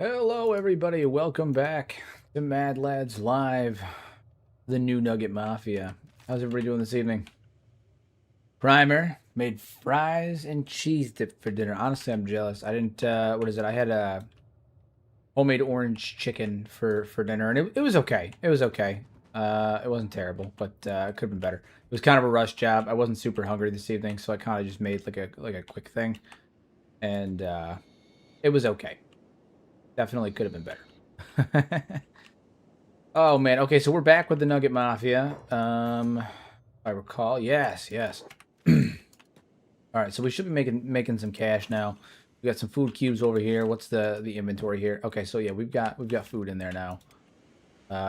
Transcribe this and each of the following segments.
Hello, everybody. Welcome back to Mad Lads Live, the new Nugget Mafia. How's everybody doing this evening? Primer made fries and cheese dip for dinner. Honestly, I'm jealous. I didn't. What is it? I had a homemade orange chicken for dinner, and it was okay. It was okay. It wasn't terrible, but it could have been better. It was kind of a rush job. I wasn't super hungry this evening, so I kind of just made like a quick thing, and it was okay. Definitely could have been better. Oh man, okay, so we're back with the Nugget Mafia. If I recall, yes. All right, so we should be making some cash now. We got some food cubes over here. What's the inventory here? Okay, so yeah, we've got food in there now.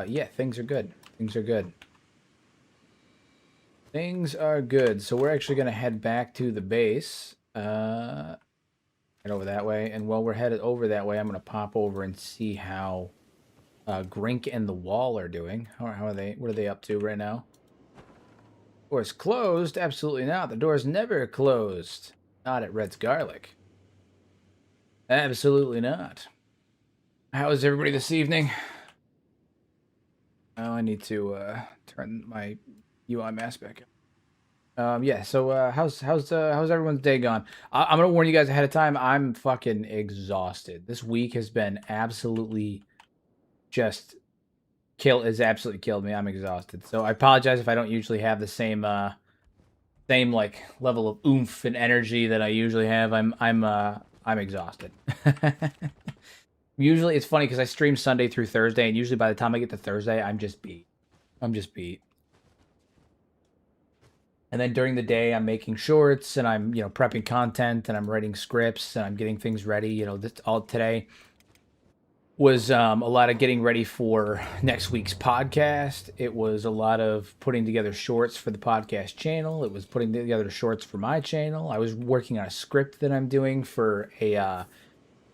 Yeah, things are good. Things are good. Things are good. So we're actually gonna head back to the base. Head over that way, and while we're headed over that way, I'm gonna pop over and see how Grink and the Wall are doing. How are they? What are they up to right now? Door's closed? Absolutely not. The door's never closed. Not at Red's Garlic. Absolutely not. How is everybody this evening? Oh, I need to turn my UI mask back up. Yeah. So how's everyone's day gone? I'm gonna warn you guys ahead of time. I'm fucking exhausted. This week has been absolutely just absolutely killed me. I'm exhausted. So I apologize if I don't usually have the same like level of oomph and energy that I usually have. I'm exhausted. Usually it's funny because I stream Sunday through Thursday, and usually by the time I get to Thursday, I'm just beat. And then during the day, I'm making shorts and I'm prepping content and I'm writing scripts and I'm getting things ready. This all today was a lot of getting ready for next week's podcast. It was a lot of putting together shorts for the podcast channel. It was putting together shorts for my channel. I was working on a script that I'm doing for a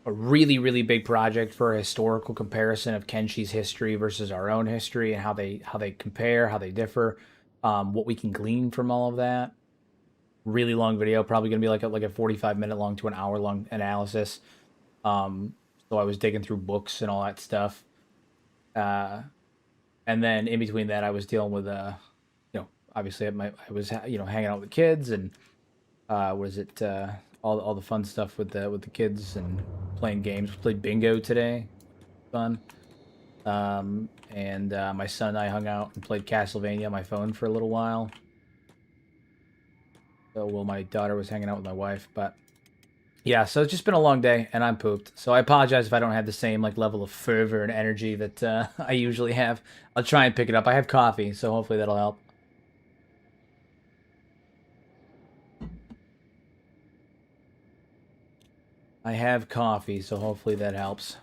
really, really big project for a historical comparison of Kenshi's history versus our own history and how they compare, how they differ, what we can glean from all of that. Really long video, probably going to be like a 45-minute long to an hour long analysis. So I was digging through books and all that stuff. And then in between that, I was dealing with, obviously I was, hanging out with the kids and, all the fun stuff with the kids and playing games. We played bingo today. Fun. And my son and I hung out and played Castlevania on my phone for a little while. So, well, my daughter was hanging out with my wife, but yeah, so it's just been a long day, and I'm pooped. So I apologize if I don't have the same level of fervor and energy that I usually have. I'll try and pick it up. I have coffee, so hopefully that'll help. I have coffee, so hopefully that helps.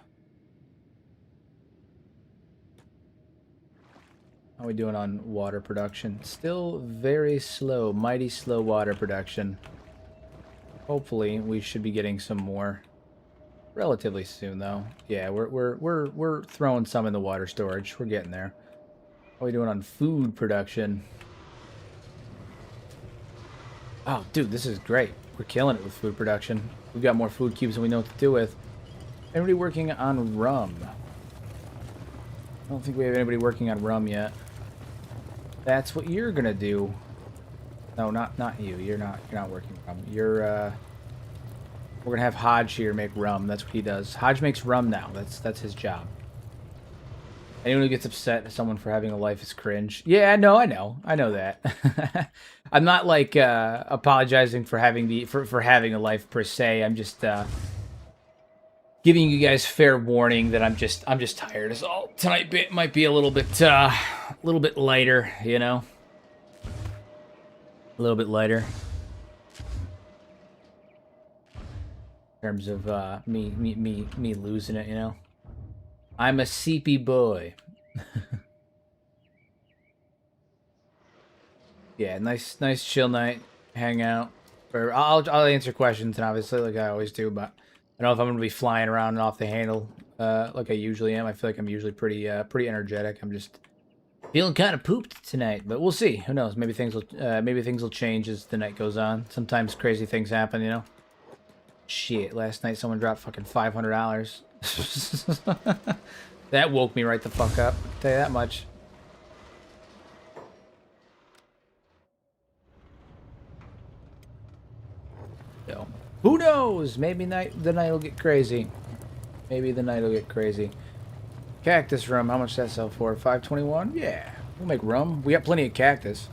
How are we doing on water production? Still very slow, mighty slow water production. Hopefully, we should be getting some more relatively soon, though. Yeah, we're throwing some in the water storage. We're getting there. How are we doing on food production? Oh, dude, this is great. We're killing it with food production. We've got more food cubes than we know what to do with. Anybody working on rum? I don't think we have anybody working on rum yet. That's what you're gonna do. No, not you. You're not working rum. We're gonna have Hodge here make rum. That's what he does. Hodge makes rum now. That's his job. Anyone who gets upset at someone for having a life is cringe. Yeah, no, I know that. I'm not like apologizing for having for having a life per se. I'm just giving you guys fair warning that I'm just tired. Is all. Tonight might be a little bit lighter, a little bit lighter in terms of me losing it, I'm a seepy boy. Yeah, nice chill night, hang out. Or I'll answer questions, and obviously like I always do, but I don't know if I'm gonna be flying around and off the handle like I usually am. I feel like I'm usually pretty energetic. I'm just feeling kind of pooped tonight, but we'll see. Who knows? Maybe things will change as the night goes on. Sometimes crazy things happen, Shit, last night someone dropped fucking $500. That woke me right the fuck up, I'll tell you that much. So, who knows? Maybe the night will get crazy. Maybe the night will get crazy. Cactus rum, how much does that sell for? 521? Yeah, we'll make rum. We got plenty of cactus.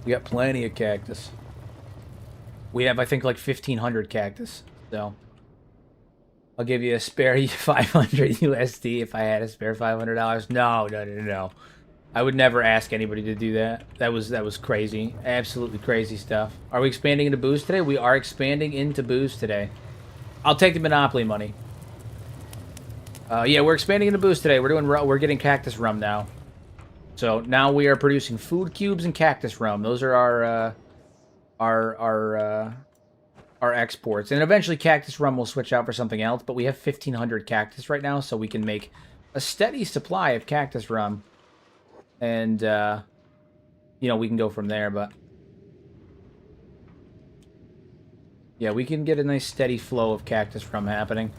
We got plenty of cactus. We have, I think, like 1,500 cactus. So, I'll give you a spare 500 USD if I had a spare $500. No. I would never ask anybody to do that. That was crazy. Absolutely crazy stuff. Are we expanding into booze today? We are expanding into booze today. I'll take the Monopoly money. Yeah, we're expanding into booze today. We're getting cactus rum now. So now we are producing food cubes and cactus rum. Those are our exports. And eventually cactus rum will switch out for something else, but we have 1,500 cactus right now, so we can make a steady supply of cactus rum. And, you know, we can go from there, but... yeah, we can get a nice steady flow of cactus rum happening.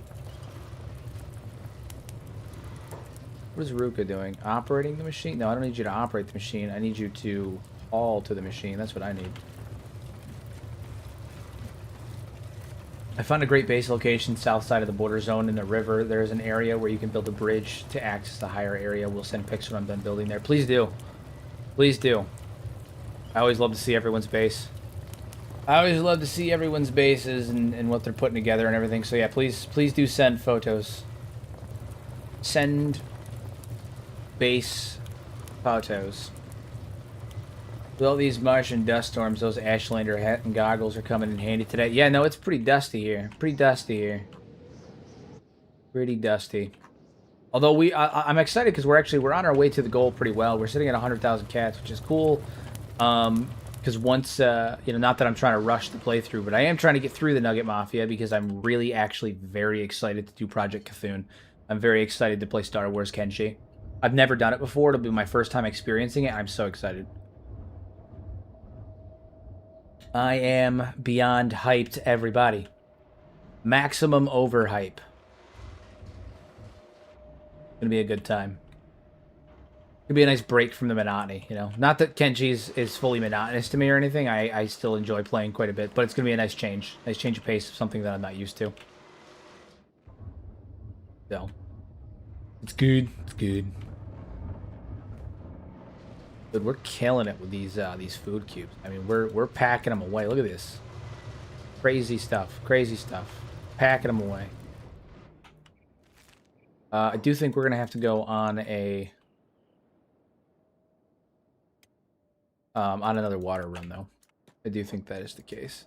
What is Ruka doing? Operating the machine? No, I don't need you to operate the machine. I need you to haul to the machine. That's what I need. I found a great base location south side of the border zone in the river. There's an area where you can build a bridge to access the higher area. We'll send pics when I'm done building there. Please do. Please do. I always love to see everyone's base. I always love to see everyone's bases and what they're putting together and everything. So yeah, please do send photos. Send base photos. With all these Martian dust storms, those Ashlander hat and goggles are coming in handy today. Yeah, no, it's pretty dusty here. Pretty dusty here. Pretty dusty. Although I'm excited because we're on our way to the goal pretty well. We're sitting at 100,000 cats, which is cool. Because once, you know, not that I'm trying to rush the playthrough, but I am trying to get through the Nugget Mafia because I'm really actually very excited to do Project Cthulhu. I'm very excited to play Star Wars Kenshi. I've never done it before. It'll be my first time experiencing it. I'm so excited. I am beyond hyped, everybody. Maximum overhype. Gonna be a good time. Gonna be a nice break from the monotony, you know. Not that Kenshi is fully monotonous to me or anything. I still enjoy playing quite a bit, but it's gonna be a nice change of pace of something that I'm not used to. So, it's good. It's good. But we're killing it with these food cubes. I mean, we're packing them away. Look at this. Crazy stuff. Crazy stuff. Packing them away. I do think we're gonna have to go on another water run though. I do think that is the case.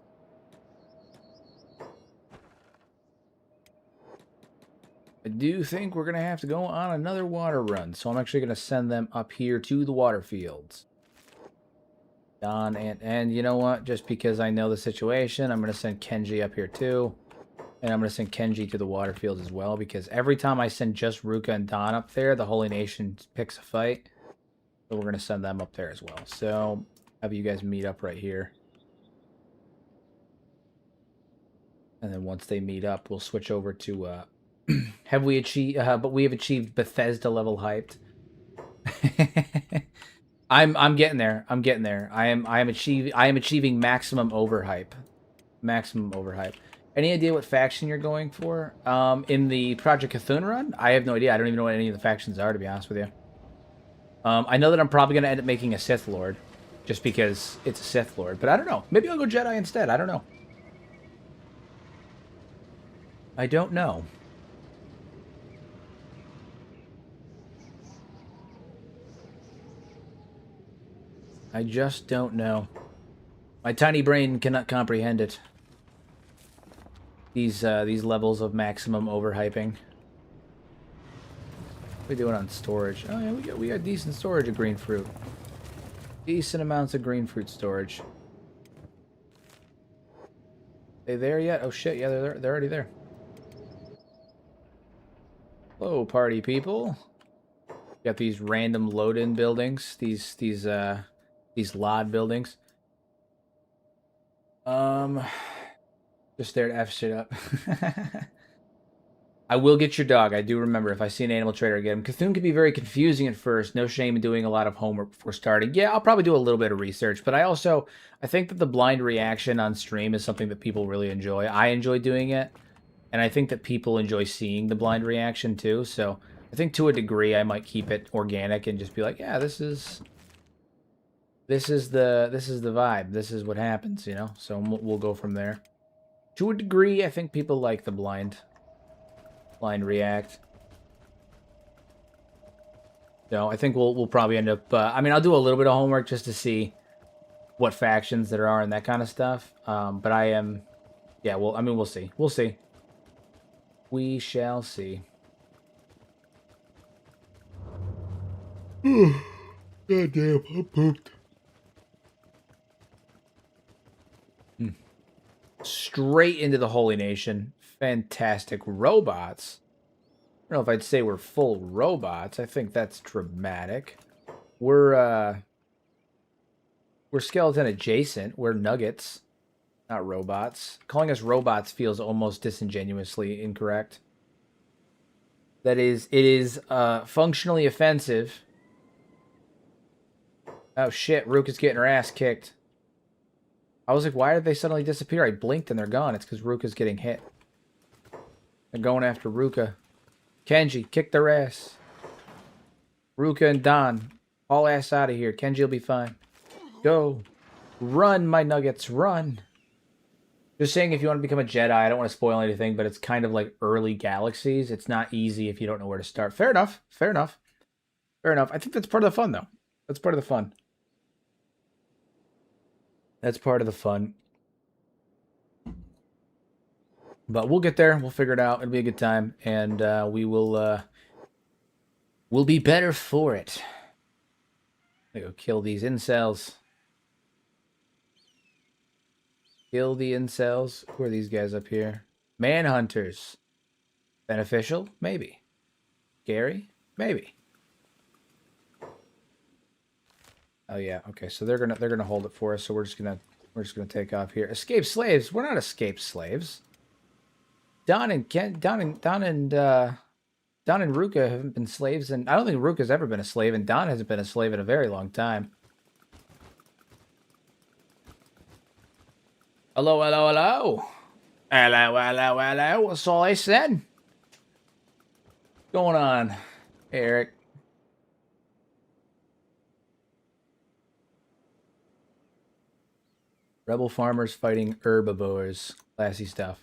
I do think we're going to have to go on another water run. So I'm actually going to send them up here to the water fields. Don and you know what? Just because I know the situation, I'm going to send Kenshi up here too. And I'm going to send Kenshi to the water fields as well. Because every time I send just Ruka and Don up there, the Holy Nation picks a fight. So we're going to send them up there as well. So have you guys meet up right here. And then once they meet up, we'll switch over to... have we achieved? But we have achieved Bethesda level hyped. I'm getting there. I'm getting there. I am achieving maximum overhype. Maximum overhype. Any idea what faction you're going for? In the Project Cthulhu run, I have no idea. I don't even know what any of the factions are, to be honest with you. I know that I'm probably going to end up making a Sith Lord, just because it's a Sith Lord. But I don't know. Maybe I'll go Jedi instead. I don't know. I don't know. I just don't know. My tiny brain cannot comprehend it. These levels of maximum overhyping. What are we doing on storage? Oh yeah, we got decent storage of green fruit. Decent amounts of green fruit storage. They there yet? Oh shit, yeah, they're already there. Hello, party people. Got these random load-in buildings. These LOD buildings. Just stared F shit up. I will get your dog. I do remember if I see an animal trader, I get him. Cthulhu can be very confusing at first. No shame in doing a lot of homework before starting. Yeah, I'll probably do a little bit of research, but I think that the blind reaction on stream is something that people really enjoy. I enjoy doing it, and I think that people enjoy seeing the blind reaction too. So I think to a degree, I might keep it organic and just be like, yeah, this is the vibe. This is what happens, you know. So we'll go from there. To a degree, I think people like the blind react. So I think we'll probably end up. I mean, I'll do a little bit of homework just to see what factions there are and that kind of stuff. But I am, yeah. Well, I mean, we'll see. We'll see. We shall see. God damn, I'm pooped. Straight into the Holy Nation. Fantastic robots. I don't know if I'd say we're full robots. I think that's dramatic. We're skeleton adjacent. We're nuggets, not robots. Calling us robots feels almost disingenuously incorrect. That is, it is functionally offensive. Oh shit, Rook is getting her ass kicked. I was like, why did they suddenly disappear? I blinked and they're gone. It's because Ruka's getting hit. They're going after Ruka. Kenshi, kick their ass. Ruka and Don, all ass out of here. Kenji will be fine. Go. Run, my nuggets, run. Just saying, if you want to become a Jedi, I don't want to spoil anything, but it's kind of like early galaxies. It's not easy if you don't know where to start. Fair enough. Fair enough. Fair enough. I think that's part of the fun, though. That's part of the fun. That's part of the fun. But we'll get there. We'll figure it out. It'll be a good time. And we'll be better for it. I'm gonna go kill these incels. Kill the incels. Who are these guys up here? Manhunters. Beneficial? Maybe. Scary? Maybe. Oh yeah, okay. So they're gonna hold it for us. So we're just gonna take off here. Escaped slaves? We're not escaped slaves. Don and Ruka haven't been slaves, and I don't think Ruka's ever been a slave, and Don hasn't been a slave in a very long time. Hello, hello, hello. Hello, hello, hello. That's all I said. What's going on, Eric? Rebel farmers fighting herbivores. Classy stuff.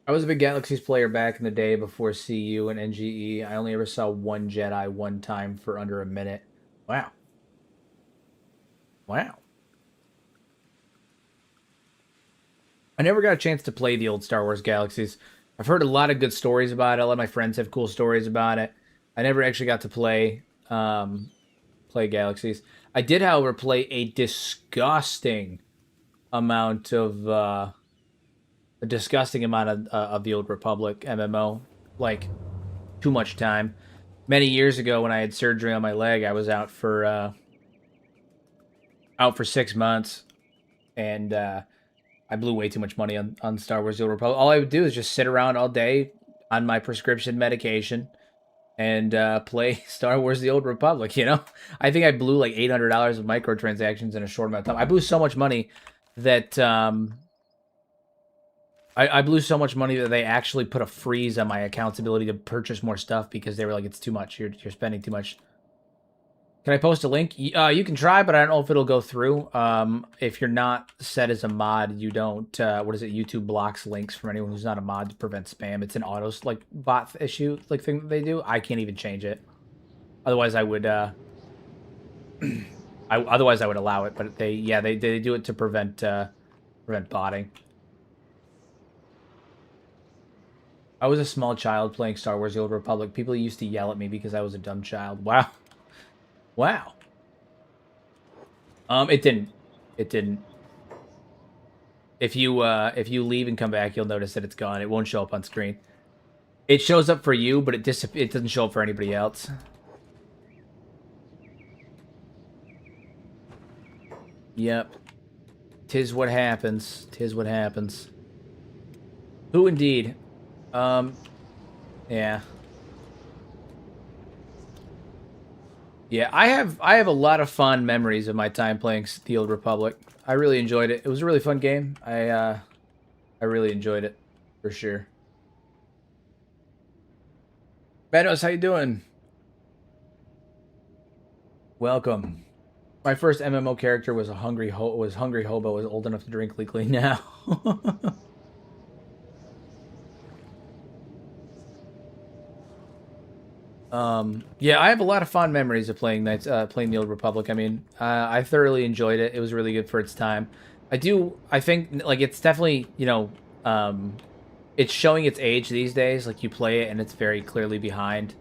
I was a big Galaxies player back in the day before CU and NGE. I only ever saw one Jedi one time for under a minute. Wow. Wow. I never got a chance to play the old Star Wars Galaxies. I've heard a lot of good stories about it. A lot of my friends have cool stories about it. I never actually got to play Galaxies. I did, however, play a disgusting amount of the Old Republic MMO, like too much time. Many years ago, when I had surgery on my leg, I was out for 6 months, and I blew way too much money on Star Wars: The Old Republic. All I would do is just sit around all day on my prescription medication and play Star Wars: The Old Republic, you know? I think I blew like $800 of microtransactions in a short amount of time. I blew so much money that I blew so much money that they actually put a freeze on my account's ability to purchase more stuff because they were like, it's too much. You're spending too much. Can I post a link? You can try, but I don't know if it'll go through. If you're not set as a mod, you don't. What is it? YouTube blocks links from anyone who's not a mod to prevent spam. It's an auto like bot issue like thing that they do. I can't even change it. Otherwise, I would. Otherwise, I would allow it. But they do it to prevent botting. I was a small child playing Star Wars: The Old Republic. People used to yell at me because I was a dumb child. Wow. Wow. It didn't. If you leave and come back, you'll notice that it's gone. It won't show up on screen. It shows up for you, but it doesn't show up for anybody else. Yep. Tis what happens. Tis what happens. Who indeed? Yeah. Yeah, I have a lot of fond memories of my time playing The Old Republic. I really enjoyed it. It was a really fun game. I really enjoyed it for sure. Manos, how you doing? Welcome. My first MMO character was Hungry Hobo. Was old enough to drink legally now. Yeah, I have a lot of fond memories of playing the Old Republic. I mean, I thoroughly enjoyed it. It was really good for its time. I think, like, it's definitely, it's showing its age these days. Like, you play it and it's very clearly behind.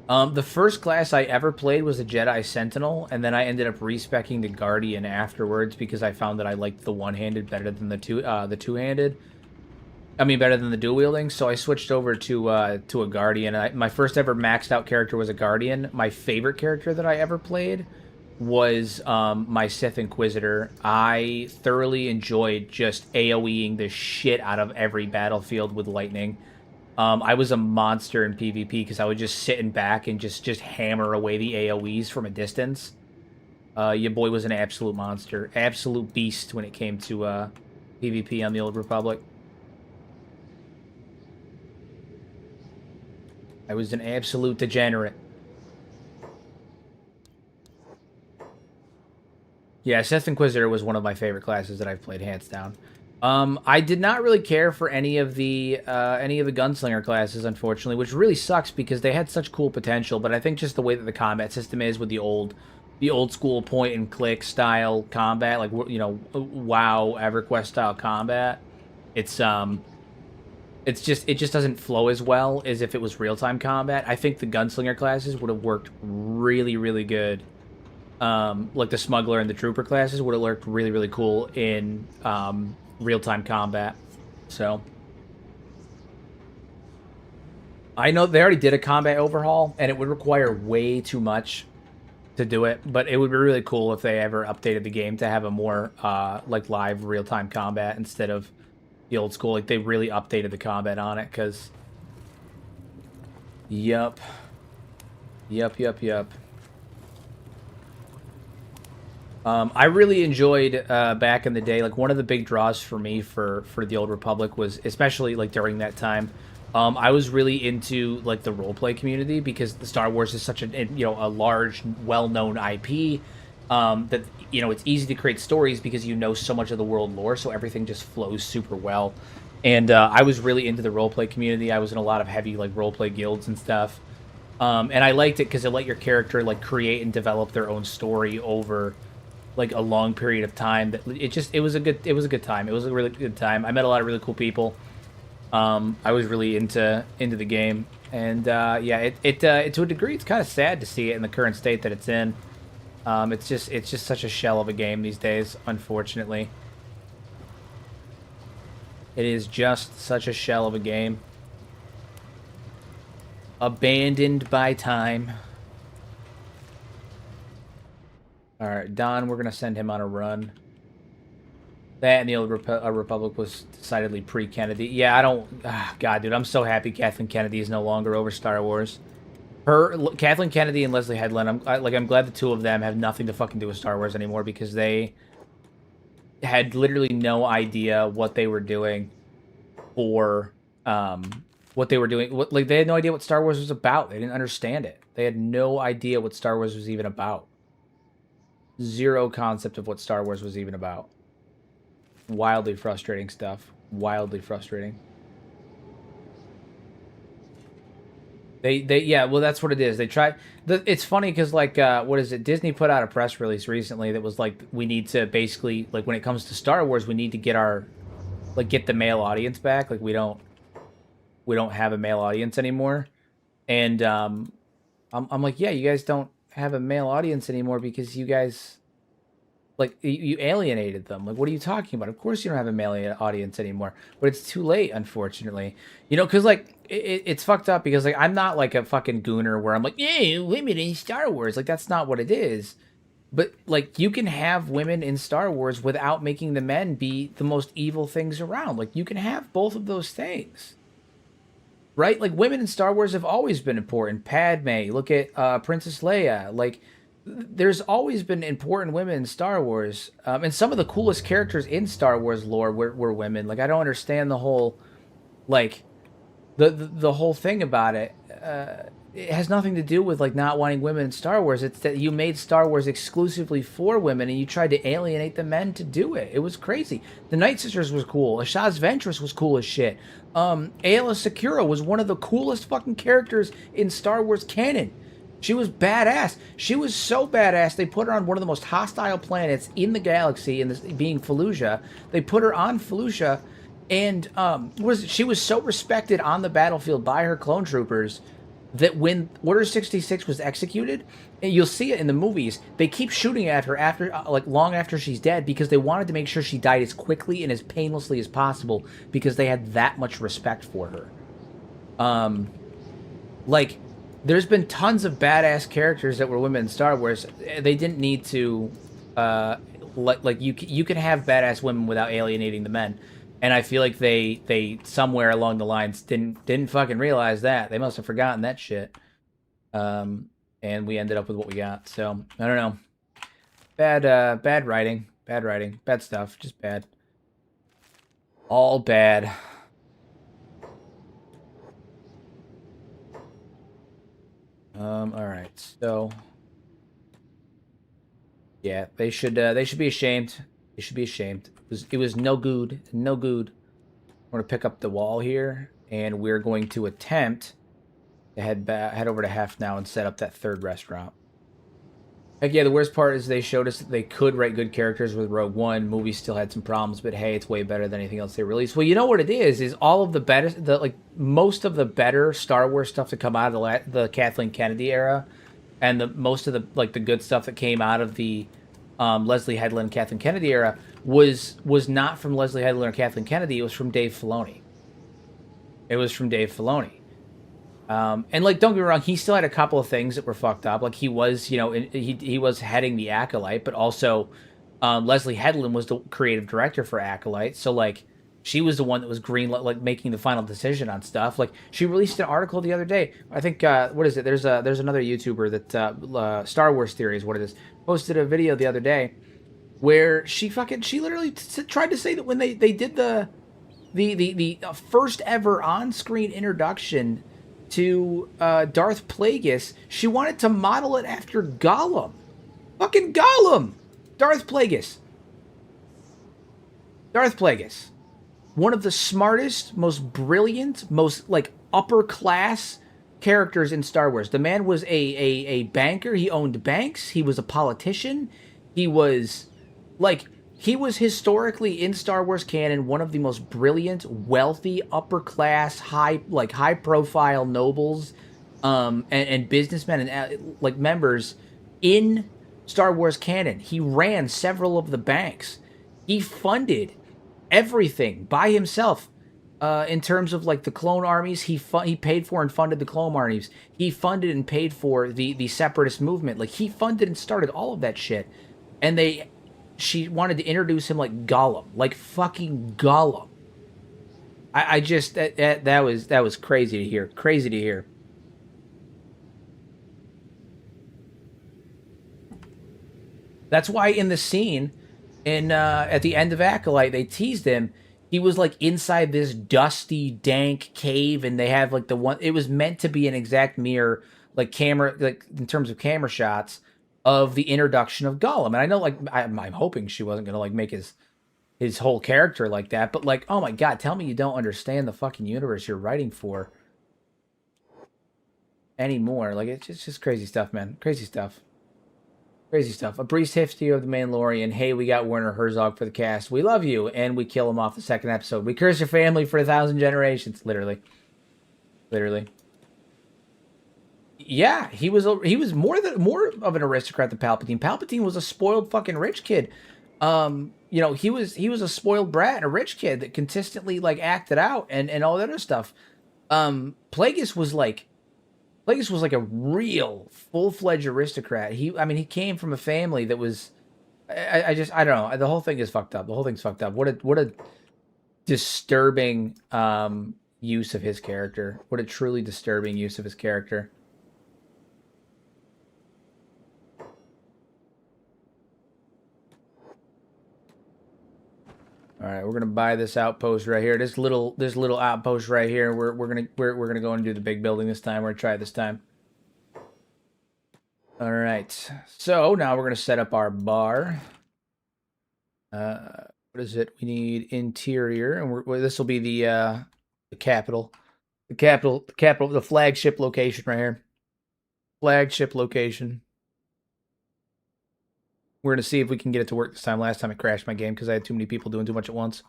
The first class I ever played was a Jedi Sentinel, and then I ended up respecking the Guardian afterwards because I found that I liked the one-handed better than the two-handed. I mean, better than the dual wielding. So I switched over to a Guardian. My first ever maxed out character was a Guardian. My favorite character that I ever played was my Sith Inquisitor. I thoroughly enjoyed just AoEing the shit out of every battlefield with lightning. I was a monster in PvP because I would just sit in back and just hammer away the AoEs from a distance. Your boy was an absolute monster, absolute beast when it came to PvP on the Old Republic. I was an absolute degenerate. Yeah, Sith Inquisitor was one of my favorite classes that I've played, hands down. I did not really care for any of the gunslinger classes, unfortunately, which really sucks because they had such cool potential. But I think just the way that the combat system is with the old school point and click style combat, like WoW EverQuest style combat, it just doesn't flow as well as if it was real time combat. I think the gunslinger classes would have worked really, really good. Like the smuggler and the trooper classes would have worked really, really cool in real-time combat. So I know they already did a combat overhaul, and it would require way too much to do it, but it would be really cool if they ever updated the game to have a more like live real-time combat instead of the old school. Like, they really updated the combat on it, because Yup. I really enjoyed back in the day. Like, one of the big draws for me for the Old Republic was, especially like during that time, I was really into like the roleplay community because the Star Wars is such a large, well-known IP that it's easy to create stories because so much of the world lore, so everything just flows super well. And I was really into the roleplay community. I was in a lot of heavy like roleplay guilds and stuff, and I liked it because it let your character like create and develop their own story over like a long period of time. That it was a good time. It was a really good time. I met a lot of really cool people. I was really into the game, and yeah, it to a degree, it's kind of sad to see it in the current state that it's in. It's just such a shell of a game these days, unfortunately. It is just such a shell of a game. Abandoned by time. Alright, Don, we're going to send him on a run. That and the Old Republic was decidedly pre-Kennedy. Yeah, I don't... God, dude, I'm so happy Kathleen Kennedy is no longer over Star Wars. Kathleen Kennedy and Leslie Headland, I'm glad the two of them have nothing to fucking do with Star Wars anymore, because they had literally no idea what they were doing for... what they were doing. They had no idea what Star Wars was about. They didn't understand it. They had no idea what Star Wars was even about. Zero concept of what Star Wars was even about. Wildly frustrating stuff. Wildly frustrating. Yeah, well, that's what it is. They try. It's funny because, like, what is it? Disney put out a press release recently that was like, we need to basically, like, when it comes to Star Wars, we need to get get the male audience back. Like, we don't have a male audience anymore. And I'm like, yeah, you guys don't have a male audience anymore because you guys, like, you alienated them. Like, what are you talking about? Of course you don't have a male audience anymore. But it's too late, unfortunately. Because, like, it's fucked up because, like, I'm not, like, a fucking gooner where I'm like, yeah, women in Star Wars. Like, that's not what it is. But like, you can have women in Star Wars without making the men be the most evil things around. Like, you can have both of those things, right? Like, women in Star Wars have always been important. Padme, look at Princess Leia. Like, there's always been important women in Star Wars, and some of the coolest characters in Star Wars lore were women. Like, I don't understand the whole, like, the whole thing about it. It has nothing to do with like not wanting women in Star Wars. It's that you made Star Wars exclusively for women, and you tried to alienate the men to do it. It was crazy. The Night Sisters was cool. Ashaz Ventress was cool as shit. Aayla Secura was one of the coolest fucking characters in Star Wars canon. She was badass. She was so badass, they put her on one of the most hostile planets in the galaxy, in this being Fallujah. They put her on Fallujah, and she was so respected on the battlefield by her clone troopers that when Order 66 was executed, and you'll see it in the movies, they keep shooting at her after, like, long after she's dead, because they wanted to make sure she died as quickly and as painlessly as possible, because they had that much respect for her. Like, there's been tons of badass characters that were women in Star Wars. They didn't need to, like you can have badass women without alienating the men. And I feel like they somewhere along the lines didn't fucking realize that. They must have forgotten that shit. And we ended up with what we got. So I don't know. Bad writing, bad stuff, just bad. All bad. All right. So yeah, they should be ashamed. They should be ashamed. It was no good, no good. We're gonna pick up the wall here, and we're going to attempt to head over to Hef now and set up that third restaurant. Heck yeah, the worst part is they showed us that they could write good characters with Rogue One. Movie still had some problems, but hey, it's way better than anything else they released. Well, you know what it is all of the better, most of the better Star Wars stuff to come out of the Kathleen Kennedy era, and most of the good stuff that came out of the Leslie Headland, Kathleen Kennedy era was not from Leslie Headland or Kathleen Kennedy. It was from Dave Filoni. And like, don't get me wrong, he still had a couple of things that were fucked up. Like, he was, he was heading the Acolyte, but also Leslie Headland was the creative director for Acolyte. So like, she was the one that was like making the final decision on stuff. Like, she released an article the other day. I think what is it? There's another YouTuber that Star Wars Theory is what it is. Posted a video the other day where she literally tried to say that when they did the first ever on-screen introduction to Darth Plagueis, she wanted to model it after Gollum. Fucking Gollum! Darth Plagueis. One of the smartest, most brilliant, most, like, upper-class characters in Star Wars. The man was a banker. He owned banks. He was a politician. He was historically in Star Wars canon one of the most brilliant, wealthy, upper class, high profile nobles, and businessmen and like members in Star Wars canon. He ran several of the banks. He funded everything by himself. In terms of like the clone armies, he paid for and funded the clone armies. He funded and paid for the separatist movement. Like, he funded and started all of that shit. And she wanted to introduce him like Gollum, like fucking Gollum. I just that was crazy to hear. Crazy to hear. That's why in the scene at the end of Acolyte, they teased him. He was like inside this dusty, dank cave, and they have like it was meant to be an exact mirror, like camera, like in terms of camera shots of the introduction of Gollum. And I know, like, I'm hoping she wasn't gonna like make his whole character like that, but like, oh my god, tell me you don't understand the fucking universe you're writing for anymore. Like, it's just crazy stuff, man. Crazy stuff. Crazy stuff. A brief history of the Mandalorian. Hey, we got Werner Herzog for the cast. We love you, and we kill him off the second episode. We curse your family for 1,000 generations. Literally. Yeah, he was more of an aristocrat than Palpatine. Palpatine was a spoiled fucking rich kid. He was a spoiled brat and a rich kid that consistently like acted out and all that other stuff. Plagueis was like Plagueis was like a real full-fledged aristocrat. I mean, he came from a family that was. I don't know. The whole thing is fucked up. The whole thing's fucked up. What a disturbing use of his character. What a truly disturbing use of his character. All right, we're gonna buy this outpost right here. This little outpost right here. We're gonna go and do the big building this time. We're gonna try it this time. All right. So now we're gonna set up our bar. What is it? We need interior, and this will be the capital, the flagship location right here. Flagship location. We're going to see if we can get it to work this time. Last time it crashed my game because I had too many people doing too much at once.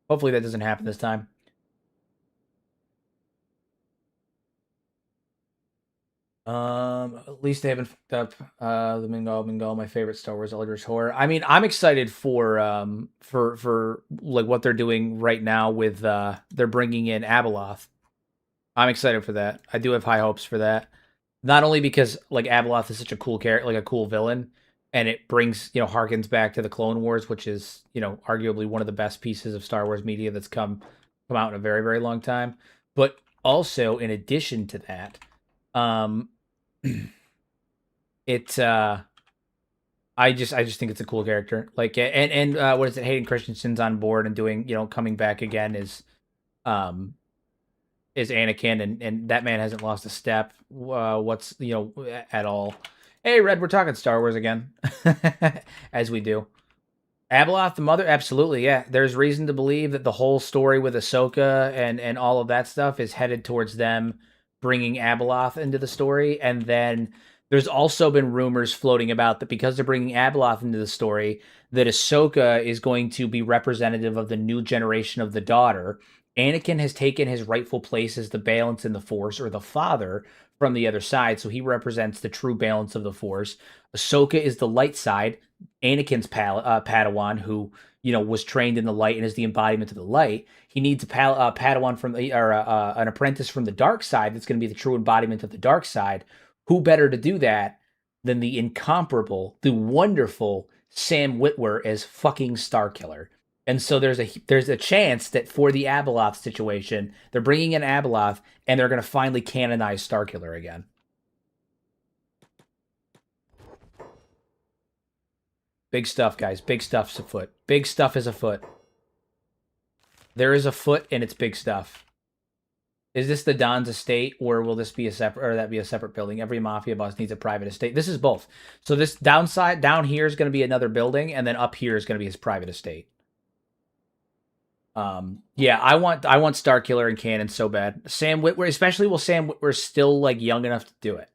Hopefully that doesn't happen this time. At least they haven't fucked up the Mingal, my favorite Star Wars Eldritch Horror. I mean, I'm excited for like what they're doing right now with they're bringing in Abeloth. I'm excited for that. I do have high hopes for that. Not only because like Abeloth is such a cool character, like a cool villain, and it brings, harkens back to the Clone Wars, which is, arguably one of the best pieces of Star Wars media that's come out in a very, very long time. But also, in addition to that, I just think it's a cool character. Like, and what is it? Hayden Christensen's on board and doing, coming back again is Anakin, and that man hasn't lost a step. What's at all. Hey, Red, we're talking Star Wars again, as we do. Abeloth, the mother, absolutely, yeah. There's reason to believe that the whole story with Ahsoka and all of that stuff is headed towards them bringing Abeloth into the story. And then there's also been rumors floating about that because they're bringing Abeloth into the story, that Ahsoka is going to be representative of the new generation of the daughter. Anakin has taken his rightful place as the balance in the Force, or the father, from the other side, so he represents the true balance of the Force. Ahsoka is the light side, Anakin's Padawan, who was trained in the light and is the embodiment of the light. He needs a Padawan from an apprentice from the dark side that's going to be the true embodiment of the dark side. Who better to do that than the incomparable, the wonderful Sam Witwer as fucking Starkiller? And so there's a chance that for the Abeloth situation, they're bringing in Abeloth and they're going to finally canonize Starkiller again. Big stuff, guys. Big stuff's afoot. Big stuff is afoot. There is a foot and it's big stuff. Is this the Don's estate, or will this be a separate, or that be a separate building? Every Mafia boss needs a private estate. This is both. So this down here is going to be another building, and then up here is going to be his private estate. Yeah, I want Starkiller and Canon so bad. Sam Witwer, especially, will Sam Witwer still like young enough to do it?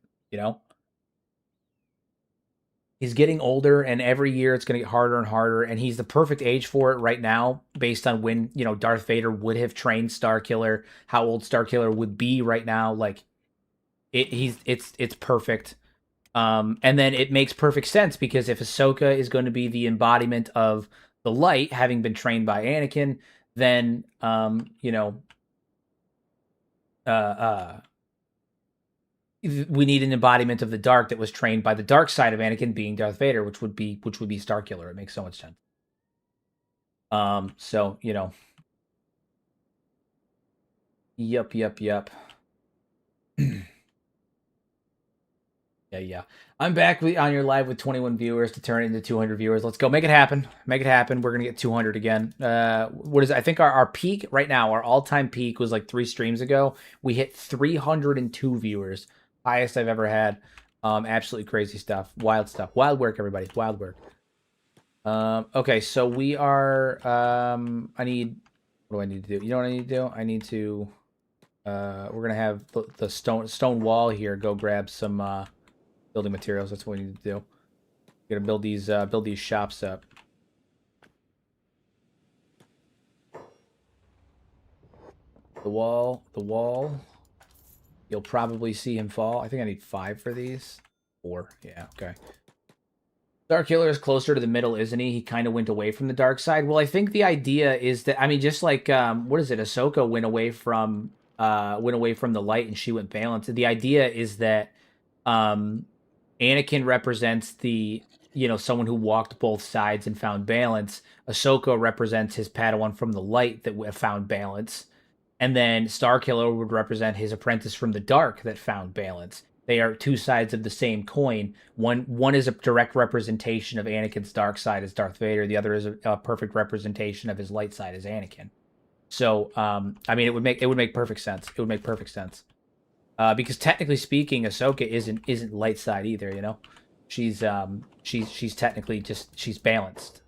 He's getting older, and every year it's going to get harder and harder, and he's the perfect age for it right now, based on when Darth Vader would have trained Starkiller, how old Starkiller would be right now. Like, it's perfect. And then it makes perfect sense, because if Ahsoka is going to be the embodiment of the light, having been trained by Anakin, then we need an embodiment of the dark that was trained by the dark side of Anakin, being Darth Vader, which would be Starkiller. It makes so much sense. So yup. Yeah. I'm back on your live with 21 viewers to turn it into 200 viewers. Let's go. Make it happen. Make it happen. We're going to get 200 again. What is it? I think our peak right now, our all-time peak was like 3 streams ago. We hit 302 viewers. Highest I've ever had. Absolutely crazy stuff. Wild stuff. Wild work, everybody. Wild work. Okay, so we are... what do I need to do? You know what I need to do? I need to... we're going to have the stone wall here go grab some... building materials. That's what we need to do. We're gonna build these shops up. The wall. You'll probably see him fall. I think I need 5 for these. 4. Yeah, okay. Starkiller is closer to the middle, isn't he? He kind of went away from the dark side. Well, I think the idea is that, I mean, just like, what is it? Ahsoka went away from went away from the light and she went balanced. The idea is that Anakin represents the, someone who walked both sides and found balance. Ahsoka represents his Padawan from the light that found balance. And then Starkiller would represent his apprentice from the dark that found balance. They are two sides of the same coin. One is a direct representation of Anakin's dark side as Darth Vader. The other is a perfect representation of his light side as Anakin. So, I mean, it would make perfect sense. It would make perfect sense. Because technically speaking, Ahsoka isn't light side either. She's technically she's balanced.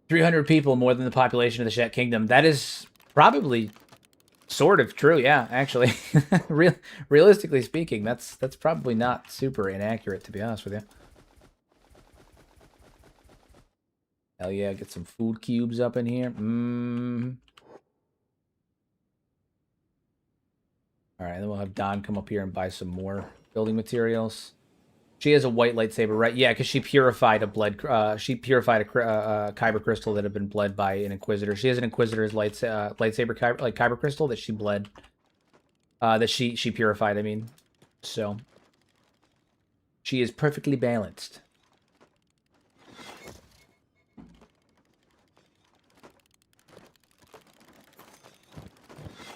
"300 people, more than the population of the Shet Kingdom." That is probably sort of true, yeah, actually. Realistically speaking, that's probably not super inaccurate, to be honest with you. Hell yeah, get some food cubes up in here. Alright, then we'll have Don come up here and buy some more building materials. She has a white lightsaber, right? Yeah, because she purified a kyber crystal that had been bled by an Inquisitor. She has an Inquisitor's lightsaber kyber crystal that she bled. That she purified, I mean. So, she is perfectly balanced.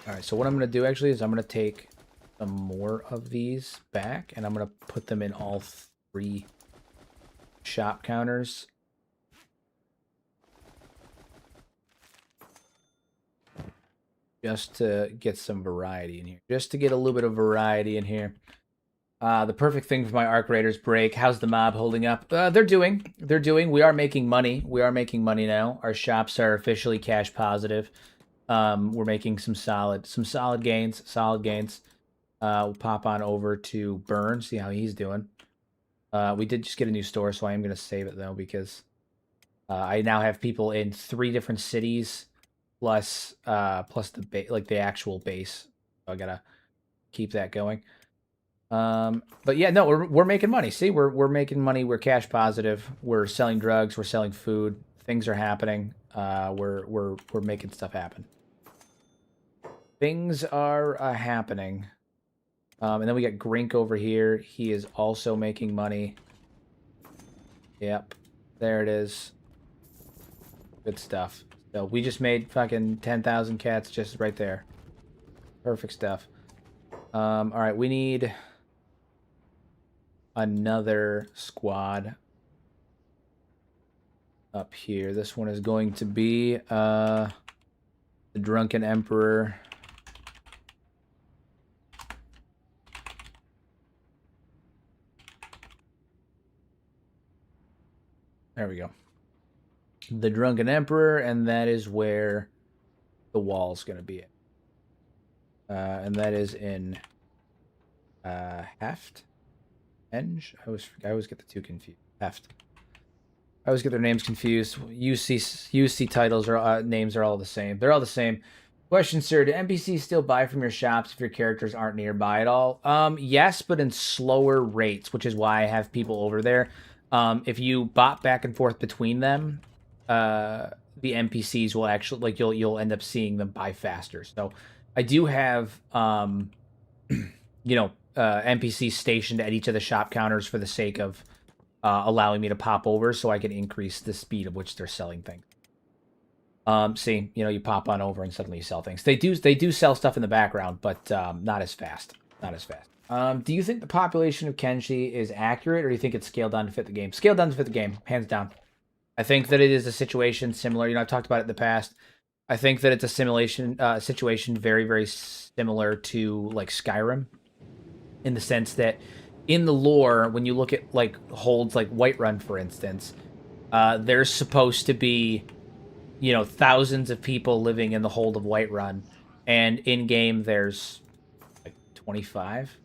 Alright, so what I'm going to do actually is I'm going to take some more of these back, and I'm going to put them in all 3 shop counters. Just to get some variety in here. Just to get a little bit of variety in here. The perfect thing for my Arc Raiders break. How's the mob holding up? They're doing. We are making money. We are making money now. Our shops are officially cash positive. We're making some solid gains. We'll pop on over to Burn, see how he's doing. We did just get a new store, so I am going to save it, though, because I now have people in 3 different cities, plus the actual base. So I got to keep that going. But yeah, no, we're making money. See, we're making money. We're cash positive. We're selling drugs. We're selling food. Things are happening. We're making stuff happen. Things are happening. And then we got Grink over here. He is also making money. Yep. There it is. Good stuff. So we just made fucking 10,000 cats just right there. Perfect stuff. Alright, we need another squad up here. This one is going to be the Drunken Emperor. There we go. The Drunken Emperor, and that is where the wall's going to be. And that is in Heft? Enge? I always get the 2 confused. Heft. I always get their names confused. UC titles or names are all the same. They're all the same. Question, sir, do NPCs still buy from your shops if your characters aren't nearby at all? Yes, but in slower rates, which is why I have people over there. If you bot back and forth between them, the NPCs will actually, you'll end up seeing them buy faster. So I do have, NPCs stationed at each of the shop counters for the sake of allowing me to pop over so I can increase the speed at which they're selling things. See, you pop on over and suddenly you sell things. They do sell stuff in the background, but not as fast. Do you think the population of Kenshi is accurate, or do you think it's scaled down to fit the game? Scaled down to fit the game, hands down. I think that it is a situation similar. I've talked about it in the past. I think that it's a situation very, very similar to like Skyrim, in the sense that in the lore, when you look at holds like Whiterun, for instance, there's supposed to be, thousands of people living in the hold of Whiterun, and in game there's like 25.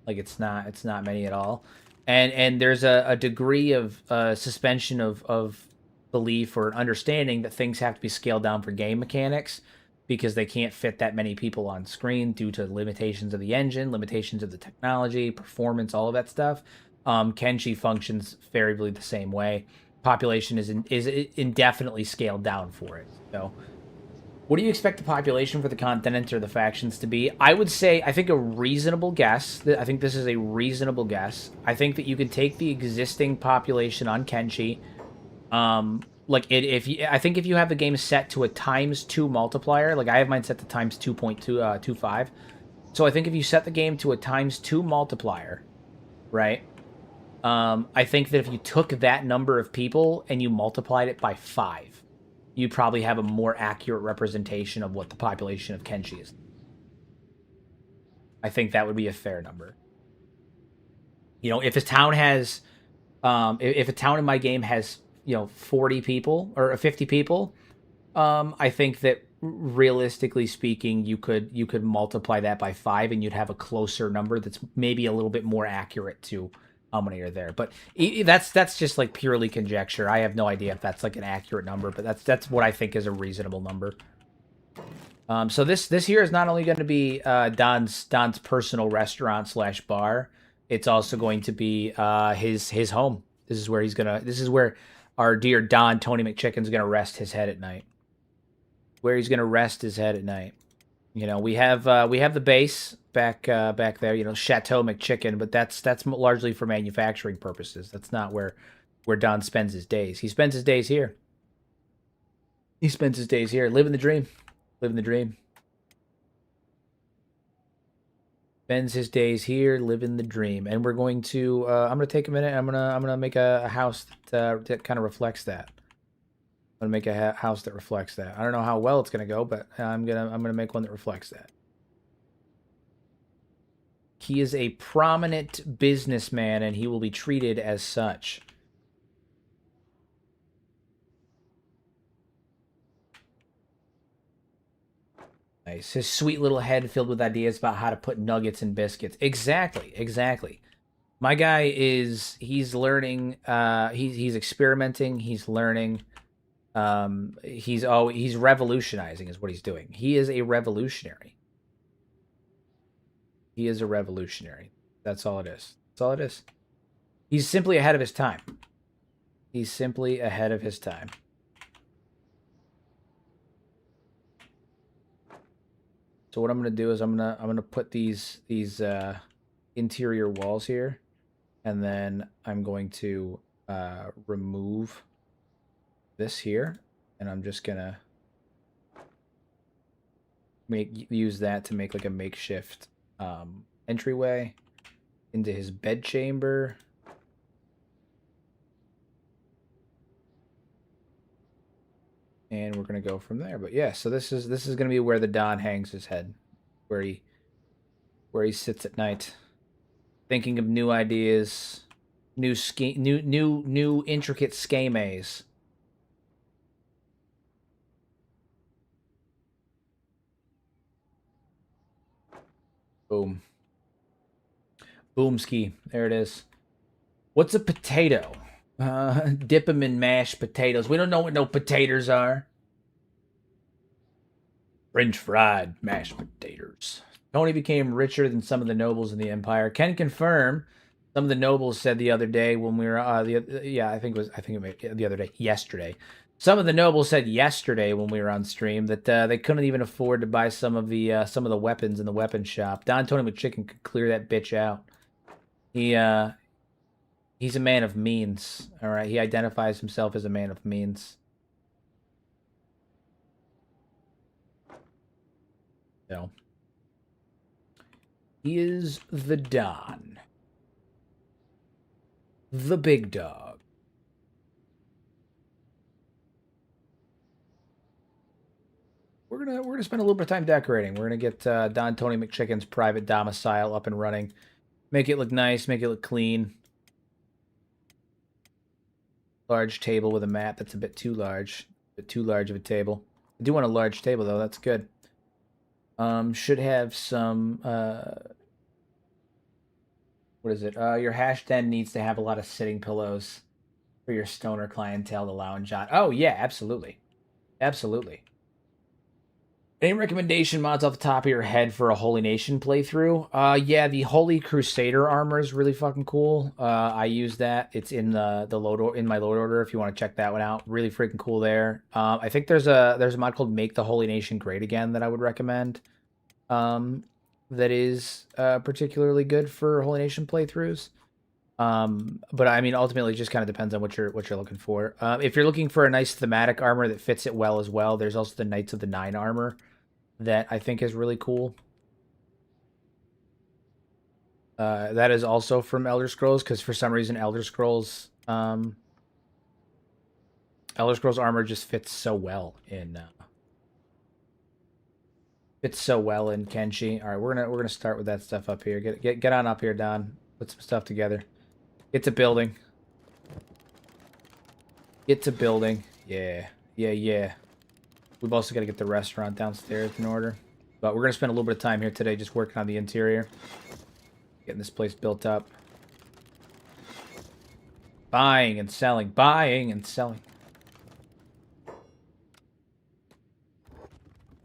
It's not many at all, and there's a degree of suspension of belief or understanding that things have to be scaled down for game mechanics, because they can't fit that many people on screen due to limitations of the engine, limitations of the technology, performance, all of that stuff. Kenshi functions variably the same way. population is indefinitely scaled down for it. So, what do you expect the population for the continent or the factions to be? I would say, I think a reasonable guess. I think this is a reasonable guess. I think that you could take the existing population on Kenshi. Like I think if you have the game set to a ×2 multiplier, like I have mine set to times 2.225. So I think if you set the game to a ×2 multiplier, right? I think that if you took that number of people and you multiplied it by 5, you'd probably have a more accurate representation of what the population of Kenshi is. I think that would be a fair number. You know, if a town has, if a town in my game has, 40 people or 50 people, I think that realistically speaking, you could multiply that by 5 and you'd have a closer number that's maybe a little bit more accurate to how many are there. But that's just like purely conjecture. I have no idea if that's like an accurate number, but that's what I think is a reasonable number. So this here is not only going to be Don's personal restaurant / bar. It's also going to be his home. This is where our dear Don Tony McChicken's gonna rest his head at night. Where he's gonna rest his head at night. You know, we have the base back there. You know, Chateau McChicken, but that's largely for manufacturing purposes. That's not where Don spends his days. He spends his days here. He spends his days here, living the dream, living the dream. Spends his days here, living the dream. And we're going to. I'm gonna take a minute. I'm gonna make a house that kind of reflects that. I'm gonna make a house that reflects that. I don't know how well it's gonna go, but I'm gonna make one that reflects that. He is a prominent businessman, and he will be treated as such. Nice. His sweet little head filled with ideas about how to put nuggets in biscuits. Exactly. My guy he's learning, he's experimenting, he's learning. He's revolutionizing is what he's doing. He is a revolutionary. He is a revolutionary. That's all it is. That's all it is. He's simply ahead of his time. He's simply ahead of his time. So what I'm gonna do is I'm gonna put these interior walls here, and then I'm going to remove this here, and I'm just gonna use that to make like a makeshift entryway into his bedchamber. And we're gonna go from there. But yeah, so this is gonna be where the Don hangs his head, where he sits at night, thinking of new ideas, new intricate schemes. Boom. Boomski. There it is. What's a potato? Dip them in mashed potatoes. We don't know what no potatoes are. French fried mashed potatoes. Tony became richer than some of the nobles in the empire. Can confirm. Some of the nobles said the other day when we were yesterday. Some of the nobles said yesterday when we were on stream that they couldn't even afford to buy some of the weapons in the weapon shop. Don Tony McChicken could clear that bitch out. He's a man of means. All right, he identifies himself as a man of means. So he is the Don, the big dog. We're gonna spend a little bit of time decorating. We're gonna get Don Tony McChicken's private domicile up and running. Make it look nice. Make it look clean. Large table with a map. That's a bit too large. A bit too large of a table. I do want a large table though. That's good. Should have some. What is it? Your hash den needs to have a lot of sitting pillows for your stoner clientele to lounge on. Oh yeah, absolutely, absolutely. Any recommendation mods off the top of your head for a Holy Nation playthrough? Yeah, the Holy Crusader armor is really fucking cool. I use that. It's in the load in my load order. If you want to check that one out, really freaking cool there. I think there's a mod called Make the Holy Nation Great Again that I would recommend. That is particularly good for Holy Nation playthroughs. But I mean, ultimately, it just kind of depends on what you're looking for. If you're looking for a nice thematic armor that fits it well as well, there's also the Knights of the Nine armor that I think is really cool. That is also from Elder Scrolls, because for some reason Elder Scrolls armor just fits so well in Kenshi. All right, we're gonna start with that stuff up here. Get on up here, Don. Put some stuff together. Get to building. Get to building. Yeah. We've also got to get the restaurant downstairs in order. But we're going to spend a little bit of time here today just working on the interior. Getting this place built up. Buying and selling. Buying and selling.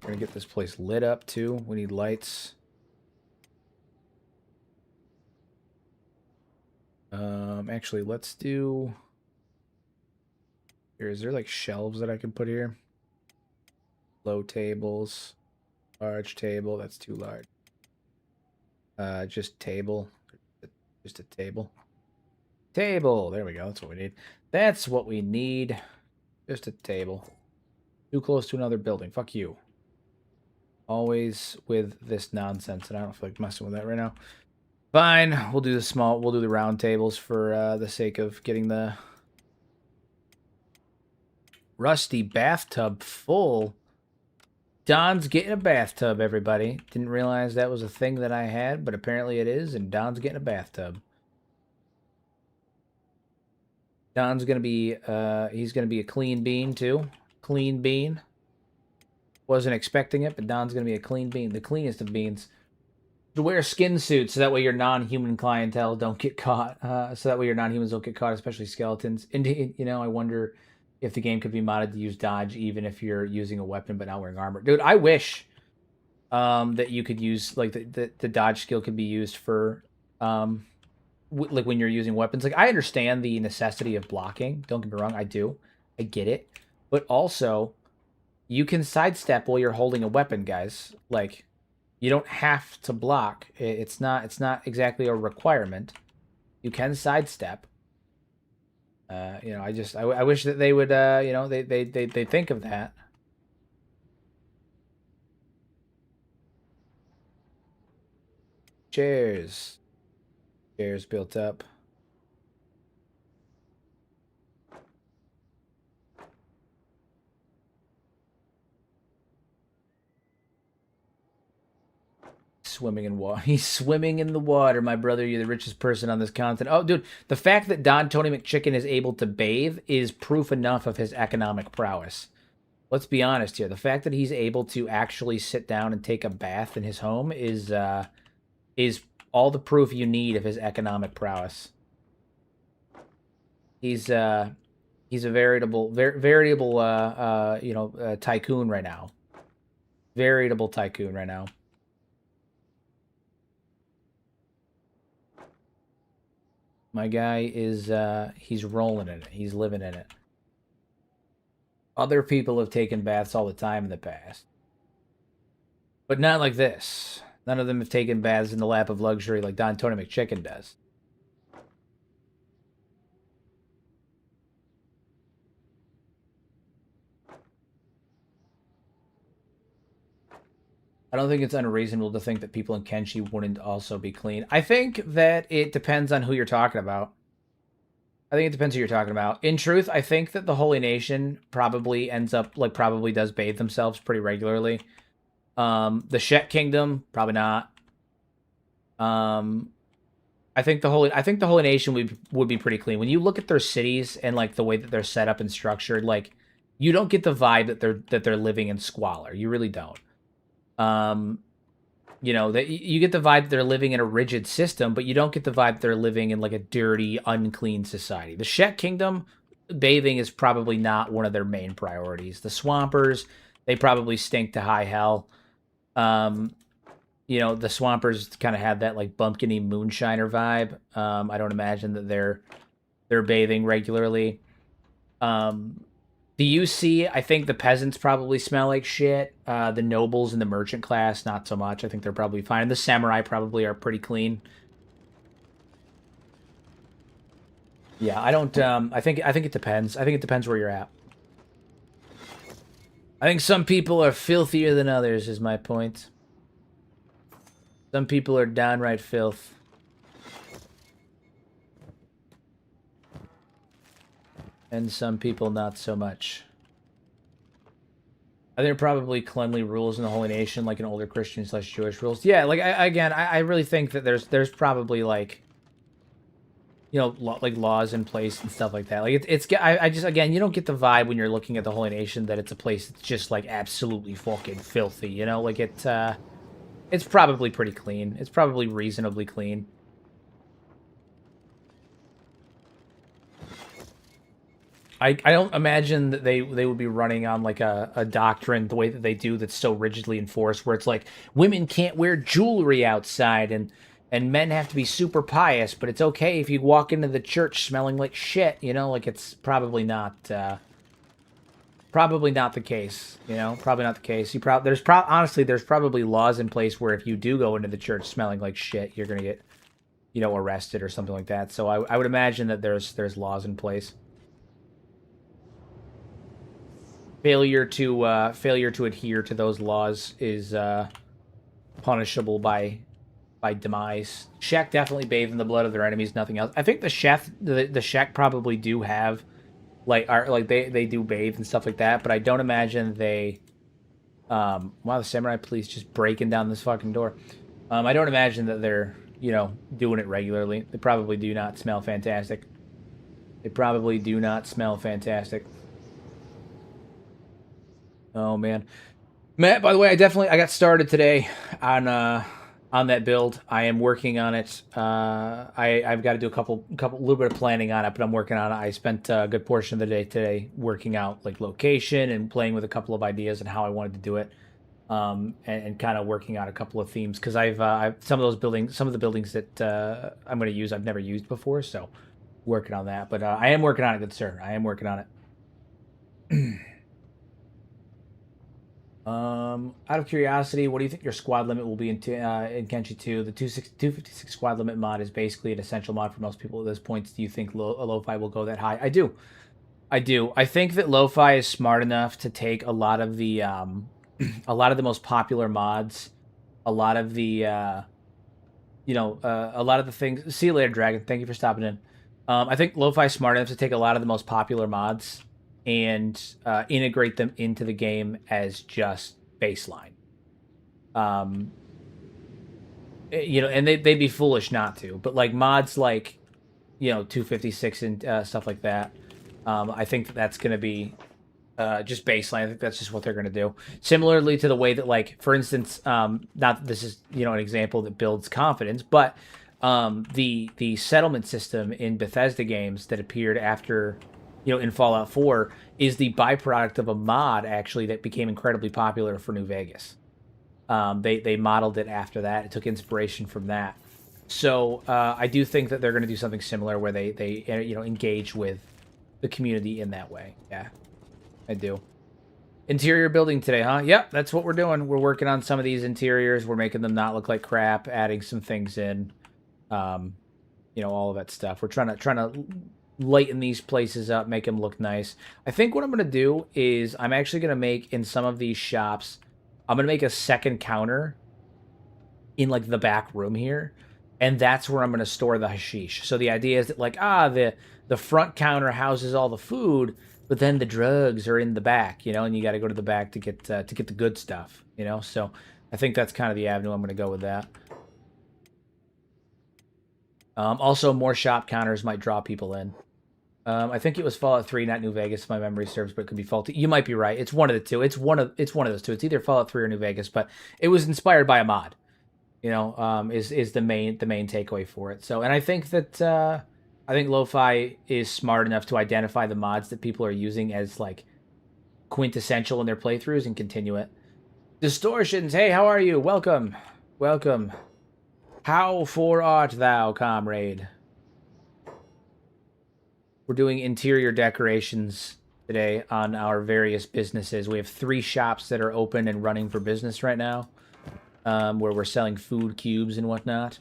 We're going to get this place lit up too. We need lights. Actually, let's do... Here, is there like shelves that I can put here? Low tables. Large table. That's too large. Just table. Just a table. Table. There we go. That's what we need. That's what we need. Just a table. Too close to another building. Fuck you. Always with this nonsense, and I don't feel like messing with that right now. Fine. We'll do the round tables for the sake of getting the rusty bathtub full. Don's getting a bathtub, everybody. Didn't realize that was a thing that I had, but apparently it is, and Don's getting a bathtub. Don's gonna be, he's gonna be a clean bean, too. Clean bean. Wasn't expecting it, but Don's gonna be a clean bean. The cleanest of beans. To wear skin suits, so that way your non-human clientele don't get caught. So that way your non-humans don't get caught, especially skeletons. And, you know, I wonder if the game could be modded to use dodge even if you're using a weapon but not wearing armor. Dude, I wish that you could use, like, the dodge skill could be used for, like, when you're using weapons. Like, I understand the necessity of blocking. Don't get me wrong, I do. I get it. But also, you can sidestep while you're holding a weapon, guys. Like, you don't have to block. It's not exactly a requirement. You can sidestep. You know, I wish that they would, you know, they think of that. Chairs. Chairs built up. Swimming in water. He's swimming in the water, my brother. You're the richest person on this continent. Oh, dude, the fact that Don Tony McChicken is able to bathe is proof enough of his economic prowess. Let's be honest here. The fact that he's able to actually sit down and take a bath in his home is all the proof you need of his economic prowess. He's a veritable you know, tycoon right now. Veritable tycoon right now. My guy is, he's rolling in it. He's living in it. Other people have taken baths all the time in the past. But not like this. None of them have taken baths in the lap of luxury like Don Tony McChicken does. I don't think it's unreasonable to think that people in Kenshi wouldn't also be clean. I think that it depends on who you're talking about. I think it depends who you're talking about. In truth, I think that the Holy Nation probably ends up, like, probably does bathe themselves pretty regularly. The Shet Kingdom, probably not. I think the Holy Nation would be pretty clean. When you look at their cities and, like, the way that they're set up and structured, like, you don't get the vibe that they're living in squalor. You really don't. You know, that you get the vibe that they're living in a rigid system, but you don't get the vibe that they're living in, like, a dirty, unclean society. The Shet Kingdom, bathing is probably not one of their main priorities. The Swampers, They probably stink to high hell. Um, the Swampers kind of have that like bumpkiny moonshiner vibe. I don't imagine that they're bathing regularly. Um, the UC, I think the peasants probably smell like shit. The nobles and the merchant class, not so much. I think they're probably fine. And the samurai probably are pretty clean. Yeah, I don't. I think it depends. I think it depends where you're at. I think some people are filthier than others. Is my point. Some people are downright filth. And some people not so much. I think there are probably cleanly rules in the Holy Nation, like in older Christian/Jewish rules. Yeah, like I really think that there's probably like, like laws in place and stuff like that. Like I just, again, you don't get the vibe when you're looking at the Holy Nation that it's a place that's just like absolutely fucking filthy. Like it's probably pretty clean. It's probably reasonably clean. I don't imagine that they would be running on like a doctrine the way that they do that's so rigidly enforced, where it's like women can't wear jewelry outside and men have to be super pious, but it's okay if you walk into the church smelling like shit. Like it's probably not the case. Probably not the case. Honestly, there's probably laws in place where if you do go into the church smelling like shit, you're gonna get arrested or something like that. So I would imagine that there's laws in place. Failure to adhere to those laws is punishable by demise. Shek definitely bathe in the blood of their enemies, nothing else. I think the Shek probably do have they do bathe and stuff like that, but I don't imagine they wow, the samurai police just breaking down this fucking door. I don't imagine that they're, doing it regularly. They probably do not smell fantastic. They probably do not smell fantastic. Oh man, Matt. By the way, I got started today on that build. I am working on it. I've got to do a little bit of planning on it, but I'm working on it. I spent a good portion of the day today working out like location and playing with a couple of ideas and how I wanted to do it, and kind of working out a couple of themes because I've some of the buildings that I'm going to use I've never used before, so working on that. But I am working on it, good sir. I am working on it. Out of curiosity, what do you think your squad limit will be in Kenshi 2? The 256 squad limit mod is basically an essential mod for most people at this point. Do you think Lo-Fi will go that high? I do. I think that Lo-Fi is smart enough to take a lot of the a lot of the most popular mods, a lot of the a lot of the things. See you later, Dragon. Thank you for stopping in. I think Lo-Fi is smart enough to take a lot of the most popular mods and integrate them into the game as just baseline. And they'd be foolish not to. But like mods like, 256 and stuff like that, I think that's going to be just baseline. I think that's just what they're going to do. Similarly to the way that, like, for instance, not that this is an example that builds confidence, but the settlement system in Bethesda games that appeared after, in Fallout 4 is the byproduct of a mod actually that became incredibly popular for New Vegas. They modeled it after that. It took inspiration from that. So I do think that they're going to do something similar where they engage with the community in that way. Yeah, I do. Interior building today, huh? Yep, that's what we're doing. We're working on some of these interiors. We're making them not look like crap, adding some things in, all of that stuff. We're trying to lighten these places up, make them look nice. I think what I'm going to do is I'm actually going to make in some of these shops, I'm going to make a second counter in like the back room here. And that's where I'm going to store the hashish. So the idea is that like, the front counter houses all the food, but then the drugs are in the back, and you got to go to the back to get the good stuff, So I think that's kind of the avenue I'm going to go with that. Also, more shop counters might draw people in. I think it was Fallout 3, not New Vegas. My memory serves, but it could be faulty. You might be right. It's one of the two. It's one of those two. It's either Fallout 3 or New Vegas, but it was inspired by a mod. Is the main takeaway for it. So, and I think that I think Lo-Fi is smart enough to identify the mods that people are using as like quintessential in their playthroughs and continue it. Distortions, hey, how are you? Welcome. Welcome. How for art thou, comrade? We're doing interior decorations today on our various businesses. We have 3 shops that are open and running for business right now, where we're selling food cubes and whatnot.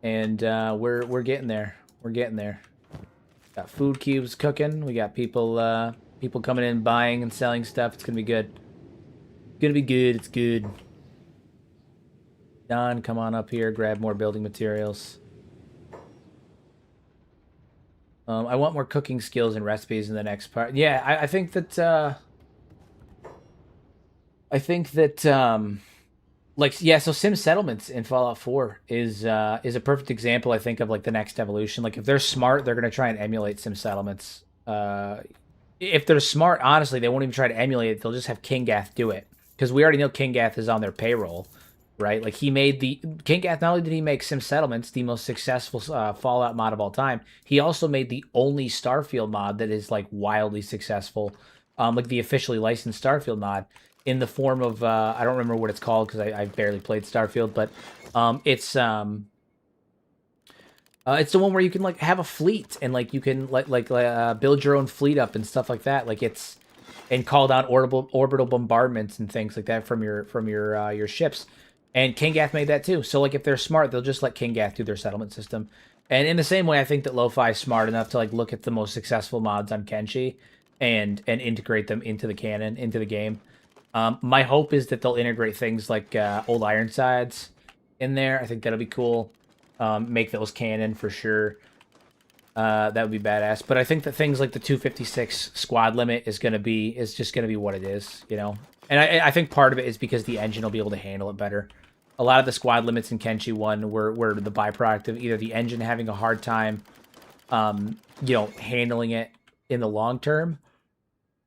And we're getting there. We're getting there. Got food cubes cooking. We got people people coming in buying and selling stuff. It's gonna be good. It's gonna be good. It's good. Don, come on up here. Grab more building materials. I want more cooking skills and recipes in the next part. Yeah, I think that. Like, yeah, so Sim Settlements in Fallout 4 is a perfect example, I think, of like the next evolution. Like, if they're smart, they're gonna try and emulate Sim Settlements. If they're smart, honestly, they won't even try to emulate it. They'll just have Kingath do it, because we already know Kingath is on their payroll, right? Like, he made the Kingath. Not only did he make Sim Settlements, the most successful Fallout mod of all time, he also made the only Starfield mod that is like wildly successful, like the officially licensed Starfield mod, in the form of I don't remember what it's called because I barely played Starfield, but it's the one where you can like have a fleet and like you can build your own fleet up and stuff like that. Like, it's and call down orbital bombardments and things like that from your ships. And Kingath made that too. So like, if they're smart, they'll just let Kingath do their settlement system. And in the same way, I think that Lo-Fi is smart enough to like look at the most successful mods on Kenshi and integrate them into the canon, into the game. My hope is that they'll integrate things like old Ironsides in there. I think that'll be cool. Make those canon for sure. That would be badass. But I think that things like the 256 squad limit is just gonna be what it is, you know. And I think part of it is because the engine will be able to handle it better. A lot of the squad limits in Kenshi 1 were the byproduct of either the engine having a hard time, handling it in the long term,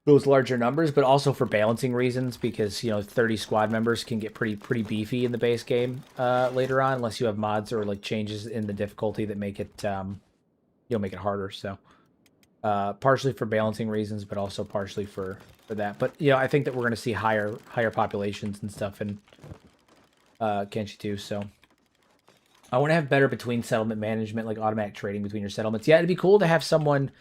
those larger numbers, but also for balancing reasons, because 30 squad members can get pretty beefy in the base game later on, unless you have mods or like changes in the difficulty that make it make it harder. So partially for balancing reasons, but also partially for that. But I think that we're going to see higher populations and stuff in Kenshi 2. So I want to have better between settlement management, like automatic trading between your settlements. Yeah, it'd be cool to have someone,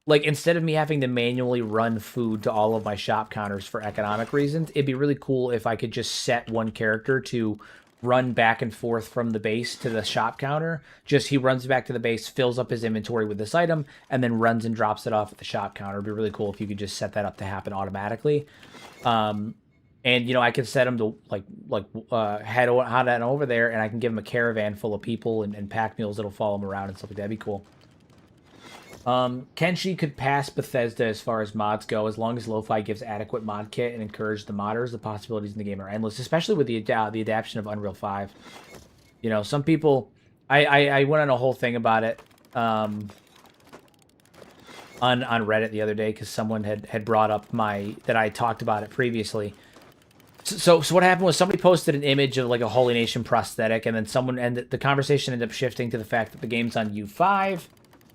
like, instead of me having to manually run food to all of my shop counters for economic reasons, it'd be really cool if I could just set one character to run back and forth from the base to the shop counter. Just he runs back to the base, fills up his inventory with this item, and then runs and drops it off at the shop counter. It'd be really cool if you could just set that up to happen automatically. And I can set him to head on over there, and I can give him a caravan full of people and pack mules that'll follow him around and stuff like that. That'd be cool. Kenshi could pass Bethesda as far as mods go, as long as Lo-Fi gives adequate mod kit and encourage the modders. The possibilities in the game are endless, especially with the adaptation of Unreal 5. Some people, I went on a whole thing about it on Reddit the other day, because someone had brought up that I talked about it previously. So what happened was somebody posted an image of like a Holy Nation prosthetic, and then the conversation ended up shifting to the fact that the game's on U5.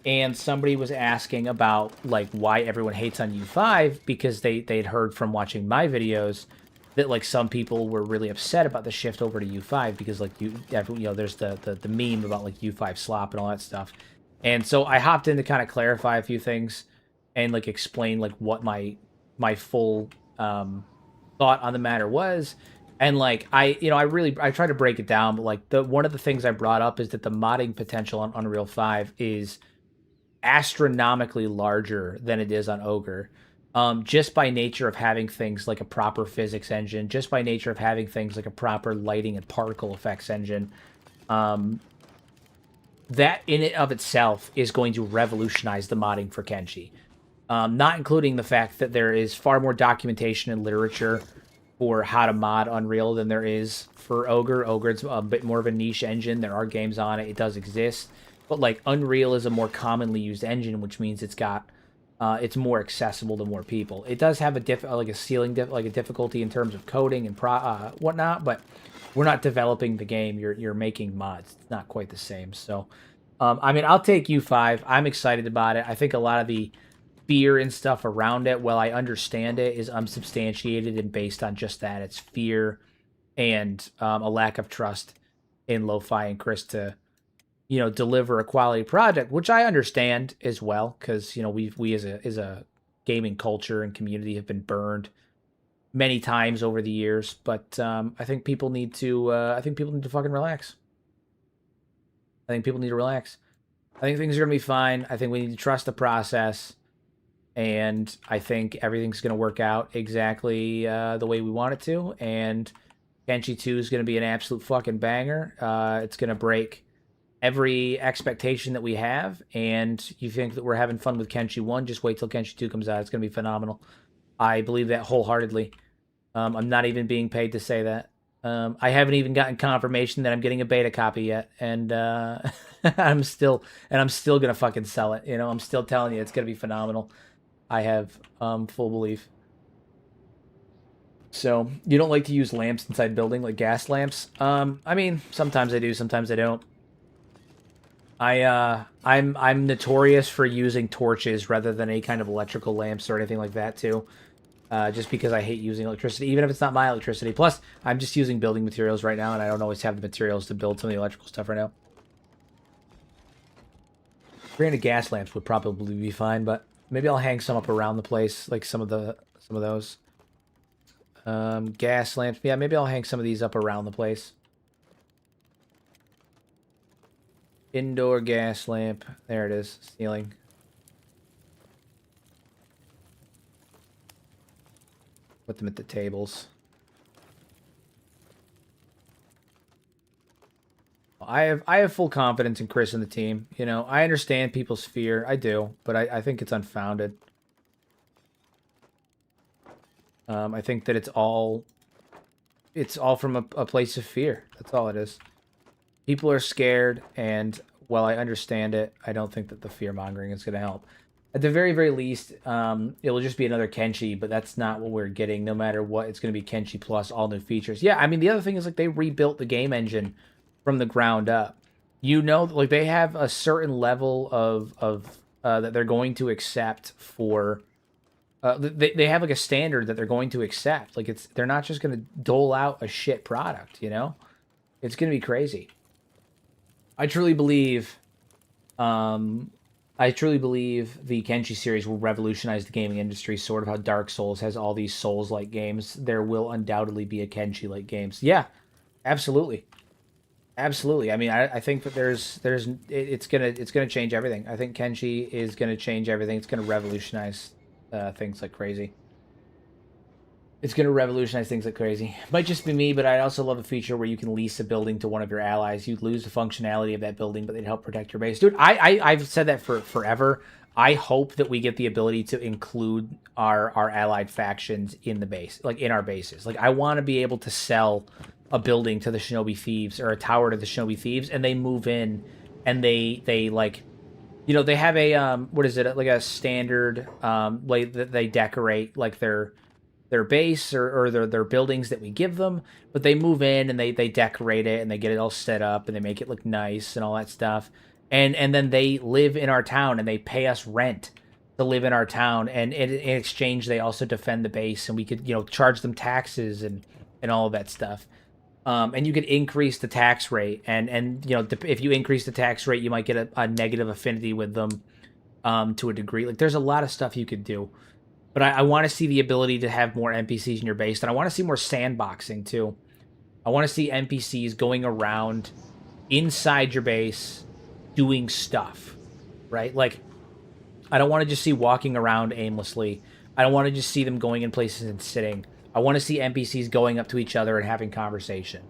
And somebody was asking about like why everyone hates on U5, because they'd heard from watching my videos that like some people were really upset about the shift over to U5, because like there's the meme about like U5 slop and all that stuff. And so I hopped in to kind of clarify a few things and like explain like what my full thought on the matter was. And like I try to break it down, but like one of the things I brought up is that the modding potential on Unreal 5 is astronomically larger than it is on Ogre, just by nature of having things like a proper physics engine, just by nature of having things like a proper lighting and particle effects engine. That in and of itself is going to revolutionize the modding for Kenshi, not including the fact that there is far more documentation and literature for how to mod Unreal than there is for Ogre. Ogre's a bit more of a niche engine. There are games on it. It does exist. But like Unreal is a more commonly used engine, which means it's more accessible to more people. It does have a difficulty in terms of coding and whatnot, but we're not developing the game. You're making mods. It's not quite the same. So, I'll take U5. I'm excited about it. I think a lot of the fear and stuff around it, while I understand it, is unsubstantiated and based on just that. It's fear and a lack of trust in Lo-Fi and Chris to, deliver a quality project, which I understand as well, because we as a gaming culture and community have been burned many times over the years. But I think people need to fucking relax. I think people need to relax. I think things are gonna be fine. I think we need to trust the process, and I think everything's gonna work out exactly the way we want it to. And Kenshi 2 is gonna be an absolute fucking banger. It's gonna break every expectation that we have, and you think that we're having fun with Kenshi 1, just wait till Kenshi 2 comes out. It's going to be phenomenal. I believe that wholeheartedly. I'm not even being paid to say that. I haven't even gotten confirmation that I'm getting a beta copy yet, and I'm still gonna fucking sell it. I'm still telling you it's gonna be phenomenal. I have full belief. So you don't like to use lamps inside building, like gas lamps? I mean, sometimes I do, sometimes I don't. I'm notorious for using torches rather than any kind of electrical lamps or anything like that too. Just because I hate using electricity, even if it's not my electricity. Plus, I'm just using building materials right now, and I don't always have the materials to build some of the electrical stuff right now. 300 gas lamps would probably be fine, but maybe I'll hang some up around the place, like some of those. Gas lamps. Yeah, maybe I'll hang some of these up around the place. Indoor gas lamp. There it is. Ceiling. Put them at the tables. I have full confidence in Chris and the team. I understand people's fear. I do, but I think it's unfounded. I think that it's all from a place of fear. That's all it is. People are scared, and while I understand it, I don't think that the fear-mongering is going to help. At the very, very least, it'll just be another Kenshi, but that's not what we're getting. No matter what, it's going to be Kenshi plus all new features. Yeah, I mean, the other thing is, like, they rebuilt the game engine from the ground up. Like, they have a certain level of that they're going to accept for... they have, like, a standard that they're going to accept. Like, they're not just going to dole out a shit product, It's going to be crazy. I truly believe the Kenshi series will revolutionize the gaming industry, sort of how Dark Souls has all these Souls-like games. There will undoubtedly be a Kenshi-like games. Yeah, absolutely. Absolutely. I mean, I think that it's gonna change everything. I think Kenshi is gonna change everything. It's gonna revolutionize things like crazy. It's going to revolutionize things like crazy. Might just be me, but I also love a feature where you can lease a building to one of your allies. You'd lose the functionality of that building, but they'd help protect your base. Dude, I've said that for forever. I hope that we get the ability to include our allied factions in the base, like in our bases. Like, I want to be able to sell a building to the Shinobi Thieves or a tower to the Shinobi Thieves, and they move in, and they like... they have a, what is it, like a standard way that they decorate, like, their base or their buildings that we give them, but they move in and they decorate it and they get it all set up and they make it look nice and all that stuff, and then they live in our town and they pay us rent to live in our town, and in exchange they also defend the base, and we could charge them taxes and all of that stuff. And you could increase the tax rate, and if you increase the tax rate, you might get a negative affinity with them to a degree. Like, there's a lot of stuff you could do. But I want to see the ability to have more NPCs in your base, and I want to see more sandboxing, too. I want to see NPCs going around inside your base doing stuff, right? Like, I don't want to just see walking around aimlessly. I don't want to just see them going in places and sitting. I want to see NPCs going up to each other and having conversation.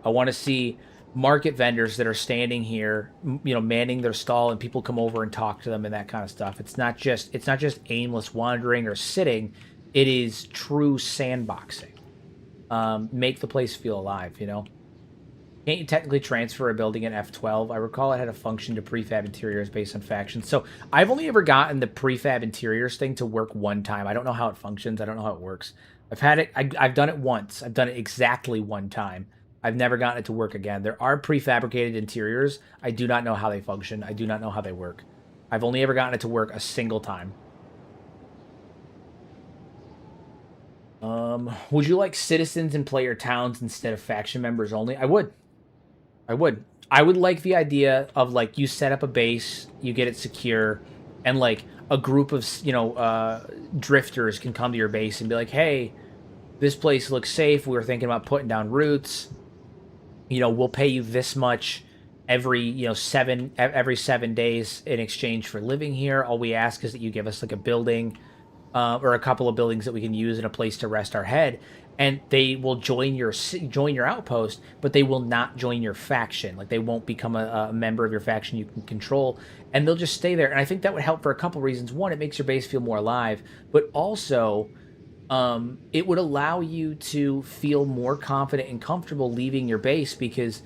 I want to see market vendors that are standing here, manning their stall, and people come over and talk to them and that kind of stuff. It's not just aimless wandering or sitting. It is true sandboxing. Make the place feel alive, Can't you technically transfer a building in F12? I recall it had a function to prefab interiors based on factions. So I've only ever gotten the prefab interiors thing to work one time. I don't know how it functions. I don't know how it works. I've had it. I've done it once. I've done it exactly one time. I've never gotten it to work again. There are prefabricated interiors. I do not know how they function. I do not know how they work. I've only ever gotten it to work a single time. Would you like citizens in player towns instead of faction members only? I would. I would. I would like the idea of like you set up a base, you get it secure, and like a group of drifters can come to your base and be like, "Hey, this place looks safe. We were thinking about putting down roots. We'll pay you this much every 7 days in exchange for living here. All we ask is that you give us like a building or a couple of buildings that we can use and a place to rest our head." And they will join your outpost, but they will not join your faction. Like they won't become a member of your faction you can control, and they'll just stay there. And I think that would help for a couple reasons. One, it makes your base feel more alive, but also it would allow you to feel more confident and comfortable leaving your base because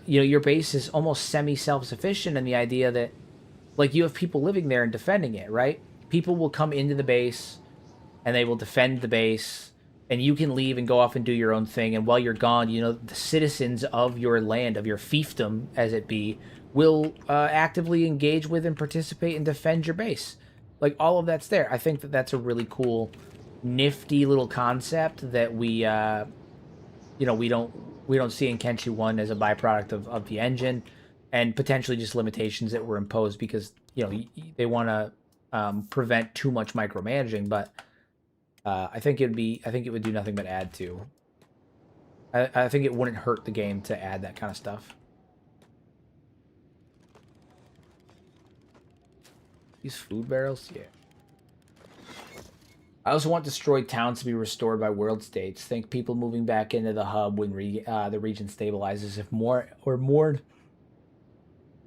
your base is almost semi-self-sufficient in the idea that like you have people living there and defending it, right? People will come into the base and they will defend the base, and you can leave and go off and do your own thing. And while you're gone, the citizens of your land, of your fiefdom, as it be, will actively engage with and participate and defend your base. Like all of that's there. I think that that's a really cool, nifty little concept that we don't see in Kenshi 1 as a byproduct of the engine, and potentially just limitations that were imposed because they want to prevent too much micromanaging. But I think it would do nothing but add to. I think it wouldn't hurt the game to add that kind of stuff. These food barrels, yeah. I also want destroyed towns to be restored by world states. Think people moving back into the hub when the region stabilizes.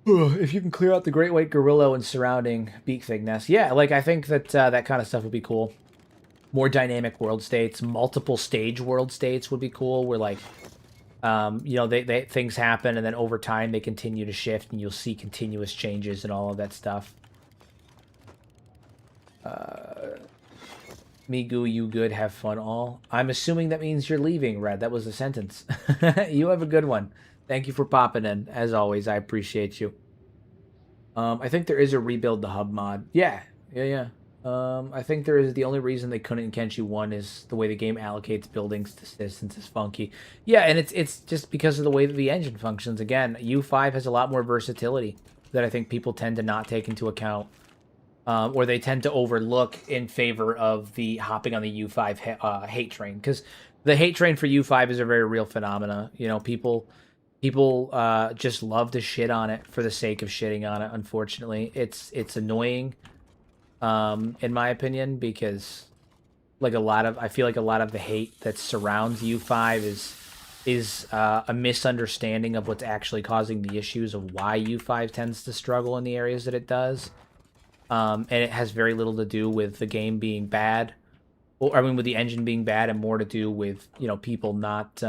If you can clear out the Great White Gorilla and surrounding Beak Fig Nest. Yeah, like I think that that kind of stuff would be cool. More dynamic world states, multiple stage world states would be cool. Where like, things happen and then over time they continue to shift and you'll see continuous changes and all of that stuff. Me goo, you good, have fun all. I'm assuming that means you're leaving, Red. That was the sentence. You have a good one. Thank you for popping in. As always, I appreciate you. I think there is a rebuild the hub mod. Yeah. I think there is. The only reason they couldn't in Kenshi 1 is the way the game allocates buildings to citizens is funky. Yeah, and it's just because of the way that the engine functions. Again, U5 has a lot more versatility that I think people tend to not take into account. Or they tend to overlook in favor of the hopping on the U5 hate train. Because the hate train for U5 is a very real phenomena. People just love to shit on it for the sake of shitting on it, unfortunately. It's annoying, in my opinion, because like I feel like a lot of the hate that surrounds U5 is a misunderstanding of what's actually causing the issues of why U5 tends to struggle in the areas that it does. And it has very little to do with the game being bad, with the engine being bad, and more to do with people not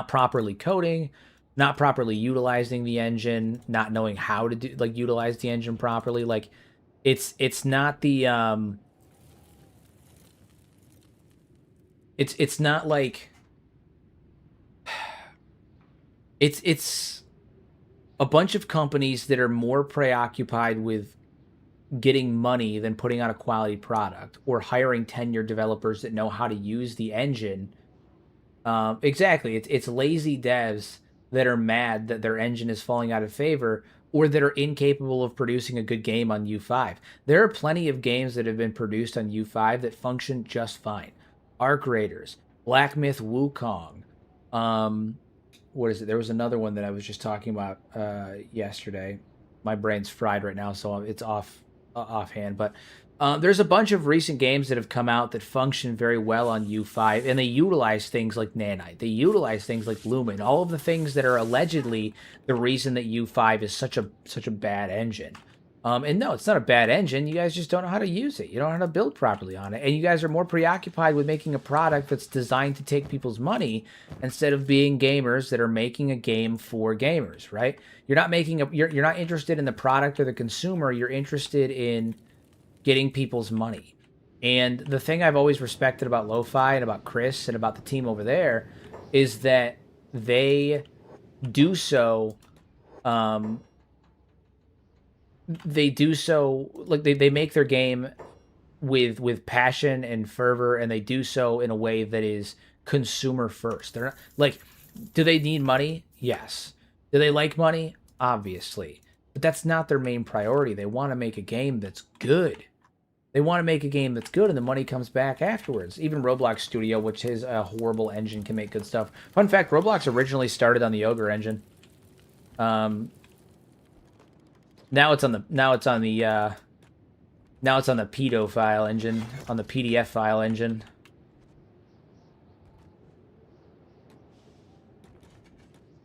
properly coding, not properly utilizing the engine, not knowing how to utilize the engine properly. Like it's not the it's not like it's a bunch of companies that are more preoccupied with getting money than putting out a quality product or hiring tenured developers that know how to use the engine. Exactly. It's lazy devs that are mad that their engine is falling out of favor or that are incapable of producing a good game on U5. There are plenty of games that have been produced on U5 that function just fine. Arc Raiders, Black Myth Wukong, what is it? There was another one that I was just talking about yesterday. My brain's fried right now, so it's offhand. But there's a bunch of recent games that have come out that function very well on U5, and they utilize things like Nanite. They utilize things like Lumen. All of the things that are allegedly the reason that U5 is such a bad engine. And no, it's not a bad engine. You guys just don't know how to use it. You don't know how to build properly on it. And you guys are more preoccupied with making a product that's designed to take people's money instead of being gamers that are making a game for gamers, right? You're not you're not interested in the product or the consumer. You're interested in getting people's money. And the thing I've always respected about Lo-Fi and about Chris and about the team over there is that they do so like they make their game with passion and fervor, and they do so in a way that is consumer first. They're not like, do they need money? Yes. Do they like money? Obviously. But that's not their main priority. They want to make a game that's good. They want to make a game that's good, and the money comes back afterwards. Even Roblox Studio, which is a horrible engine, can make good stuff. Fun fact: Roblox originally started on the Ogre engine. Now it's on the pedo file engine, on the PDF file engine.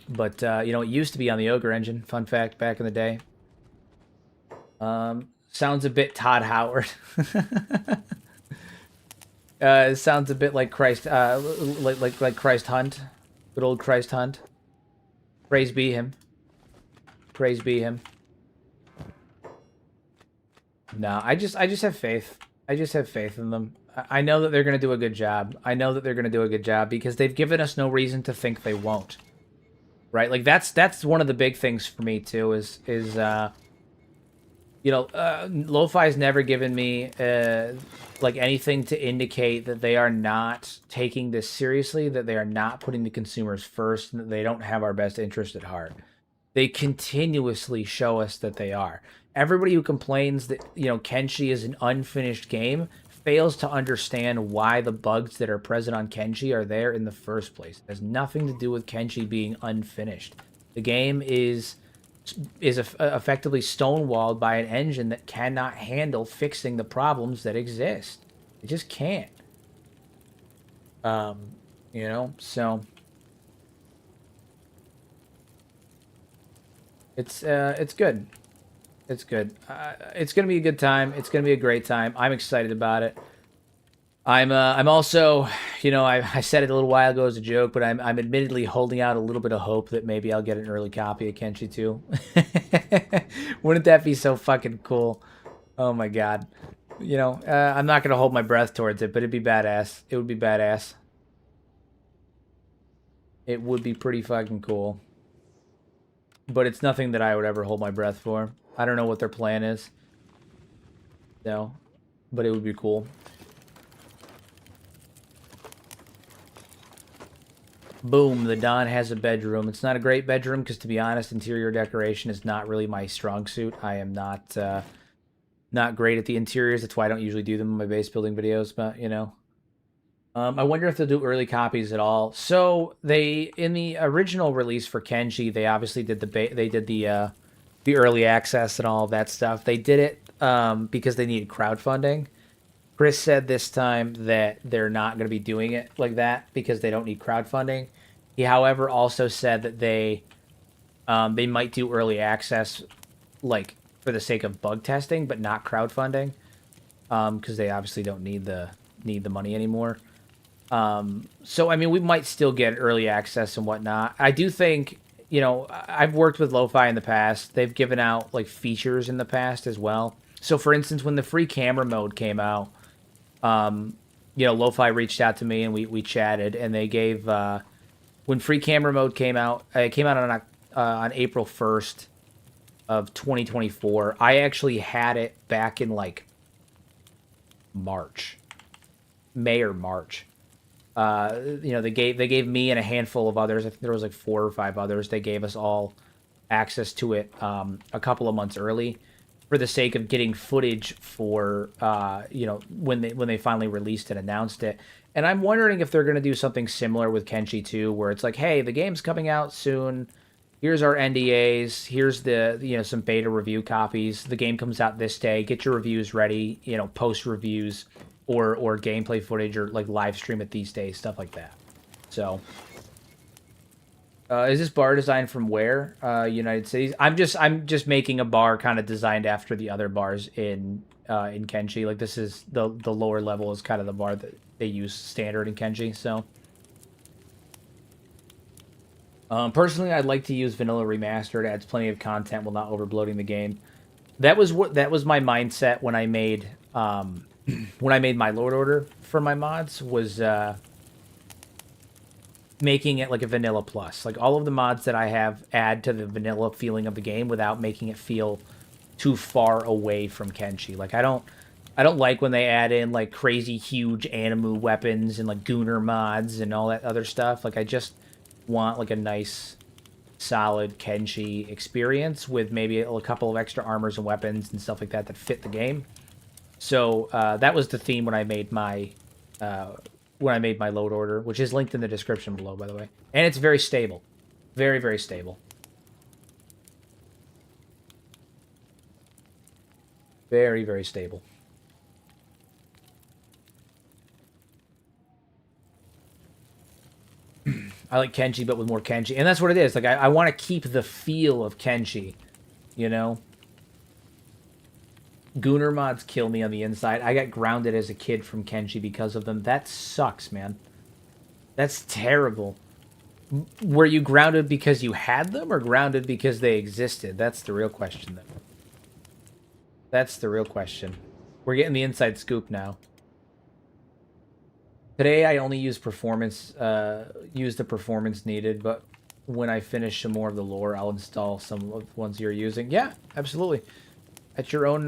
But you know, it used to be on the Ogre engine. Fun fact: back in the day. Sounds a bit Todd Howard. It sounds a bit like Christ, like Christ Hunt, good old Christ Hunt. Praise be him. Praise be him. No, I just have faith. I just have faith in them. I know that they're gonna do a good job. I know that they're gonna do a good job because they've given us no reason to think they won't. Right? Like that's one of the big things for me too. Is you know, Lo-Fi's never given me like anything to indicate that they are not taking this seriously, that they are not putting the consumers first, and that they don't have our best interest at heart. They continuously show us that they are. Everybody who complains that, you know, Kenshi is an unfinished game fails to understand why the bugs that are present on Kenshi are there in the first place. It has nothing to do with Kenshi being unfinished. The game is effectively stonewalled by an engine that cannot handle fixing the problems that exist. It just can't. You know, so it's good. It's good. It's gonna be a good time. It's gonna be a great time. I'm excited about it. I'm also, you know, I said it a little while ago as a joke, but I'm admittedly holding out a little bit of hope that maybe I'll get an early copy of Kenshi 2. Wouldn't that be so fucking cool? Oh my god. You know, I'm not gonna hold my breath towards it, but it'd be badass. It would be badass. It would be pretty fucking cool. But it's nothing that I would ever hold my breath for. I don't know what their plan is. No. But it would be cool. Boom, the Don has a bedroom. It's not a great bedroom because, to be honest, interior decoration is not really my strong suit. I am not great at the interiors. That's why I don't usually do them in my base building videos, but, you know. I wonder if they'll do early copies at all. So, they, in the original release for Kenshi, they obviously did the early access and all of that stuff. They did it because they needed crowdfunding. Chris said this time that they're not going to be doing it like that because they don't need crowdfunding. He, however, also said that they might do early access, like, for the sake of bug testing, but not crowdfunding, because they obviously don't need the money anymore. So I mean, we might still get early access and whatnot. I do think, you know, I've worked with Lo-Fi in the past. They've given out like features in the past as well. So for instance, when the free camera mode came out, you know, Lo-Fi reached out to me and we chatted, and they gave when free camera mode came out, it came out on April 1st of 2024. I actually had it back in like May or March. You know, they gave me and a handful of others. I think there was like 4 or 5 others. They gave us all access to it a couple of months early, for the sake of getting footage for you know, when they finally released and announced it. And I'm wondering if they're going to do something similar with Kenshi 2, where it's like, hey, the game's coming out soon. Here's our NDAs. Here's the, you know, some beta review copies. The game comes out this day. Get your reviews ready. You know, post reviews or gameplay footage, or like live stream it these days, stuff like that. So, is this bar designed from where? United Cities. I'm just making a bar kind of designed after the other bars in Kenshi. Like, this is the lower level is kind of the bar that they use standard in Kenshi. So, personally, I'd like to use Vanilla Remastered. It adds plenty of content while not overbloating the game. That was my mindset when I made my Lord Order for my mods, was making it like a vanilla plus. Like, all of the mods that I have add to the vanilla feeling of the game without making it feel too far away from Kenshi. Like, I I don't like when they add in like crazy huge Animu weapons and like Gooner mods and all that other stuff. Like I just want like a nice solid Kenshi experience with maybe a couple of extra armors and weapons and stuff like that that fit the game. So that was the theme when I made my load order, which is linked in the description below, by the way. And it's very stable. Very, very stable. Very, very stable. I like Kenshi, but with more Kenshi. And that's what it is. Like, I want to keep the feel of Kenshi, you know? Gooner mods kill me on the inside. I got grounded as a kid from Kenshi because of them. That sucks, man. That's terrible. Were you grounded because you had them or grounded because they existed? That's the real question, though. That's the real question. We're getting the inside scoop now. Today I only use performance, use the performance needed, but when I finish some more of the lore, I'll install some of the ones you're using. Yeah, absolutely. At your own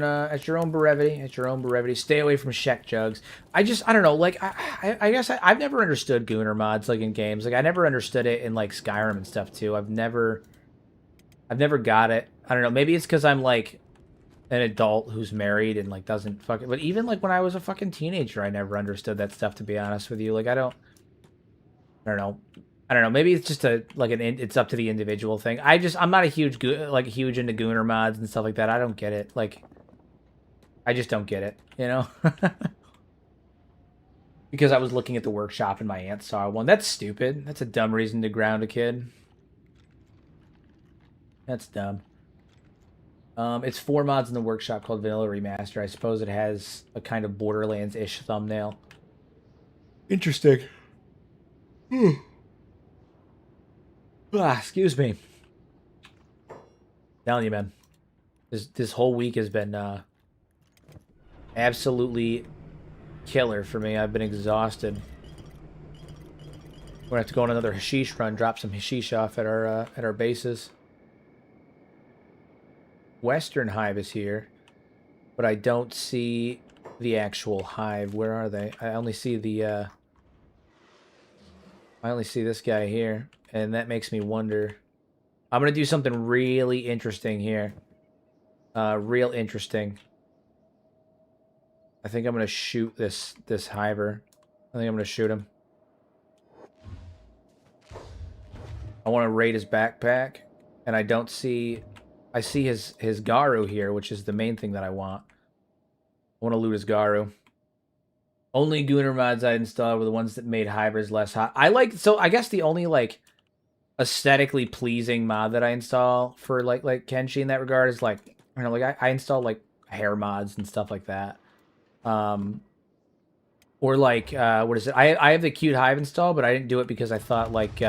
brevity. At your own brevity. Stay away from Shek jugs. I don't know. Like, I guess I've never understood Gooner mods like in games. Like, I never understood it in like Skyrim and stuff too. I've never got it. I don't know. Maybe it's because I'm like an adult who's married and like doesn't fucking. But even like when I was a fucking teenager, I never understood that stuff. To be honest with you, like I don't know. Maybe it's just it's up to the individual thing. I'm not a huge into Gooner mods and stuff like that. I don't get it. Like, I just don't get it, you know? Because I was looking at the workshop and my aunt saw one. That's stupid. That's a dumb reason to ground a kid. That's dumb. It's 4 mods in the workshop called Vanilla Remaster. I suppose it has a kind of Borderlands-ish thumbnail. Interesting. Excuse me. Telling you, man. This whole week has been absolutely killer for me. I've been exhausted. We're gonna have to go on another hashish run, drop some hashish off at our bases. Western Hive is here, but I don't see the actual hive. Where are they? I only see the I only see this guy here, and that makes me wonder. I'm gonna do something really interesting here. Real interesting. I think I'm gonna shoot this hiver. I think I'm gonna shoot him. I want to raid his backpack, and I don't see. I see his Garu here, which is the main thing that I want. I want to loot his Garu. Only Gooner mods I installed were the ones that made hivers less hot. So I guess the only like aesthetically pleasing mod that I install for like Kenshi in that regard is like, I don't know, like I install like hair mods and stuff like that. Or like what is it? I have the cute hive installed, but I didn't do it because I thought like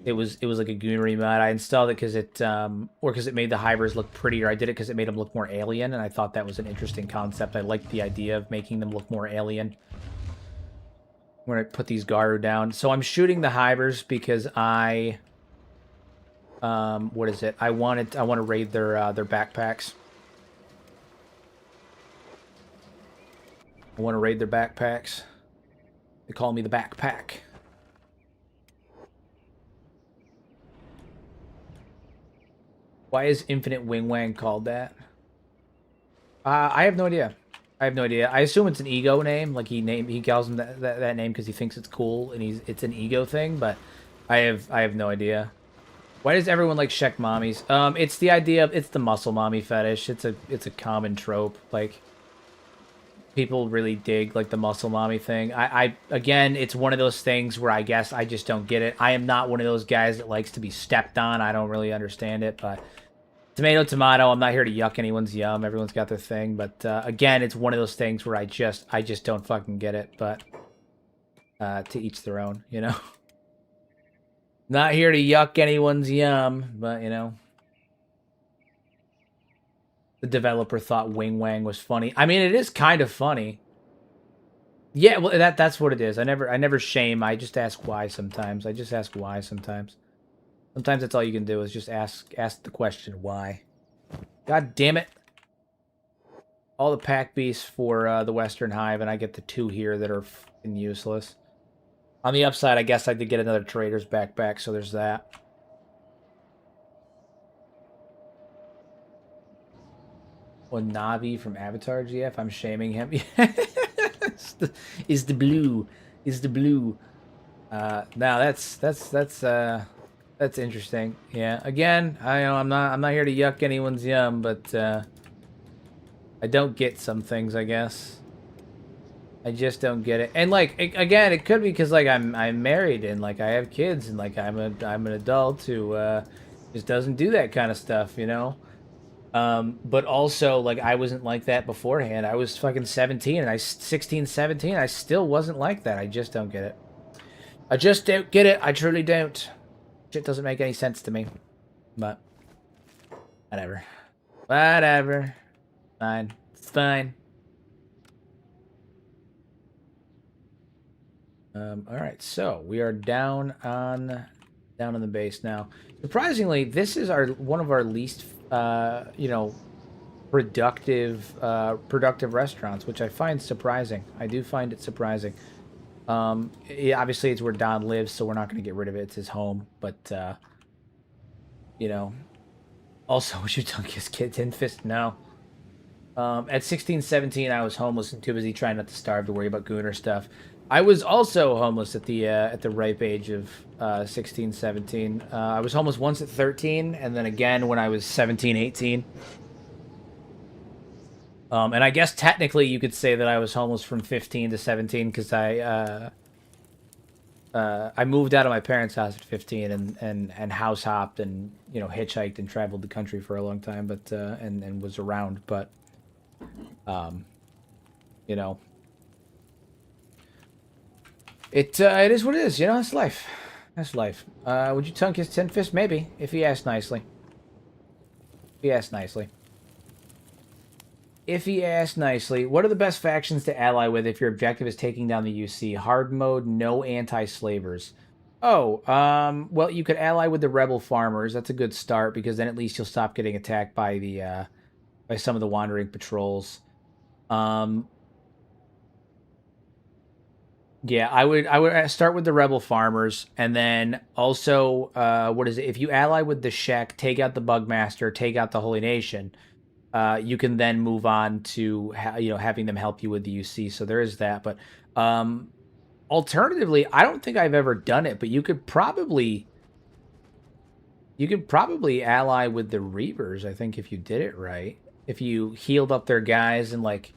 it was like a Goonery mod. I installed it because it or because it made the hivers look prettier. I did it because it made them look more alien, and I thought that was an interesting concept. I liked the idea of making them look more alien. I'm gonna put these Garu down. So I'm shooting the hivers because I what is it? I want to raid their backpacks. I want to raid their backpacks. They call me the backpack. Why is Infinite Wing Wang called that? I have no idea. I have no idea. I assume it's an ego name. Like he calls him that name because he thinks it's cool and it's an ego thing. But I have no idea. Why does everyone like Shek mommies? It's the idea of it's the muscle mommy fetish. It's a common trope. Like people really dig like the muscle mommy thing. Again, it's one of those things where I guess I just don't get it. I am not one of those guys that likes to be stepped on. I don't really understand it, but tomato, tomato. I'm not here to yuck anyone's yum. Everyone's got their thing, but again, it's one of those things where I just don't fucking get it. But to each their own, you know. Not here to yuck anyone's yum, but you know. The developer thought Wing Wang was funny. I mean, it is kind of funny. Yeah, well, that's what it is. I never shame. I just ask why sometimes. I just ask why sometimes. Sometimes that's all you can do is just ask the question why. God damn it. all the pack beasts for the Western Hive, and I get the 2 here that are fucking useless. On the upside, I guess I did get another trader's backpack, so there's that. Or Navi from Avatar GF. I'm shaming him. is the blue. Is the blue. Now that's interesting. Yeah. Again, I'm not here to yuck anyone's yum, but I don't get some things, I guess. I just don't get it. And like again, it could be because like I'm married and like I have kids and like I'm an adult who just doesn't do that kind of stuff, you know. But also like I wasn't like that beforehand. I was fucking 17 and 16, 17. I still wasn't like that. I just don't get it. I just don't get it. I truly don't. Shit doesn't make any sense to me. But whatever. Whatever. Fine. It's fine. All right, so we are down on the base now. Surprisingly, this is one of our least, you know, productive restaurants, which I find surprising. I do find it surprising. Yeah, obviously, it's where Don lives, so we're not going to get rid of it. It's his home, but you know. Also, would you dunk his kid Tin Fist? No. At 16, 17, I was homeless and too busy trying not to starve to worry about Gooner stuff. I was also homeless at the ripe age of 16, 17. I was homeless once at 13, and then again when I was 17, 18. And I guess technically you could say that I was homeless from 15 to 17 because I moved out of my parents' house at 15 and house hopped and you know hitchhiked and traveled the country for a long time, but and was around, but you know. It is what it is, you know. It's life. That's life. Would you tunk his Tin Fist? Maybe, if he asked nicely. If he asked nicely. If he asked nicely, what are the best factions to ally with if your objective is taking down the UC? Hard mode, no anti-slavers. Oh, well, you could ally with the rebel farmers. That's a good start because then at least you'll stop getting attacked by the by some of the wandering patrols. Yeah, I would start with the rebel farmers, and then also, what is it? If you ally with the Shek, take out the Bugmaster, take out the Holy Nation, you can then move on to you know having them help you with the UC. So there is that. But alternatively, I don't think I've ever done it, but you could probably ally with the Reavers. I think if you did it right, if you healed up their guys and like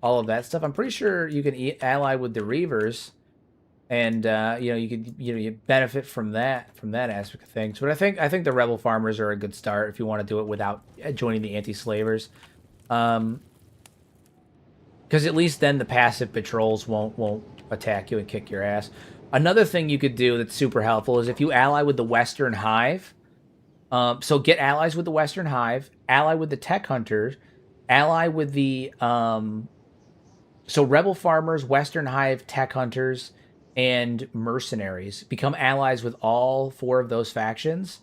all of that stuff. I'm pretty sure you can ally with the Reavers, and you know you benefit from that aspect of things. But I think the Rebel Farmers are a good start if you want to do it without joining the anti-slavers, because at least then the passive patrols won't attack you and kick your ass. Another thing you could do that's super helpful is if you ally with the Western Hive. So get allies with the Western Hive, ally with the Tech Hunters, ally with the so Rebel Farmers, Western Hive, Tech Hunters, and Mercenaries become allies with all 4 of those factions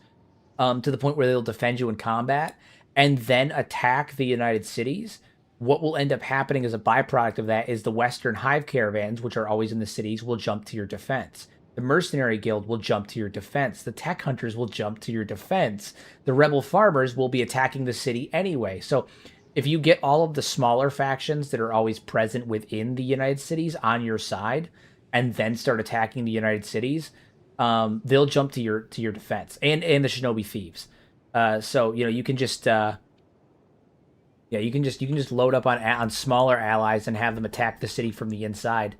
to the point where they'll defend you in combat and then attack the United Cities. What will end up happening as a byproduct of that is the Western Hive caravans, which are always in the cities, will jump to your defense. The Mercenary Guild will jump to your defense. The Tech Hunters will jump to your defense. The Rebel Farmers will be attacking the city anyway. So if you get all of the smaller factions that are always present within the United Cities on your side, and then start attacking the United Cities, they'll jump to your defense, and the Shinobi Thieves. So you know you can just you can just load up on smaller allies and have them attack the city from the inside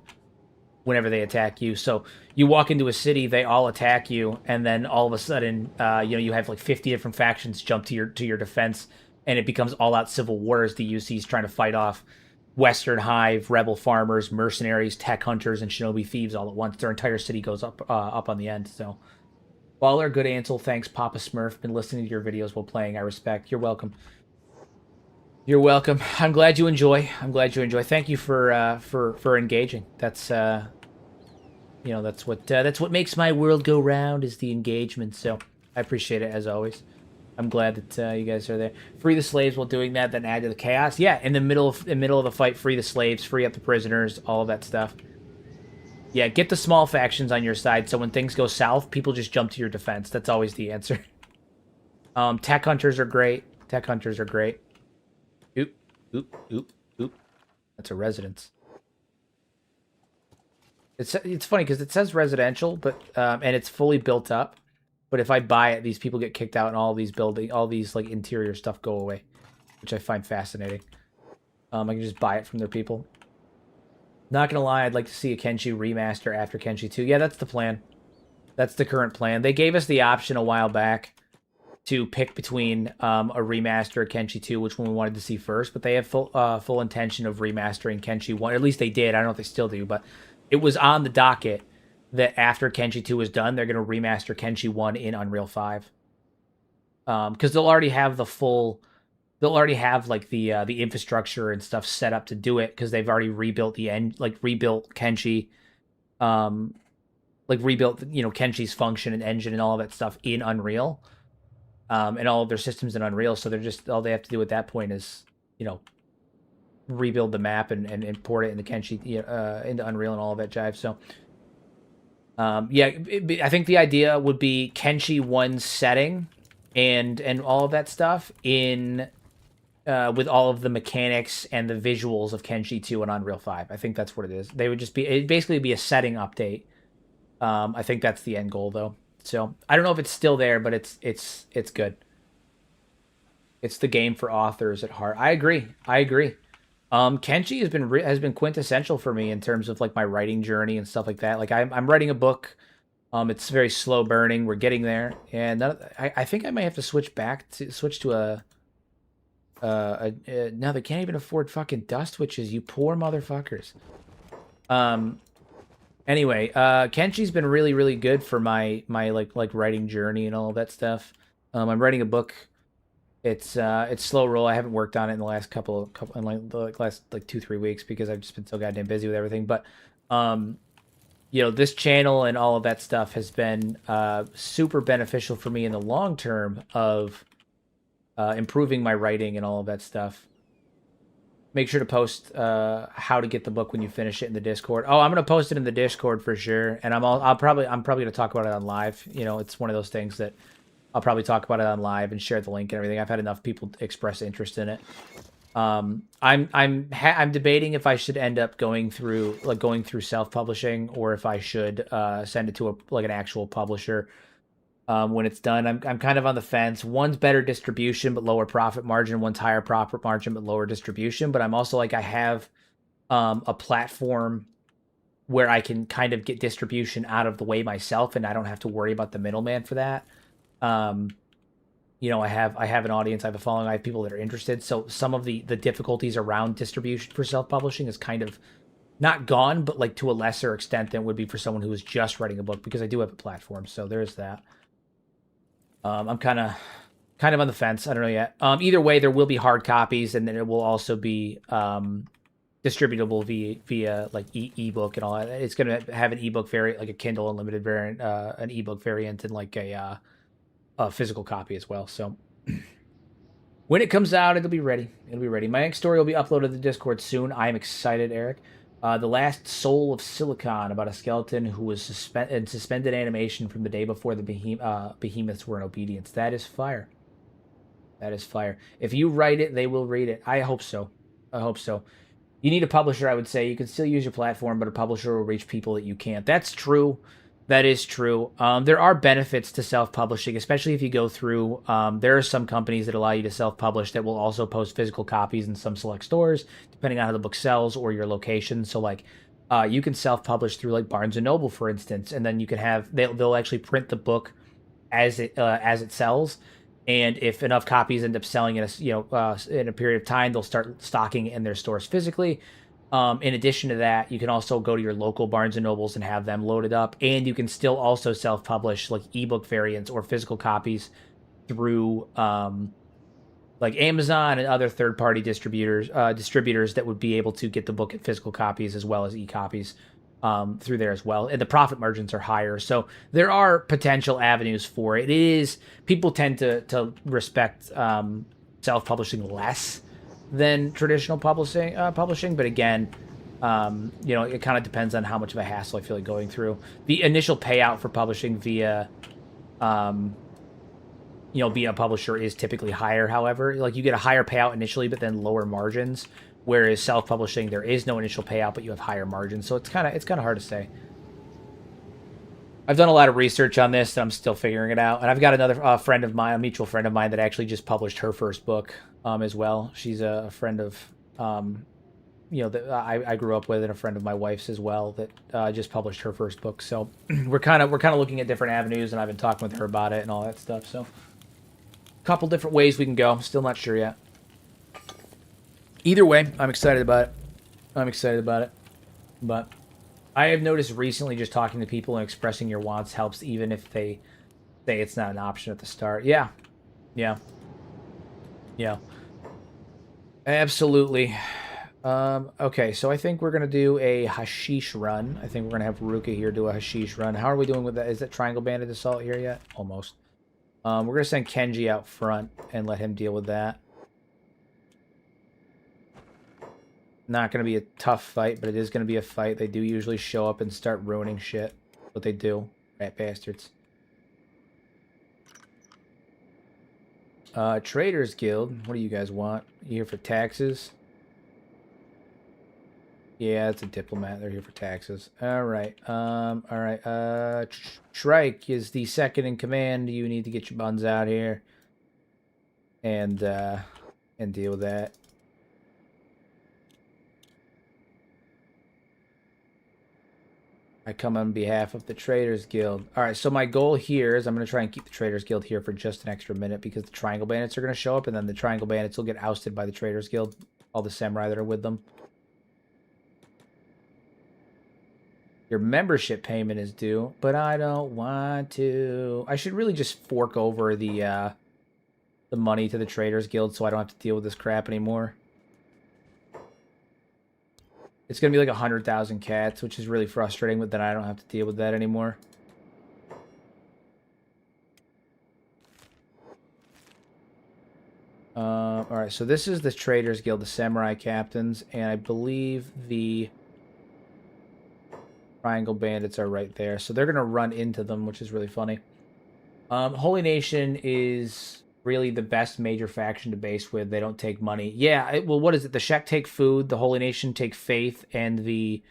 whenever they attack you. So you walk into a city, they all attack you, and then all of a sudden, you know, you have like 50 different factions jump to your defense. And it becomes all-out civil war as the UC is trying to fight off Western Hive, Rebel Farmers, Mercenaries, Tech Hunters, and Shinobi Thieves all at once. Their entire city goes up on the end. So, Baller, good Ansel, thanks, Papa Smurf. Been listening to your videos while playing. I respect. You're welcome. You're welcome. I'm glad you enjoy. Thank you for engaging. That's you know that's what makes my world go round is the engagement. So I appreciate it as always. I'm glad that you guys are there. Free the slaves while doing that, then add to the chaos. Yeah, in the middle of the fight, free the slaves, free up the prisoners, all of that stuff. Yeah, get the small factions on your side, so when things go south, people just jump to your defense. That's always the answer. Tech hunters are great. Tech hunters are great. Oop, oop, oop, oop. That's a residence. It's funny because it says residential, but and it's fully built up. But if I buy it, these people get kicked out, and all these like interior stuff go away, which I find fascinating. I can just buy it from their people. Not gonna lie, I'd like to see a Kenshi remaster after Kenshi 2. Yeah, that's the plan. That's the current plan. They gave us the option a while back to pick between a remaster of Kenshi 2, which one we wanted to see first, but they have full intention of remastering Kenshi 1. At least they did. I don't know if they still do, but it was on the docket that after Kenshi 2 is done, they're going to remaster Kenshi 1 in Unreal 5. Because they'll already have they'll already have like the infrastructure and stuff set up to do it because they've already rebuilt rebuilt Kenshi, rebuilt Kenshi's function and engine and all of that stuff in Unreal, and all of their systems in Unreal. So they're just all they have to do at that point is rebuild the map and import it into Kenshi into Unreal and all of that jive. So I think the idea would be Kenshi 1 setting and all of that stuff in with all of the mechanics and the visuals of Kenshi 2 and Unreal 5. I think that's what it is. They would just be it'd basically be a setting update. I think that's the end goal though. So I don't know if it's still there, but it's good. It's the game for authors at heart. I agree. Kenshi has been quintessential for me in terms of like my writing journey and stuff like that. Like I'm writing a book. It's very slow burning. We're getting there, and I think I might have to switch to a. Now they can't even afford fucking dust witches. You poor motherfuckers. Anyway, Kenshi's been really, really good for my like writing journey and all of that stuff. I'm writing a book. It's slow roll. I haven't worked on it in the last last 2-3 weeks because I've just been so goddamn busy with everything. But this channel and all of that stuff has been super beneficial for me in the long term of improving my writing and all of that stuff. Make sure to post how to get the book when you finish it in the Discord. Oh, I'm gonna post it in the Discord for sure, and I'm probably gonna talk about it on live. It's one of those things that I'll probably talk about it on live and share the link and everything. I've had enough people express interest in it. I'm debating if I should end up going through self-publishing or if I should send it to an actual publisher. When it's done, I'm kind of on the fence. One's better distribution but lower profit margin. One's higher profit margin but lower distribution. But I'm also like I have a platform where I can kind of get distribution out of the way myself, and I don't have to worry about the middleman for that. I have an audience, I have a following, I have people that are interested. So some of the difficulties around distribution for self-publishing is kind of not gone, but like to a lesser extent than it would be for someone who is just writing a book because I do have a platform. So there's that. I'm kind of on the fence. I don't know yet. Either way, there will be hard copies, and then it will also be distributable via like ebook and all that. It's going to have an ebook variant, like a Kindle Unlimited variant, an ebook variant, and like a physical copy as well. So when it comes out, it'll be ready. My next story will be uploaded to the Discord soon. I am excited, Eric. The Last Soul of Silicon, about a skeleton who was suspended animation from the day before the behemoths were in obedience. That is fire. If you write it, they will read it. I hope so. You need a publisher, I would say. You can still use your platform, but a publisher will reach people that you can't. That's true. That is true. There are benefits to self-publishing, especially if you go through. There are some companies that allow you to self-publish that will also post physical copies in some select stores, depending on how the book sells or your location. So, like, you can self-publish through like Barnes and Noble, for instance, and then you can have they'll actually print the book as it sells, and if enough copies end up selling in a period of time, they'll start stocking it in their stores physically. In addition to that, you can also go to your local Barnes and Nobles and have them loaded up, and you can still also self-publish like ebook variants or physical copies through like Amazon and other third-party distributors that would be able to get the book in physical copies as well as e-copies. through there as well, and the profit margins are higher. So there are potential avenues for it. It is, people tend to respect self-publishing less than traditional publishing, but again, you know, it kind of depends on how much of a hassle I feel like going through. The initial payout for publishing via you know, via a publisher is typically higher. However, like, you get a higher payout initially, but then lower margins. Whereas self-publishing, there is no initial payout, but you have higher margins. So it's kind of hard to say. I've done a lot of research on this, and I'm still figuring it out. And I've got another friend of mine, a mutual friend of mine, that actually just published her first book as well. She's a friend of, you know, that I grew up with, and a friend of my wife's as well, that just published her first book. So we're kind of looking at different avenues, and I've been talking with her about it and all that stuff. So a couple different ways we can go. Still not sure yet. Either way, I'm excited about it. But I have noticed recently, just talking to people and expressing your wants helps, even if they say it's not an option at the start. Yeah. Absolutely. Okay, so I think we're going to do a hashish run. I think we're going to have Ruka here do a hashish run. How are we doing with that? Is that Triangle Bandit Assault here yet? Almost. We're going to send Kenshi out front and let him deal with that. Not going to be a tough fight, but it is going to be a fight. They do usually show up and start ruining shit. What they do. Rat bastards. Traders Guild. What do you guys want? You here for taxes? Yeah, it's a diplomat. They're here for taxes. Alright. Alright. Shrike is the second in command. You need to get your buns out here. And deal with that. I come on behalf of the Traders Guild. Alright, so my goal here is I'm going to try and keep the Traders Guild here for just an extra minute, because the Triangle Bandits are going to show up, and then the Triangle Bandits will get ousted by the Traders Guild. All the samurai that are with them. Your membership payment is due, but I don't want to. I should really just fork over the money to the Traders Guild so I don't have to deal with this crap anymore. It's going to be like 100,000 cats, which is really frustrating, but then I don't have to deal with that anymore. Alright, so this is the Traders Guild, the Samurai Captains, and I believe the Triangle Bandits are right there. So they're going to run into them, which is really funny. Holy Nation is really the best major faction to base with. They don't take money. Yeah, well, what is it? The Shek take food, the Holy Nation take faith, and the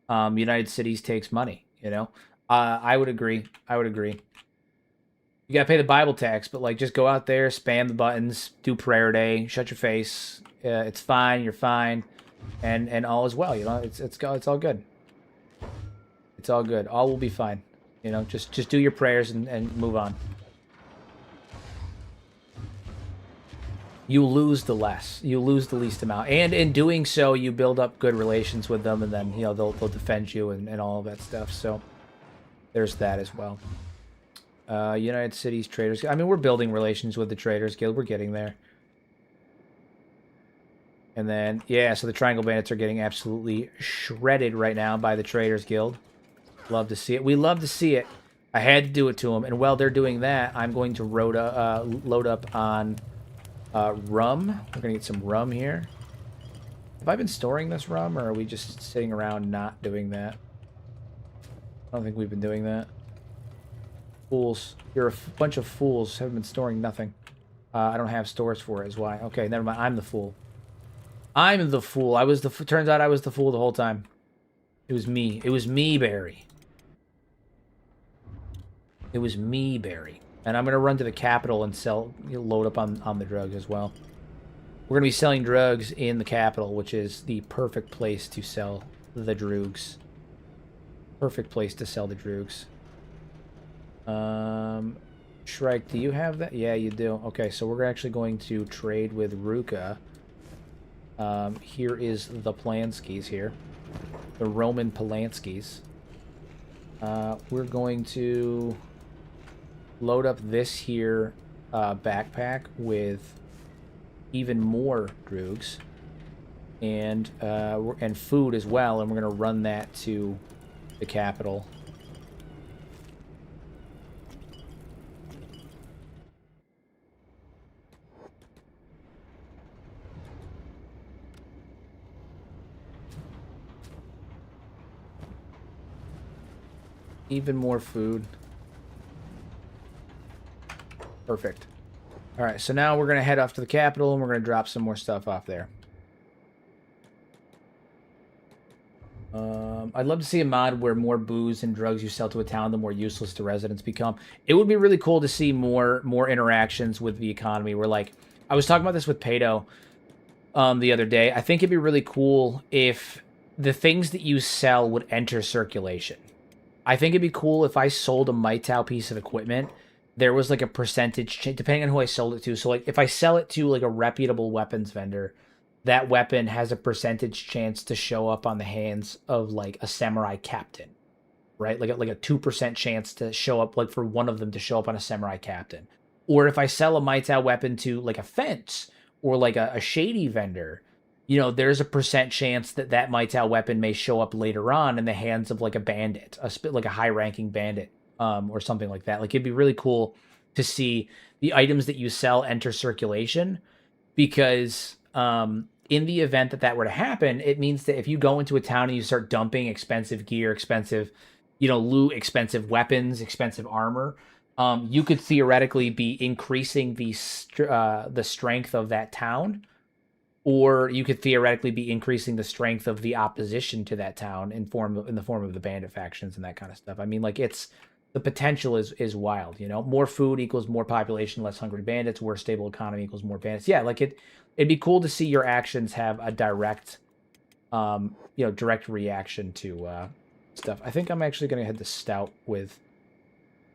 United Cities takes money, you know? I would agree. You gotta pay the Bible tax, but, like, just go out there, spam the buttons, do prayer day, shut your face. It's fine, you're fine, and all is well, you know? It's all good. It's all good. All will be fine. You know, just do your prayers and move on. You lose the less. You lose the least amount. And in doing so, you build up good relations with them, and then, you know, they'll defend you and all of that stuff. So there's that as well. United Cities Traders. I mean, we're building relations with the Traders Guild. We're getting there. And then, yeah, so the Triangle Bandits are getting absolutely shredded right now by the Traders Guild. Love to see it. We love to see it. I had to do it to them. And while they're doing that, I'm going to load up on rum. We're going to get some rum here. Have I been storing this rum, or are we just sitting around not doing that? I don't think we've been doing that. Fools. You're a bunch of fools. Haven't been storing nothing. I don't have stores for it, is why. Okay, never mind. I'm the fool. I'm the fool. Turns out I was the fool the whole time. It was me. It was me, Barry. It was me, Barry. And I'm going to run to the capital and load up on the drugs as well. We're going to be selling drugs in the capital, which is the perfect place to sell the droogs. Perfect place to sell the droogs. Shrike, do you have that? Yeah, you do. Okay, so we're actually going to trade with Ruka. Here is the Polanskis here. The Roman Polanskis. We're going to load up this here backpack with even more droogs and food as well, and we're going to run that to the capital. Even more food. Perfect. All right, so now we're going to head off to the capital, and we're going to drop some more stuff off there. I'd love to see a mod where more booze and drugs you sell to a town, the more useless the residents become. It would be really cool to see more interactions with the economy. Where, like, I was talking about this with Pato the other day. I think it'd be really cool if the things that you sell would enter circulation. I think it'd be cool if I sold a Maitao piece of equipment, there was like a percentage, depending on who I sold it to. So, like, if I sell it to like a reputable weapons vendor, that weapon has a percentage chance to show up on the hands of like a samurai captain, right? Like a 2% chance to show up, like for one of them to show up on a samurai captain. Or if I sell a Maitao weapon to like a fence or like a shady vendor, you know, there's a percent chance that that Maitao weapon may show up later on in the hands of like a bandit, like a high-ranking bandit, or something like that. Like, it'd be really cool to see the items that you sell enter circulation, because in the event that that were to happen, it means that if you go into a town and you start dumping expensive gear, expensive, you know, loot, expensive weapons, expensive armor, you could theoretically be increasing the strength of that town, or you could theoretically be increasing the strength of the opposition to that town in the form of the bandit factions and that kind of stuff. I mean, like, it's the potential is wild. You know, more food equals more population, less hungry bandits. Worse stable economy equals more bandits. Yeah, like it'd be cool to see your actions have a direct, direct reaction to stuff. I think I'm actually going to head to Stout with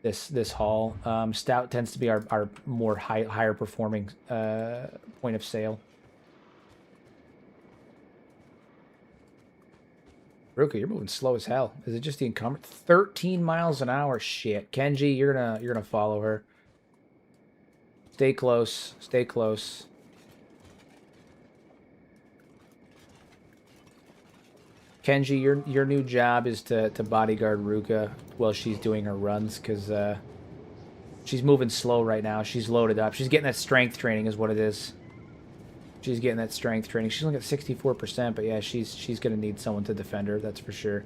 this haul. Stout tends to be our more higher performing point of sale. Ruka, you're moving slow as hell. Is it just the encumbrance? 13 miles an hour. Shit. Kenji, you're gonna follow her. Stay close. Stay close. Kenji, your new job is to bodyguard Ruka while she's doing her runs, because she's moving slow right now. She's loaded up. She's getting that strength training is what it is. She's getting that strength training. She's only at 64%, but yeah, she's going to need someone to defend her. That's for sure.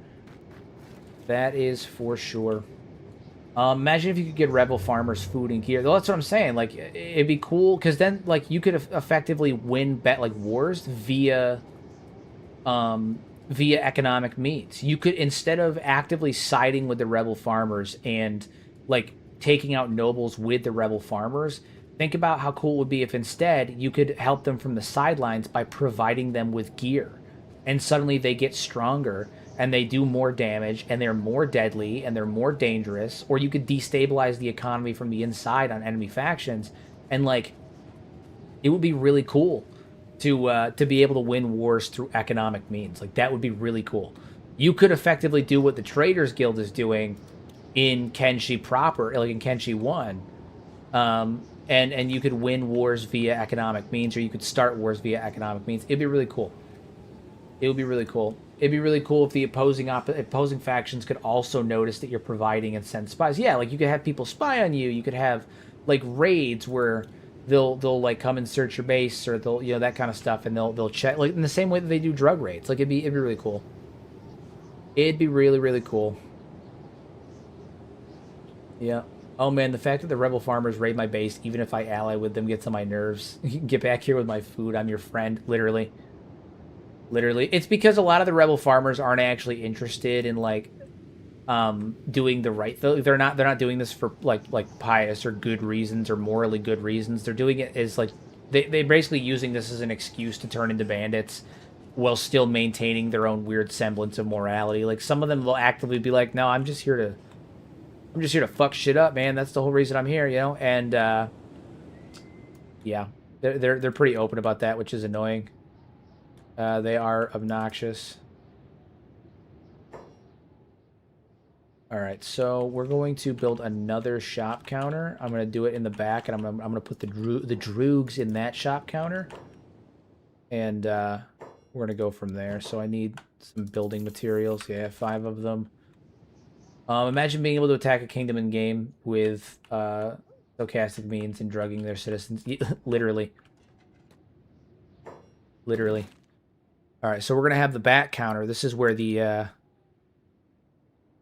That is for sure. Imagine if you could get rebel farmers food and gear. That's what I'm saying. Like, it'd be cool, because then, like, you could effectively win wars via economic means. You could, instead of actively siding with the rebel farmers and like taking out nobles with the rebel farmers, think about how cool it would be if instead you could help them from the sidelines by providing them with gear. And suddenly they get stronger and they do more damage and they're more deadly and they're more dangerous. Or you could destabilize the economy from the inside on enemy factions. And like, it would be really cool to be able to win wars through economic means. Like, that would be really cool. You could effectively do what the Traders Guild is doing in Kenshi proper, like in Kenshi 1. And you could win wars via economic means, or you could start wars via economic means. It'd be really cool. It would be really cool. It'd be really cool if the opposing factions could also notice that you're providing and send spies. Yeah, like, you could have people spy on you. You could have like raids where they'll like come and search your base, or they'll, you know, that kind of stuff, and they'll check, like in the same way that they do drug raids. Like, it'd be really cool. It'd be really, really cool. Yeah. Oh man, the fact that the rebel farmers raid my base, even if I ally with them, gets on my nerves. Get back here with my food. I'm your friend. Literally. Literally. It's because a lot of the rebel farmers aren't actually interested in like doing the right thing. They're not doing this for like pious or good reasons or morally good reasons. They're doing it as like they're basically using this as an excuse to turn into bandits while still maintaining their own weird semblance of morality. Like, some of them will actively be like, no, I'm just here to fuck shit up, man. That's the whole reason I'm here, you know? And yeah, they're pretty open about that, which is annoying. They are obnoxious. All right, so we're going to build another shop counter. I'm going to do it in the back, and I'm going to put the droogs in that shop counter. And we're going to go from there. So I need some building materials. Yeah, 5 of them. Imagine being able to attack a kingdom in game with stochastic means and drugging their citizens. Literally. Literally. All right, so we're gonna have the bat counter. This is where the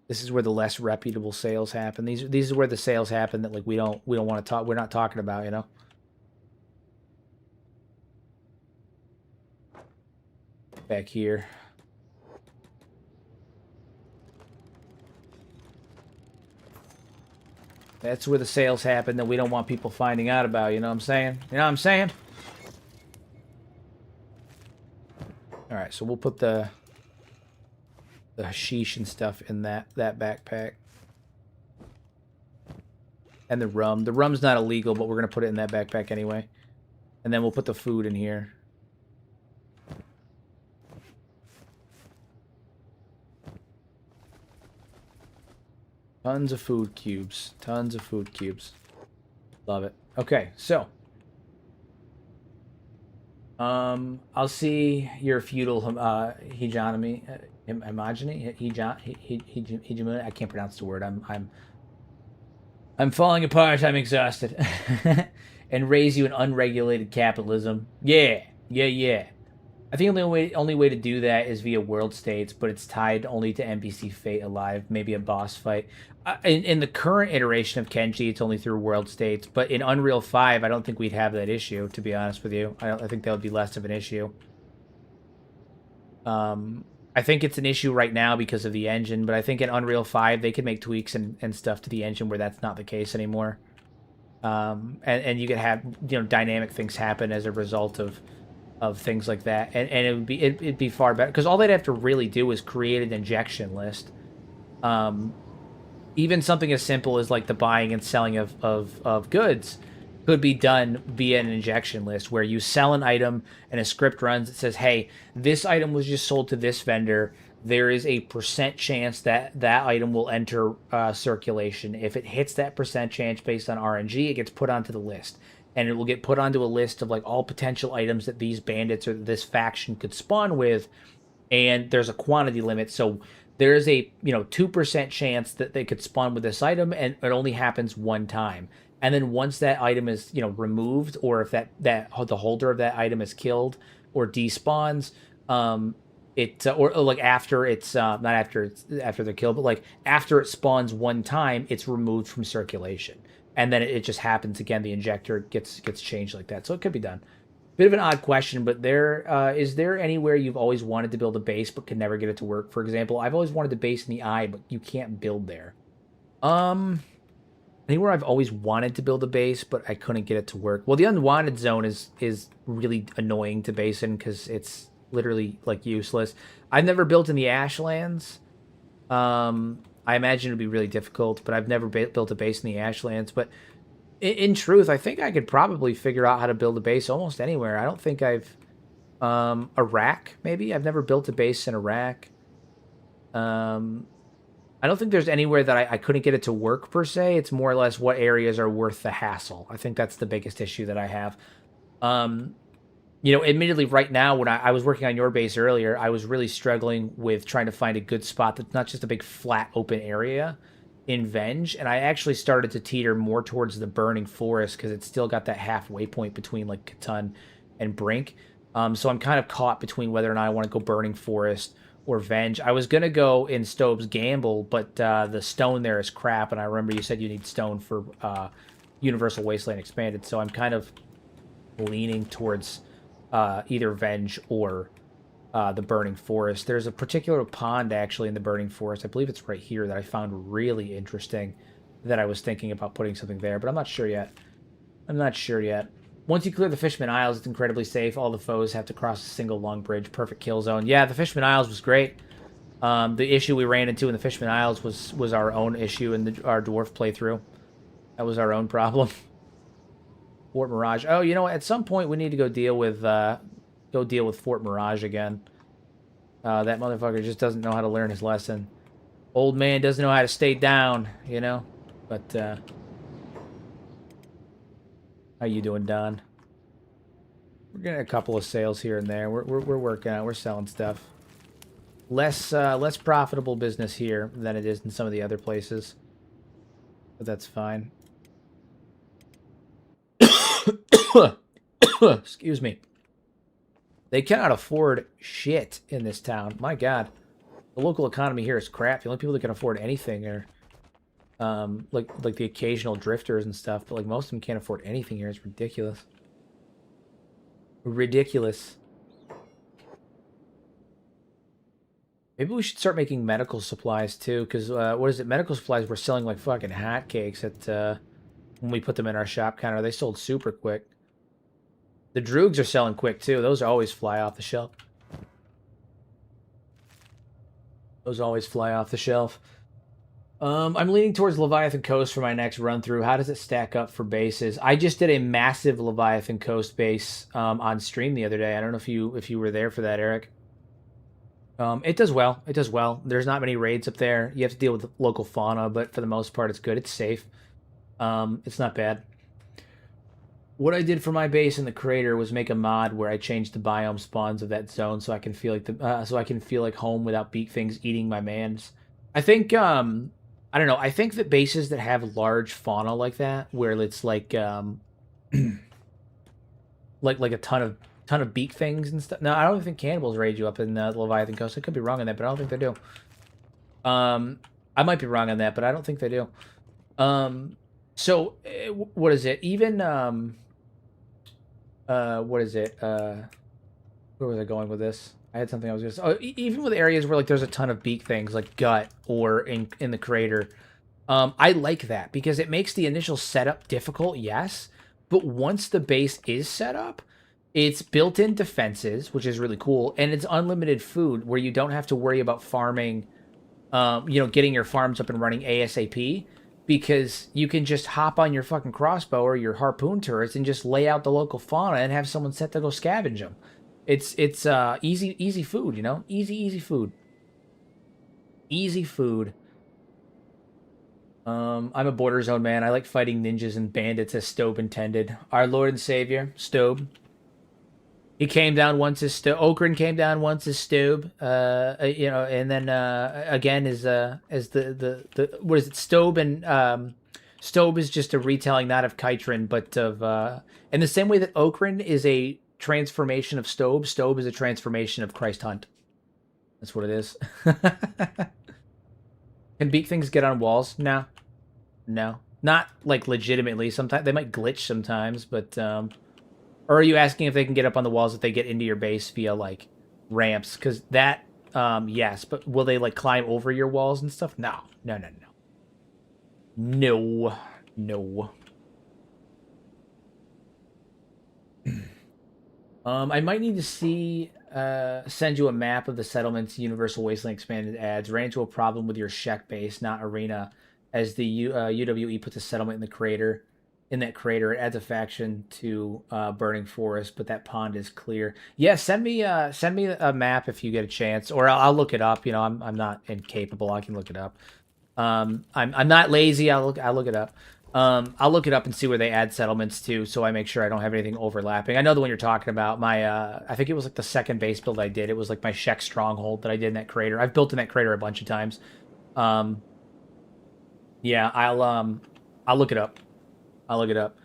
less reputable sales happen. These are where the sales happen that like we don't want to talk. We're not talking about, you know. Back here. That's where the sales happen that we don't want people finding out about, you know what I'm saying? You know what I'm saying? Alright, so we'll put the hashish and stuff in that backpack. And the rum. The rum's not illegal, but we're going to put it in that backpack anyway. And then we'll put the food in here. Tons of food cubes. Tons of food cubes. Love it. Okay, so. I'll see your feudal hegemony. Hegemony. I can't pronounce the word. I'm falling apart. I'm exhausted. And raise you an unregulated capitalism. Yeah. I think the only way to do that is via world states, but it's tied only to NPC fate alive, maybe a boss fight. In the current iteration of Kenshi, it's only through world states, but in Unreal 5, I don't think we'd have that issue, to be honest with you. I think that would be less of an issue. I think it's an issue right now because of the engine, but I think in Unreal 5, they could make tweaks and stuff to the engine where that's not the case anymore. And you could have, you know, dynamic things happen as a result of things like that, and it'd be far better because all they'd have to really do is create an injection list. Even something as simple as like the buying and selling of goods could be done via an injection list where you sell an item and a script runs that says, hey, this item was just sold to this vendor. There is a % chance that that item will enter circulation. If it hits that % chance based on RNG, it gets put onto the list. And it will get put onto a list of like all potential items that these bandits or this faction could spawn with. And there's a quantity limit. So there's a 2% chance that they could spawn with this item, and it only happens one time. And then once that item is removed, or if that the holder of that item is killed or despawns, or like after it's not after they're killed, but like after it spawns one time, it's removed from circulation. And then it just happens again. The injector gets changed like that. So it could be done. Bit of an odd question, but is there anywhere you've always wanted to build a base but could never get it to work? For example, I've always wanted a base in the eye, but you can't build there. Anywhere I've always wanted to build a base, but I couldn't get it to work. Well, the unwanted zone is really annoying to base in because it's literally like useless. I've never built in the Ashlands. I imagine it would be really difficult, but I've never built a base in the Ashlands. But in truth, I think I could probably figure out how to build a base almost anywhere. I don't think I've... Iraq, maybe? I've never built a base in Iraq. I don't think there's anywhere that I couldn't get it to work, per se. It's more or less what areas are worth the hassle. I think that's the biggest issue that I have. Admittedly, right now, when I was working on your base earlier, I was really struggling with trying to find a good spot that's not just a big flat open area in Venge, and I actually started to teeter more towards the Burning Forest because it's still got that halfway point between like Catan and Brink. So I'm kind of caught between whether or not I want to go Burning Forest or Venge. I was going to go in Stobe's Gamble, but the stone there is crap, and I remember you said you need stone for Universal Wasteland Expanded, so I'm kind of leaning towards either Venge or the Burning Forest. There's a particular pond, actually, in the Burning Forest. I believe it's right here that I found really interesting that I was thinking about putting something there, but I'm not sure yet. Once you clear the Fishman Isles, it's incredibly safe. All the foes have to cross a single long bridge. Perfect kill zone. Yeah, the Fishman Isles was great. The issue we ran into in the Fishman Isles was our own issue in our dwarf playthrough. That was our own problem. Fort Mirage. Oh, you know what? At some point we need to go deal with Fort Mirage again. That motherfucker just doesn't know how to learn his lesson. Old man doesn't know how to stay down, you know? But, how you doing, Don? We're getting a couple of sales here and there. We're working on it. We're selling stuff. Less profitable business here than it is in some of the other places. But that's fine. Excuse me. They cannot afford shit in this town. My God. The local economy here is crap. The only people that can afford anything are like the occasional drifters and stuff, but like most of them can't afford anything here. It's ridiculous. Ridiculous. Maybe we should start making medical supplies too, because what is it? Medical supplies we're selling like fucking hotcakes at when we put them in our shop counter. They sold super quick. The Droogs are selling quick too. Those always fly off the shelf. Those always fly off the shelf. I'm leaning towards Leviathan Coast for my next run through. How does it stack up for bases? I just did a massive Leviathan Coast base on stream the other day. I don't know if you were there for that, Eric. It does well. It does well. There's not many raids up there. You have to deal with the local fauna, but for the most part, it's good. It's safe. It's not bad. What I did for my base in the crater was make a mod where I changed the biome spawns of that zone so I can feel like home without beak things eating my mans. I think I don't know. I think that bases that have large fauna like that, where it's like like a ton of beak things and stuff. No, I don't think cannibals raid you up in the Leviathan Coast. I could be wrong on that, but I don't think they do. I might be wrong on that, but I don't think they do. So what is it? Even what is it? Where was I going with this? I had something I was gonna say. Oh, even with areas where like there's a ton of beak things, like gut or in the crater, I like that because it makes the initial setup difficult. Yes, but once the base is set up, it's built-in defenses, which is really cool, and it's unlimited food where you don't have to worry about farming. Getting your farms up and running ASAP. Because you can just hop on your fucking crossbow or your harpoon turrets and just lay out the local fauna and have someone set to go scavenge them. It's easy food, you know? Easy food. Easy food. I'm a border zone man. I like fighting ninjas and bandits as Stobe intended. Our Lord and Savior, Stobe. He came down once as Okran came down once as Stobe, and then again as the what is it? Stobe and Stobe is just a retelling not of Kytrin, but of in the same way that Okran is a transformation of Stobe. Stobe is a transformation of Christ Hunt. That's what it is. Can beak things get on walls? No, not like legitimately. Sometimes they might glitch sometimes, but. Or are you asking if they can get up on the walls if they get into your base via, like, ramps? Because that, yes. But will they, like, climb over your walls and stuff? No. I might need to send you a map of the settlements Universal Wasteland Expanded adds. Ran into a problem with your Shek base, not Arena, as the UWE puts a settlement in the crater. In that crater, it adds a faction to Burning Forest, but that pond is clear. Yeah, send me a map if you get a chance, or I'll look it up. You know, I'm not incapable. I can look it up. I'm not lazy. I'll look it up. I'll look it up and see where they add settlements to, so I make sure I don't have anything overlapping. I know the one you're talking about. My I think it was like the second base build I did. It was like my Shek stronghold that I did in that crater. I've built in that crater a bunch of times. Yeah, I'll look it up. I'll look it up.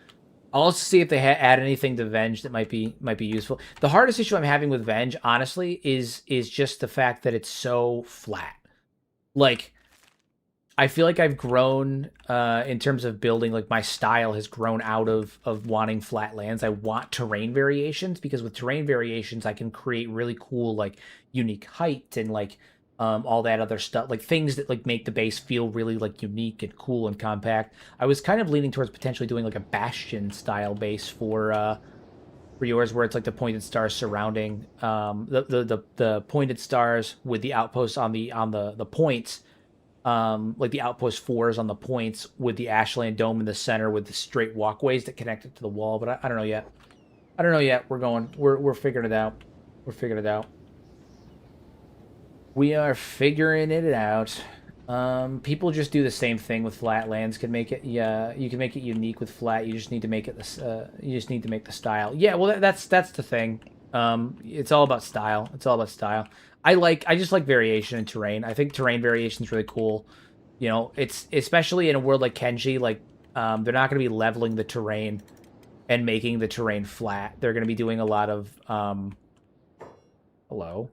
I'll also see if they add anything to Venge that might be useful. The hardest issue I'm having with Venge, honestly, is just the fact that it's so flat. Like, I feel like I've grown in terms of building. Like, my style has grown out of wanting flat lands. I want terrain variations because with terrain variations, I can create really cool, like, unique height and like. All that other stuff, like things that like make the base feel really like unique and cool and compact. I was kind of leaning towards potentially doing like a Bastion style base for yours, where it's like the pointed stars surrounding the pointed stars with the outposts on the points, like the outpost 4s on the points with the Ashland Dome in the center with the straight walkways that connect it to the wall. But I don't know yet. We're figuring it out. We are figuring it out. People just do the same thing with flat lands. Can make it, yeah. You can make it unique with flat. You just need to make it. You just need to make the style. Yeah, well, that's the thing. It's all about style. It's all about style. I just like variation in terrain. I think terrain variation is really cool. You know, it's especially in a world like Kenshi, like they're not going to be leveling the terrain and making the terrain flat. They're going to be doing a lot of hello.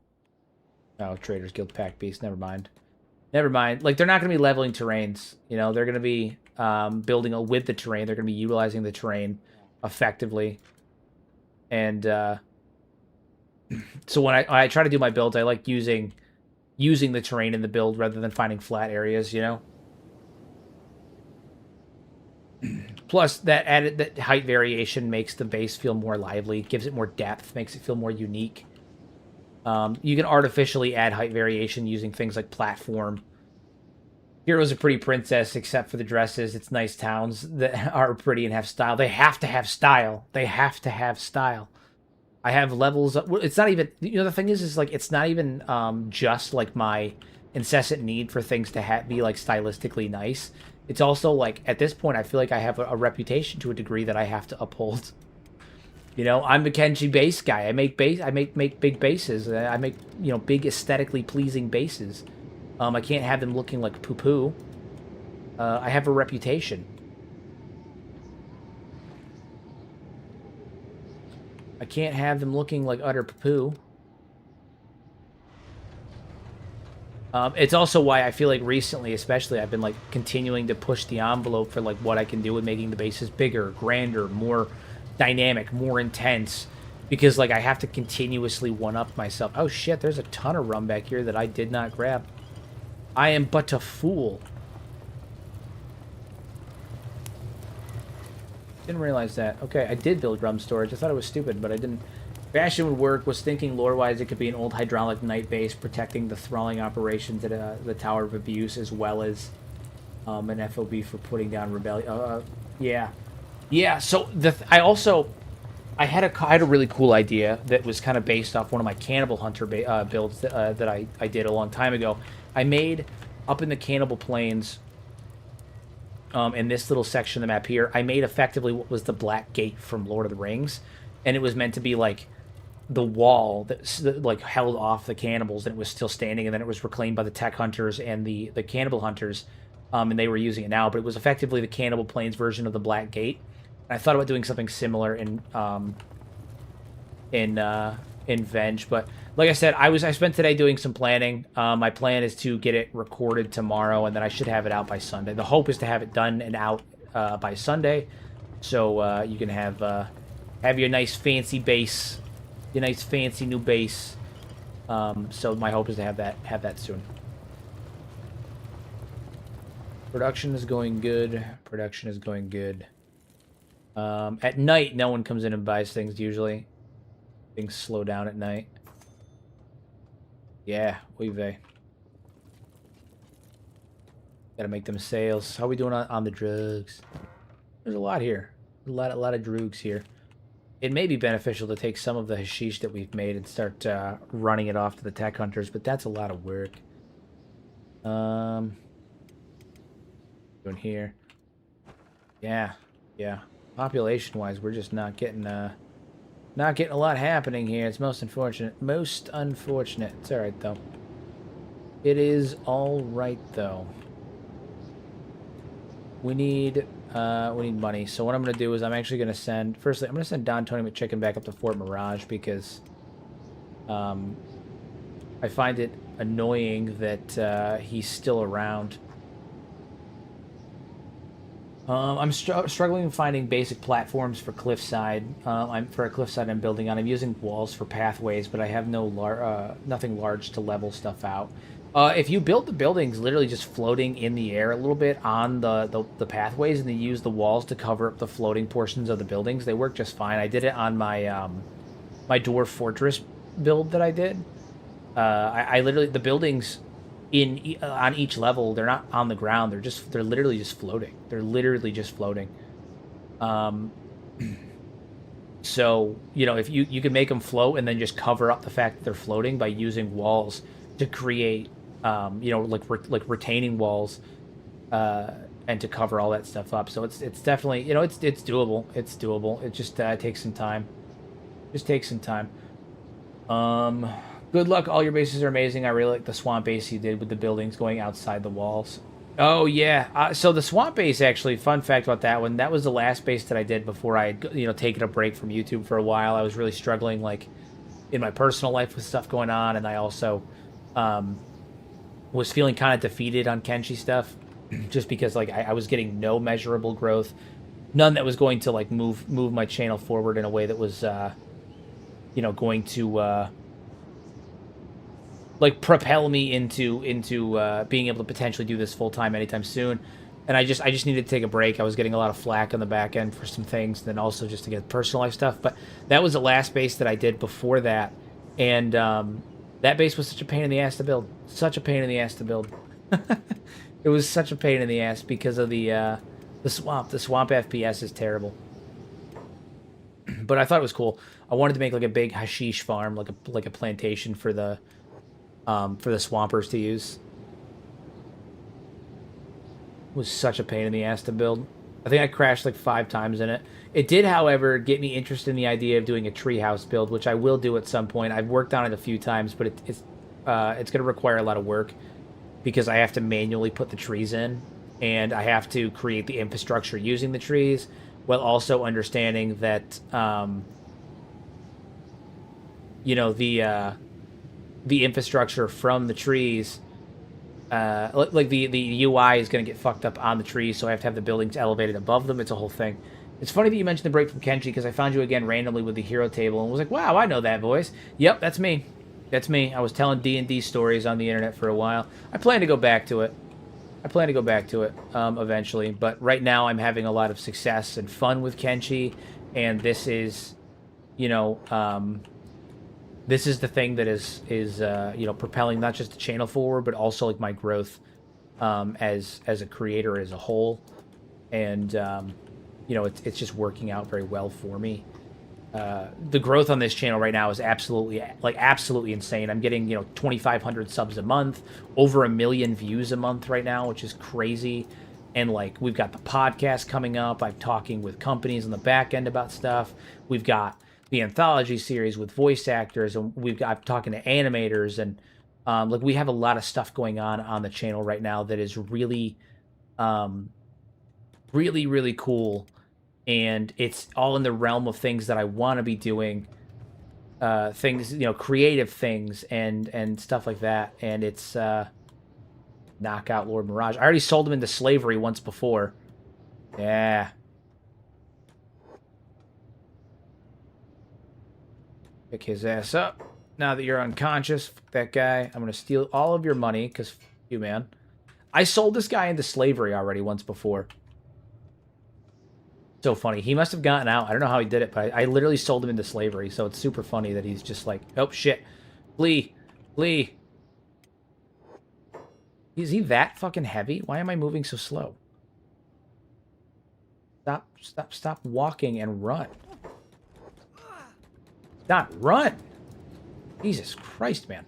Oh, Traders Guild Pack Beast. Never mind. Never mind. Like they're not going to be leveling terrains. You know, they're going to be building with the terrain. They're going to be utilizing the terrain effectively. And so when I try to do my builds, I like using the terrain in the build rather than finding flat areas. You know. Plus, that height variation makes the base feel more lively, gives it more depth, makes it feel more unique. You can artificially add height variation using things like platform. Hero's a pretty princess, except for the dresses. It's nice towns that are pretty and have style. They have to have style. They have to have style. I have levels. It's not even. You know, the thing is like it's not even just like my incessant need for things to be like stylistically nice. It's also like at this point, I feel like I have a reputation to a degree that I have to uphold. You know, I'm the Kenshi base guy. I make big bases. I make big aesthetically pleasing bases. I can't have them looking like poo poo. I have a reputation. I can't have them looking like utter poo poo. It's also why I feel like recently, especially, I've been like continuing to push the envelope for like what I can do with making the bases bigger, grander, more dynamic, more intense, because like I have to continuously one-up myself. Oh shit, there's a ton of rum back here that I did not grab. I am but a fool. Didn't realize that. Okay, I did build rum storage. I thought it was stupid, but I didn't. Fashion would work. Was thinking lore-wise it could be an old hydraulic night base protecting the thralling operations at the Tower of Abuse, as well as an FOB for putting down rebellion. Yeah. So I had a really cool idea that was kind of based off one of my Cannibal Hunter builds that I did a long time ago. I made up in the Cannibal Plains. In this little section of the map here, I made effectively what was the Black Gate from Lord of the Rings, and it was meant to be like the wall that like held off the cannibals, and it was still standing, and then it was reclaimed by the tech hunters and the cannibal hunters, and they were using it now, but it was effectively the Cannibal Plains version of the Black Gate. And I thought about doing something similar in Venge, but like I said, I spent today doing some planning. My plan is to get it recorded tomorrow, and then I should have it out by Sunday. The hope is to have it done and out by Sunday, so you can have your nice fancy base. Your nice fancy new base. So my hope is to have that soon. Production is going good. Production is going good. At night, no one comes in and buys things usually. Things slow down at night. Yeah, we've gotta make them sales. How are we doing on the drugs? There's a lot here. A lot of drugs here. It may be beneficial to take some of the hashish that we've made and start running it off to the tech hunters, but that's a lot of work. Doing here. Yeah. Population-wise, we're just not getting a lot happening here. It's most unfortunate. Most unfortunate. It's all right though. It is all right though. We need money. So what I'm going to do is I'm actually going to send... Firstly, I'm going to send Don Tony McChicken back up to Fort Mirage because I find it annoying that he's still around. I'm struggling finding basic platforms for Cliffside. For a Cliffside I'm building on. I'm using walls for pathways, but I have nothing large to level stuff out. If you build the buildings literally just floating in the air a little bit on the pathways, and then use the walls to cover up the floating portions of the buildings, they work just fine. I did it on my my Dwarf Fortress build that I did. I literally, the buildings on each level, they're not on the ground. They're literally just floating. They're literally just floating. So if you can make them float and then just cover up the fact that they're floating by using walls to create like retaining walls and to cover all that stuff up. So it's definitely it's doable. It's doable. It just takes some time. Just takes some time. Um, Good luck. All your bases are amazing. I really like the swamp base you did with the buildings going outside the walls. Oh yeah. So the swamp base, actually, fun fact about that one. That was the last base that I did before I had, taken a break from YouTube for a while. I was really struggling, like, in my personal life with stuff going on, and I also um, was feeling kind of defeated on Kenshi stuff, just because like I was getting no measurable growth, none that was going to like move my channel forward in a way that was going to like propel me into being able to potentially do this full time anytime soon. And I just needed to take a break. I was getting a lot of flack on the back end for some things, and then also just to get personal life stuff. But that was the last base that I did before that, and that base was such a pain in the ass to build. Such a pain in the ass to build. It was such a pain in the ass because of the swamp. The swamp FPS is terrible. But I thought it was cool. I wanted to make like a big hashish farm, like a plantation for the swampers to use. It was such a pain in the ass to build. I think I crashed like 5 times in it. It did, however, get me interested in the idea of doing a treehouse build, which I will do at some point. I've worked on it a few times, but it's going to require a lot of work because I have to manually put the trees in, and I have to create the infrastructure using the trees, while also understanding that the infrastructure from the trees, like the UI is going to get fucked up on the trees, so I have to have the buildings elevated above them. It's a whole thing. It's funny that you mentioned the break from Kenshi, because I found you again randomly with the hero table and was like, wow, I know that voice. Yep, that's me. That's me. I was telling D&D stories on the internet for a while. I plan to go back to it. Eventually, but right now I'm having a lot of success and fun with Kenshi, and this is, this is the thing that is propelling not just the channel forward, but also like my growth as a creator as a whole, and it's just working out very well for me. The growth on this channel right now is absolutely insane. I'm getting 2,500 subs a month, over 1 million views a month right now, which is crazy. And like we've got the podcast coming up. I'm talking with companies on the back end about stuff. We've got the anthology series with voice actors, and I'm talking to animators, and like we have a lot of stuff going on the channel right now that is really really cool, and it's all in the realm of things that I want to be doing, things, creative things and stuff like that. And it's knockout Lord Mirage. I already sold him into slavery once before. Yeah. Pick his ass up. Now that you're unconscious, fuck that guy. I'm going to steal all of your money, because fuck you, man. I sold this guy into slavery already once before. So funny. He must have gotten out. I don't know how he did it, but I literally sold him into slavery, so it's super funny that he's just like, oh, shit. Flee. Flee. Is he that fucking heavy? Why am I moving so slow? Stop walking and run. Not run. Jesus Christ, man.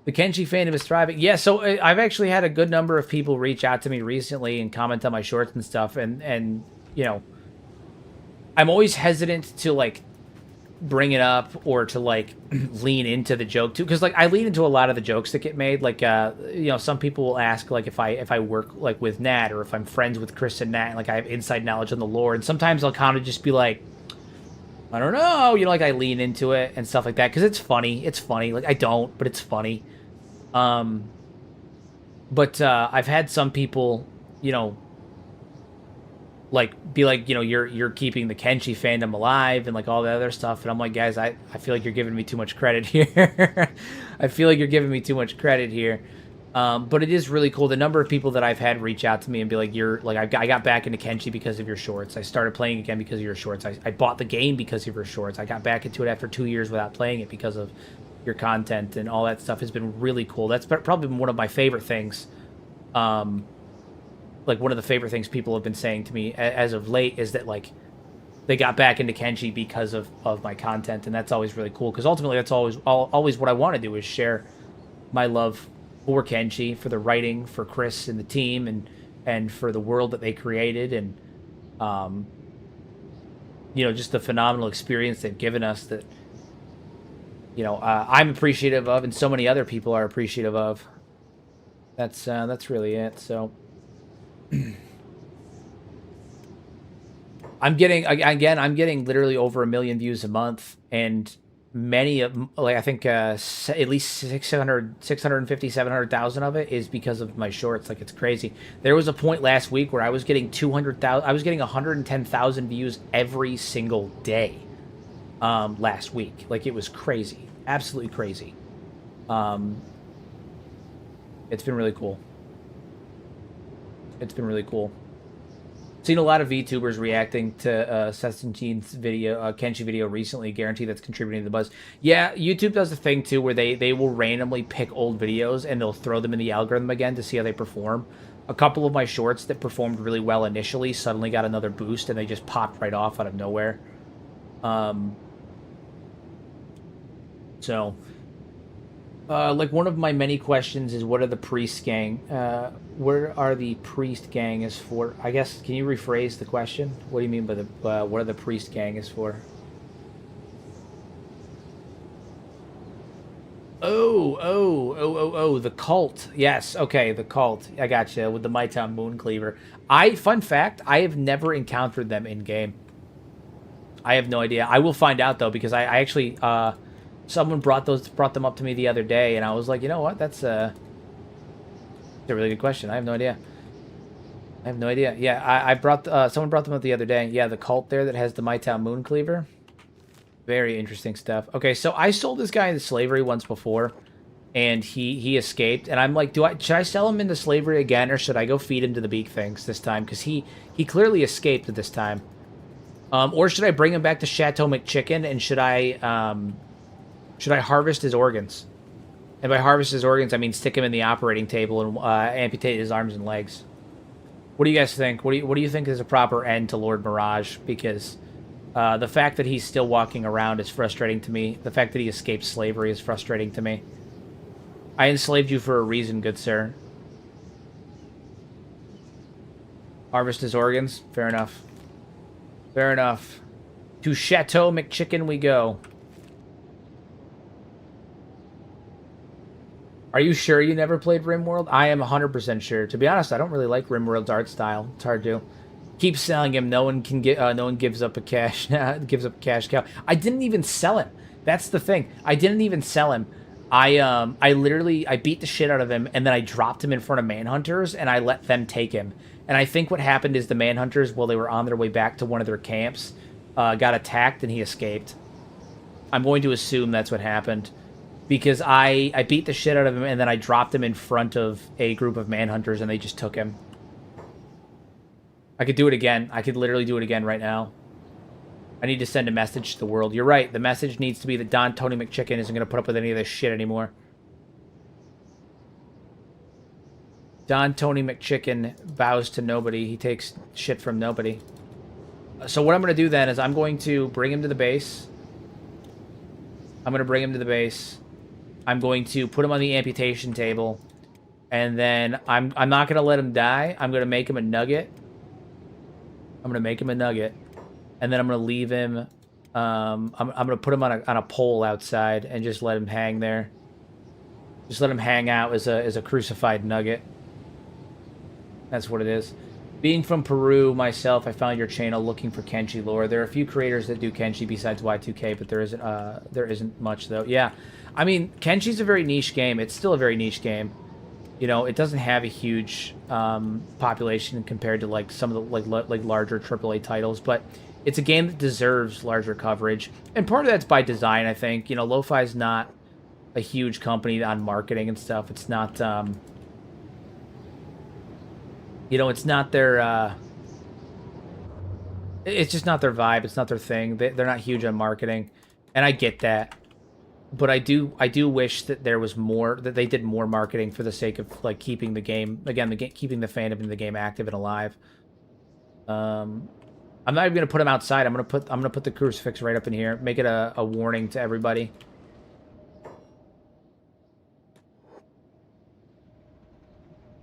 The Kenshi fandom is thriving. Yeah, so I've actually had a good number of people reach out to me recently and comment on my shorts and stuff, and I'm always hesitant to like bring it up or to like lean into the joke too, because like I lean into a lot of the jokes that get made. Like some people will ask like if I work like with Nat, or if I'm friends with Chris and Nat, and like I have inside knowledge on the lore, and sometimes I'll kind of just be like, I don't know, like I lean into it and stuff like that because it's funny. It's funny. Like I don't, but it's funny. But I've had some people, like be like, you're keeping the Kenshi fandom alive and like all the other stuff, and I'm like, guys, I feel like you're giving me too much credit here. I feel like you're giving me too much credit here. But it is really cool. The number of people that I've had reach out to me and be like, I got back into Kenshi because of your shorts. I started playing again because of your shorts. I bought the game because of your shorts. I got back into it after 2 years without playing it because of your content, and all that stuff has been really cool. That's probably been one of my favorite things. Like one of the favorite things people have been saying to me as of late is that like they got back into Kenshi because of my content, and that's always really cool, because ultimately that's always what I want to do, is share my love for Kenshi, for the writing, for Chris and the team, and for the world that they created, and just the phenomenal experience they've given us. That you know, I'm appreciative of, and so many other people are appreciative of. That's really it. So I'm getting, again, I'm getting literally over 1 million views a month, and many of, like, I think at least 650, 700,000 of it is because of my shorts. Like, it's crazy. There was a point last week where I was getting 200,000, I was getting 110,000 views every single day last week. Like, it was crazy. Absolutely crazy. It's been really cool. It's been really cool. Seen a lot of VTubers reacting to Sestin's video, Kenshi video recently. Guarantee that's contributing to the buzz. Yeah, YouTube does a thing too where they will randomly pick old videos and they'll throw them in the algorithm again to see how they perform. A couple of my shorts that performed really well initially suddenly got another boost and they just popped right off out of nowhere. So, like, one of my many questions is, what are the priest gang? Where are the priest gang is for? I guess, can you rephrase the question? What do you mean by the, what are the priest gang is for? Oh, the cult. Yes, okay, the cult. I gotcha, with the My Town Mooncleaver. Fun fact, I have never encountered them in-game. I have no idea. I will find out, though, because I actually, someone brought them up to me the other day, and I was like, you know what, that's a really good question. I have no idea. I have no idea. Yeah, I brought, someone brought them up the other day. Yeah, the cult there that has the My Town Mooncleaver. Very interesting stuff. Okay, so I sold this guy into slavery once before, and he escaped. And I'm like, should I sell him into slavery again, or should I go feed him to the beak things this time? Because he clearly escaped at this time. Or should I bring him back to Chateau McChicken, and should I harvest his organs? And by harvest his organs, I mean stick him in the operating table and amputate his arms and legs. What do you guys think? What do you think is a proper end to Lord Mirage? Because the fact that he's still walking around is frustrating to me. The fact that he escaped slavery is frustrating to me. I enslaved you for a reason, good sir. Harvest his organs? Fair enough. Fair enough. To Chateau McChicken we go. Are you sure you never played RimWorld? I am 100% sure. To be honest, I don't really like RimWorld's art style. It's hard to. Keep selling him. No one can get. No one gives up a cash. Gives up a cash cow. I didn't even sell him. That's the thing. I didn't even sell him. I literally beat the shit out of him, and then I dropped him in front of manhunters, and I let them take him. And I think what happened is the manhunters, while they were on their way back to one of their camps, got attacked, and he escaped. I'm going to assume that's what happened. Because I beat the shit out of him, and then I dropped him in front of a group of manhunters, and they just took him. I could do it again. I could literally do it again right now. I need to send a message to the world. You're right. The message needs to be that Don Tony McChicken isn't going to put up with any of this shit anymore. Don Tony McChicken bows to nobody. He takes shit from nobody. So what I'm going to do then is I'm going to bring him to the base. I'm going to bring him to the base. I'm going to put him on the amputation table, and then I'm not going to let him die. I'm going to make him a nugget. I'm going to make him a nugget, and then I'm going to leave him. I'm going to put him on a pole outside and just let him hang there. Just let him hang out as a crucified nugget. That's what it is. Being from Peru myself, I found your channel looking for Kenshi lore. There are a few creators that do Kenshi besides Y2K, but there isn't much though. Yeah, I mean, Kenshi's a very niche game. It's still a very niche game. You know, it doesn't have a huge population compared to like some of the like larger AAA titles, but it's a game that deserves larger coverage. And part of that's by design, I think. You know, Lo-Fi's not a huge company on marketing and stuff. It's not. You know, it's not their, it's just not their vibe. It's not their thing. They're not huge on marketing, and I get that. But I do wish that there was more, that they did more marketing for the sake of like keeping the game, again, keeping the fandom in the game active and alive. I'm not even gonna put them outside. I'm gonna put the crucifix right up in here. Make it a warning to everybody.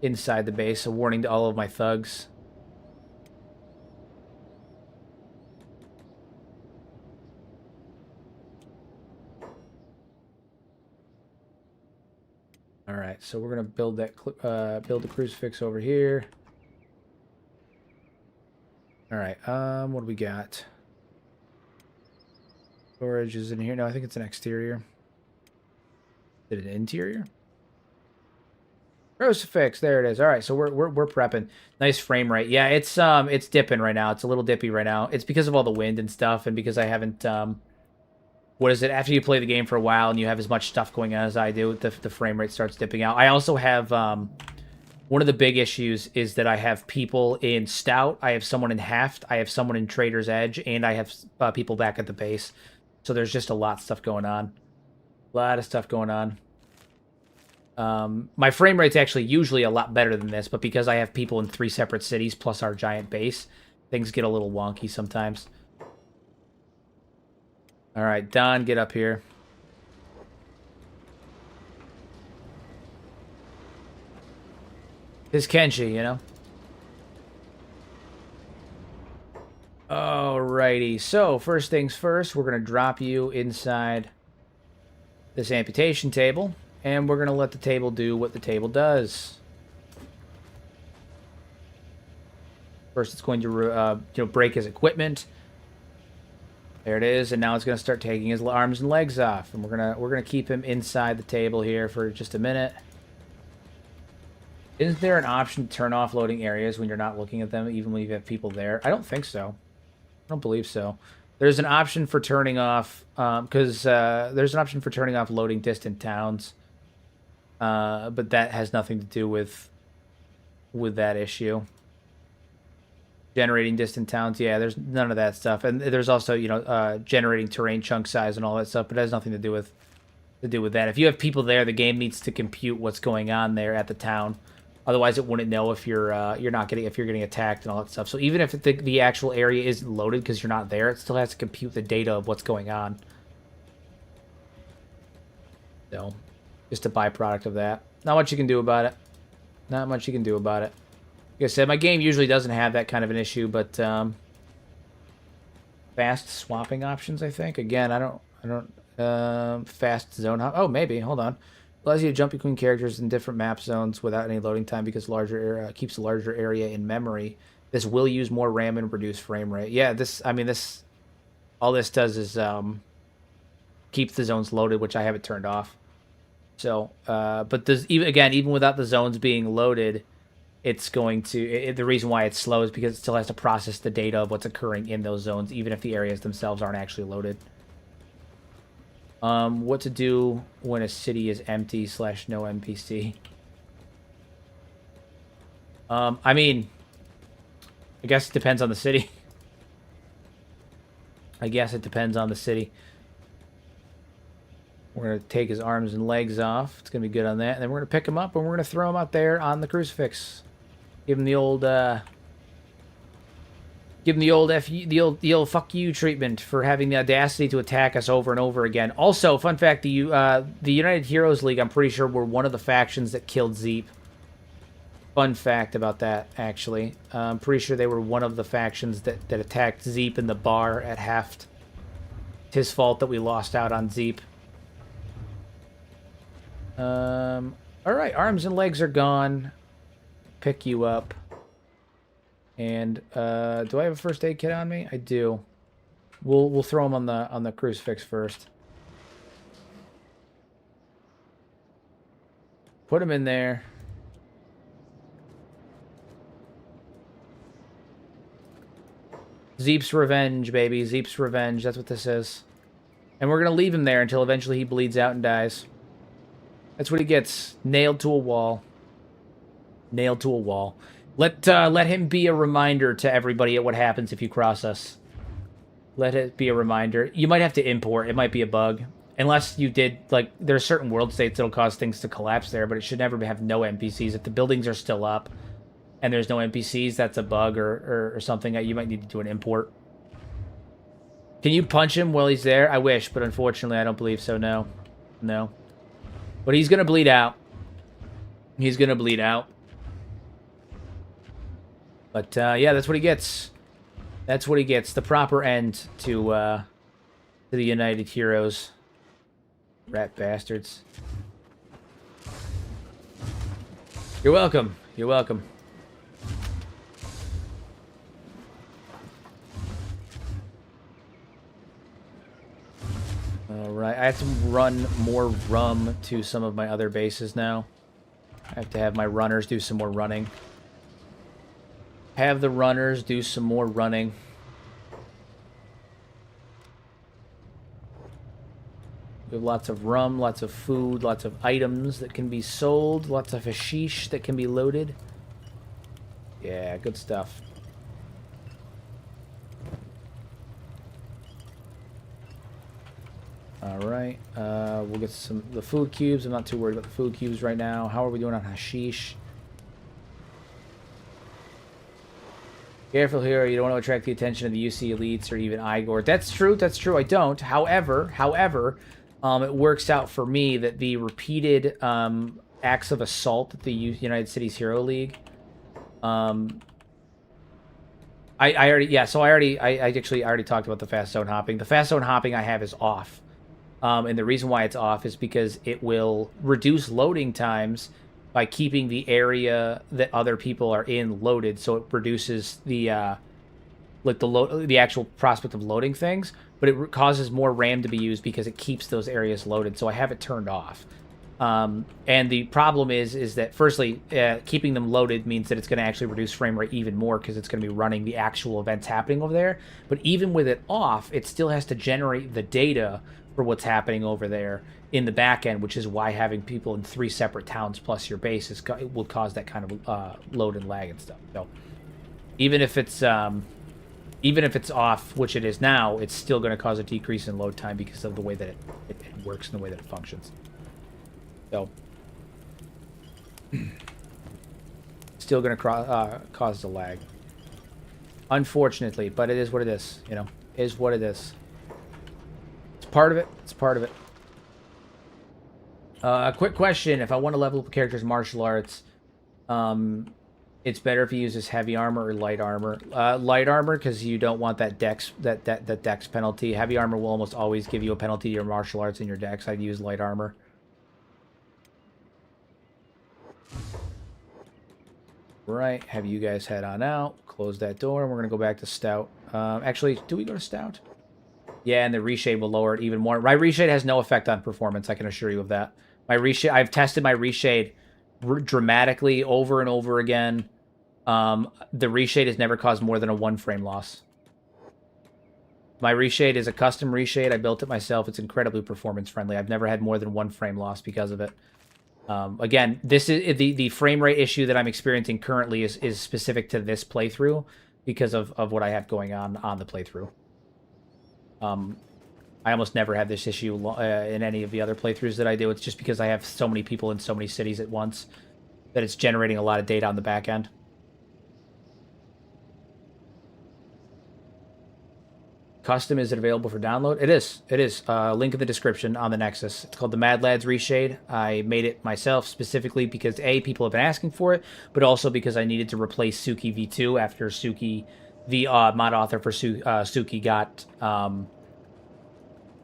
Inside the base, a warning to all of my thugs. All right, so we're gonna build that build the crucifix over here. All right, what do we got? Storage is in here. No, I think it's an exterior. Is it an interior? Crucifix, there it is. All right, so we're prepping. Nice frame rate. Yeah, it's dipping right now. It's a little dippy right now. It's because of all the wind and stuff, and because I haven't what is it? After you play the game for a while and you have as much stuff going on as I do, the frame rate starts dipping out. I also have one of the big issues is that I have people in Stout, I have someone in Haft, I have someone in Trader's Edge, and I have people back at the base. So there's just a lot of stuff going on. A lot of stuff going on. My frame rate's actually usually a lot better than this, but because I have people in 3 separate cities plus our giant base, things get a little wonky sometimes. All right, Don, get up here. It's Kenshi, you know? Alrighty, so first things first, we're going to drop you inside this amputation table, and we're going to let the table do what the table does. First, it's going to break his equipment. There it is, and now it's going to start taking his arms and legs off, and we're gonna keep him inside the table here for just a minute. Isn't there an option to turn off loading areas when you're not looking at them, even when you have people there? I don't think so. I don't believe so. There's an option for turning off, there's an option for turning off loading distant towns, but that has nothing to do with that issue. Generating distant towns, yeah, there's none of that stuff, and there's also generating terrain chunk size and all that stuff, but it has nothing to do with that. If you have people there, the game needs to compute what's going on there at the town. Otherwise, it wouldn't know if you're getting attacked and all that stuff. So even if the actual area isn't loaded because you're not there, it still has to compute the data of what's going on. So, just a byproduct of that. Not much you can do about it. Not much you can do about it. Like I said, my game usually doesn't have that kind of an issue, but fast swapping options, I think. Again, I don't fast zone hop. Oh, maybe. Hold on. Allows you to jump between characters in different map zones without any loading time because keeps a larger area in memory. This will use more RAM and reduce frame rate. Yeah, all this does is keeps the zones loaded, which I have it turned off. So, but even without the zones being loaded, it's going to, the reason why it's slow is because it still has to process the data of what's occurring in those zones, even if the areas themselves aren't actually loaded. What to do when a city is empty / no NPC? I mean, I guess it depends on the city. I guess it depends on the city. We're going to take his arms and legs off. It's going to be good on that. And then we're going to pick him up and we're going to throw him out there on the crucifix. Give him the old fuck you treatment for having the audacity to attack us over and over again. Also, fun fact, the United Heroes League, I'm pretty sure, were one of the factions that killed Zeep. Fun fact about that, actually. I'm pretty sure they were one of the factions that attacked Zeep in the bar at Haft. It's his fault that we lost out on Zeep. Alright, arms and legs are gone. Pick you up. And do I have a first aid kit on me? I do. We'll throw him on the crucifix first. Put him in there. Zeep's revenge, baby. Zeep's revenge. That's what this is. And we're gonna leave him there until eventually he bleeds out and dies. That's what he gets. Nailed to a wall. Nailed to a wall. Let him be a reminder to everybody at what happens if you cross us. Let it be a reminder. You might have to import. It might be a bug. Unless you did, like, there are certain world states that'll cause things to collapse there, but it should never have no NPCs. If the buildings are still up and there's no NPCs, that's a bug or something that you might need to do an import. Can you punch him while he's there? I wish, but unfortunately I don't believe so, no. No. But he's gonna bleed out. He's gonna bleed out. But, yeah, that's what he gets. That's what he gets. The proper end to the United Heroes. Rat bastards. You're welcome. You're welcome. Alright, I have to run more rum to some of my other bases now. I have to have my runners do some more running. Have the runners do some more running. We have lots of rum, lots of food, lots of items that can be sold, lots of hashish that can be loaded. Yeah, good stuff. Alright, we'll get the food cubes. I'm not too worried about the food cubes right now. How are we doing on hashish? Careful here, you don't want to attract the attention of the UC elites or even Igor. That's true, I don't. However, it works out for me that the repeated acts of assault at the United Cities Hero League, I already talked about the fast zone hopping. The fast zone hopping I have is off. And the reason why it's off is because it will reduce loading times by keeping the area that other people are in loaded, so it reduces the the actual prospect of loading things, but it causes more RAM to be used because it keeps those areas loaded. So I have it turned off. And the problem is that firstly, keeping them loaded means that it's going to actually reduce frame rate even more because it's going to be running the actual events happening over there. But even with it off, it still has to generate the data for what's happening over there in the back end, which is why having people in 3 separate towns plus your base will cause that kind of load and lag and stuff. So even if it's off, which it is now, it's still going to cause a decrease in load time because of the way that it works and the way that it functions. So still going to cause the lag, unfortunately, but it is what it is. You know, it is what it is. It's part of it. It's part of it. A quick question: if I want to level up a character's martial arts, it's better if he uses heavy armor or light armor. Light armor, because you don't want that dex dex penalty. Heavy armor will almost always give you a penalty to your martial arts and your dex. I'd use light armor. Right, have you guys head on out. Close that door, and we're gonna go back to Stout. Actually, do we go to Stout? Yeah, and the reshade will lower it even more. My reshade has no effect on performance, I can assure you of that. My reshade, I've tested my reshade dramatically over and over again. The reshade has never caused more than a 1 frame loss. My reshade is a custom reshade. I built it myself. It's incredibly performance friendly. I've never had more than 1 frame loss because of it. Again, this is the frame rate issue that I'm experiencing currently is specific to this playthrough because of what I have going on the playthrough. I almost never have this issue in any of the other playthroughs that I do. It's just because I have so many people in so many cities at once that it's generating a lot of data on the back end. Custom, is it available for download? It is. It is. Link in the description on the Nexus. It's called the Mad Lads Reshade. I made it myself specifically because A, people have been asking for it, but also because I needed to replace Suki V2 after Suki, the mod author for Suki,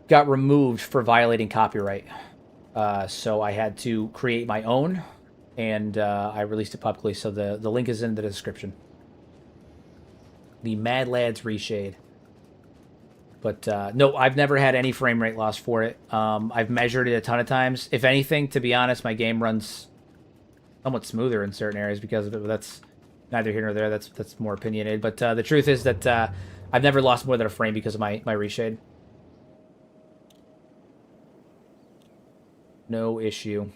got removed for violating copyright. So I had to create my own, and I released it publicly. So the link is in the description. The Mad Lads Reshade. But no, I've never had any frame rate loss for it. I've measured it a ton of times. If anything, to be honest, my game runs somewhat smoother in certain areas because of it. But that's neither here nor there. That's more opinionated. But the truth is that I've never lost more than a frame because of my reshade. No issue.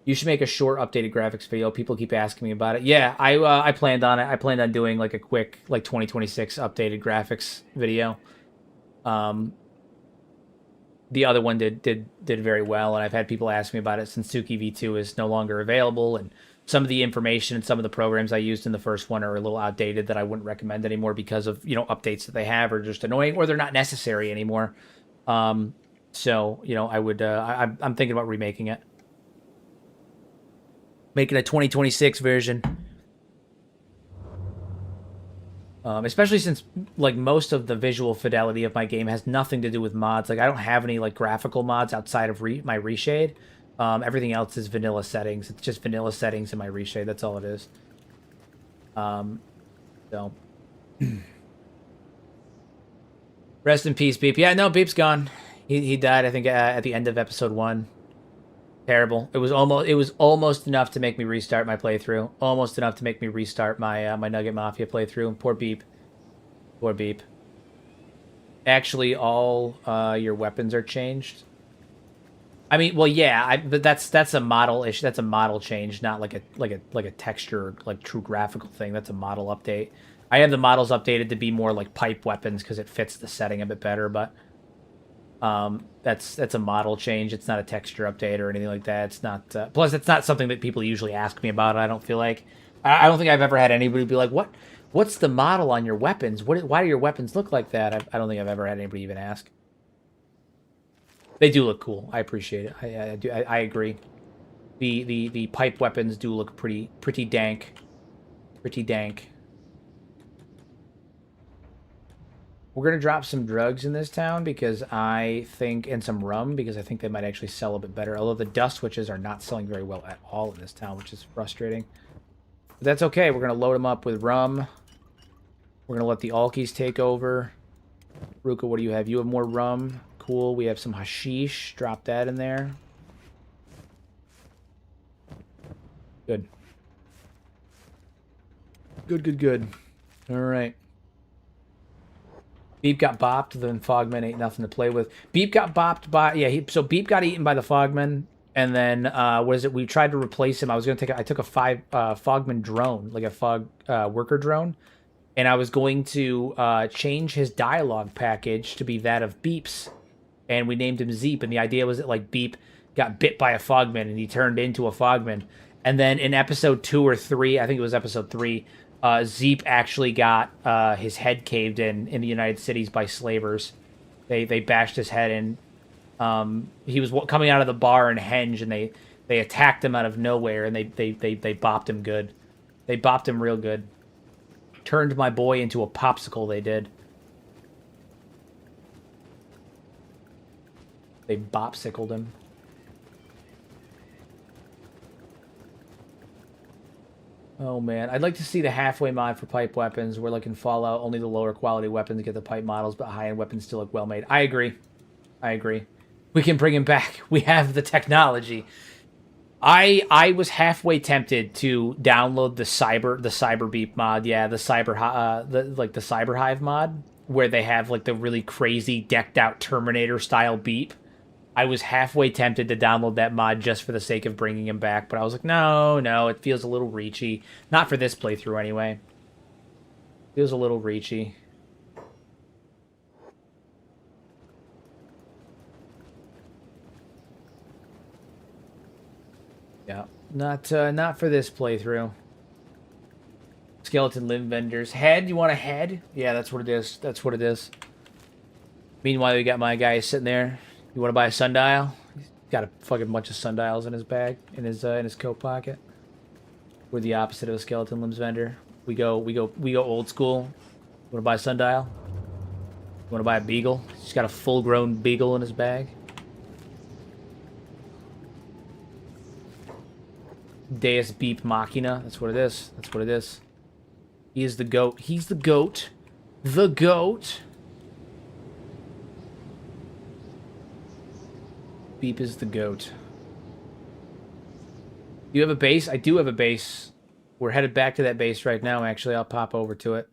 You should make a short updated graphics video. People keep asking me about it. Yeah, I planned on it. I planned on doing like a quick 2026 updated graphics video. The other one did very well, and I've had people ask me about it since Suki V2 is no longer available, and some of the information and some of the programs I used in the first one are a little outdated that I wouldn't recommend anymore because of, you know, updates that they have are just annoying or they're not necessary anymore. So, you know, I would I'm thinking about remaking it. Making a 2026 version. Especially since, like, most of the visual fidelity of my game has nothing to do with mods. Like, I don't have any, like, graphical mods outside of my reshade. Everything else is vanilla settings. It's just vanilla settings in my reshade. That's all it is. So rest in peace, Beep. Yeah, no, Beep's gone. He died, I think, at the end of episode 1. Terrible. It was almost enough to make me restart my playthrough. Almost enough to make me restart my my Nugget Mafia playthrough. Poor Beep. Poor Beep. Actually, all your weapons are changed. I mean, well, yeah, but that's a model issue. That's a model change, not like a texture, like true graphical thing. That's a model update. I have the models updated to be more like pipe weapons because it fits the setting a bit better. But that's a model change. It's not a texture update or anything like that. It's not. Plus, it's not something that people usually ask me about. I don't feel like. I don't think I've ever had anybody be like, What's the model on your weapons? Why do your weapons look like that? I don't think I've ever had anybody even ask. They do look cool. I appreciate it. I do. I agree. The pipe weapons do look pretty dank. Pretty dank. We're gonna drop some drugs in this town because I think, and some rum because I think they might actually sell a bit better. Although the dust switches are not selling very well at all in this town, which is frustrating. But that's okay. We're gonna load them up with rum. We're gonna let the Alkies take over. Ruka, what do you have? You have more rum. Cool. We have some hashish. Drop that in there. Good. Good. All right. Beep got bopped, then Fogman ain't nothing to play with. Beep got bopped by... Yeah, so Beep got eaten by the Fogman, and then, we tried to replace him. I took a Fogman drone, like a Fog worker drone, and I was going to change his dialogue package to be that of Beep's, and we named him Zeep, and the idea was that, like, Beep got bit by a Fogman, and he turned into a Fogman. And then in episode 2 or 3, I think it was episode 3... Zeep actually got his head caved in the United Cities by slavers. They bashed his head in. He was coming out of the bar in Henge, and they attacked him out of nowhere, and they bopped him good. They bopped him real good. Turned my boy into a popsicle, they did. They bopsicled him. Oh, man. I'd like to see the halfway mod for pipe weapons, where, like in Fallout, only the lower quality weapons get the pipe models, but high-end weapons still look well-made. I agree. We can bring him back. We have the technology. I was halfway tempted to download the Cyber Beep mod. Yeah, the Cyber Hive mod, where they have, like, the really crazy, decked-out Terminator-style beep. I was halfway tempted to download that mod just for the sake of bringing him back, but I was like, no, it feels a little reachy. Not for this playthrough, anyway. Feels a little reachy. Yeah, not for this playthrough. Skeleton limb vendors. Head? You want a head? Yeah, that's what it is. That's what it is. Meanwhile, we got my guy sitting there. You want to buy a sundial? He's got a fucking bunch of sundials in his bag, in his coat pocket. We're the opposite of a skeleton limbs vendor. We go old school. You want to buy a sundial? You want to buy a beagle? He's got a full-grown beagle in his bag. Deus Beep Machina. That's what it is. That's what it is. He is the goat. He's the goat. The goat. Beep is the goat. You have a base? I do have a base. We're headed back to that base right now, actually. I'll pop over to it.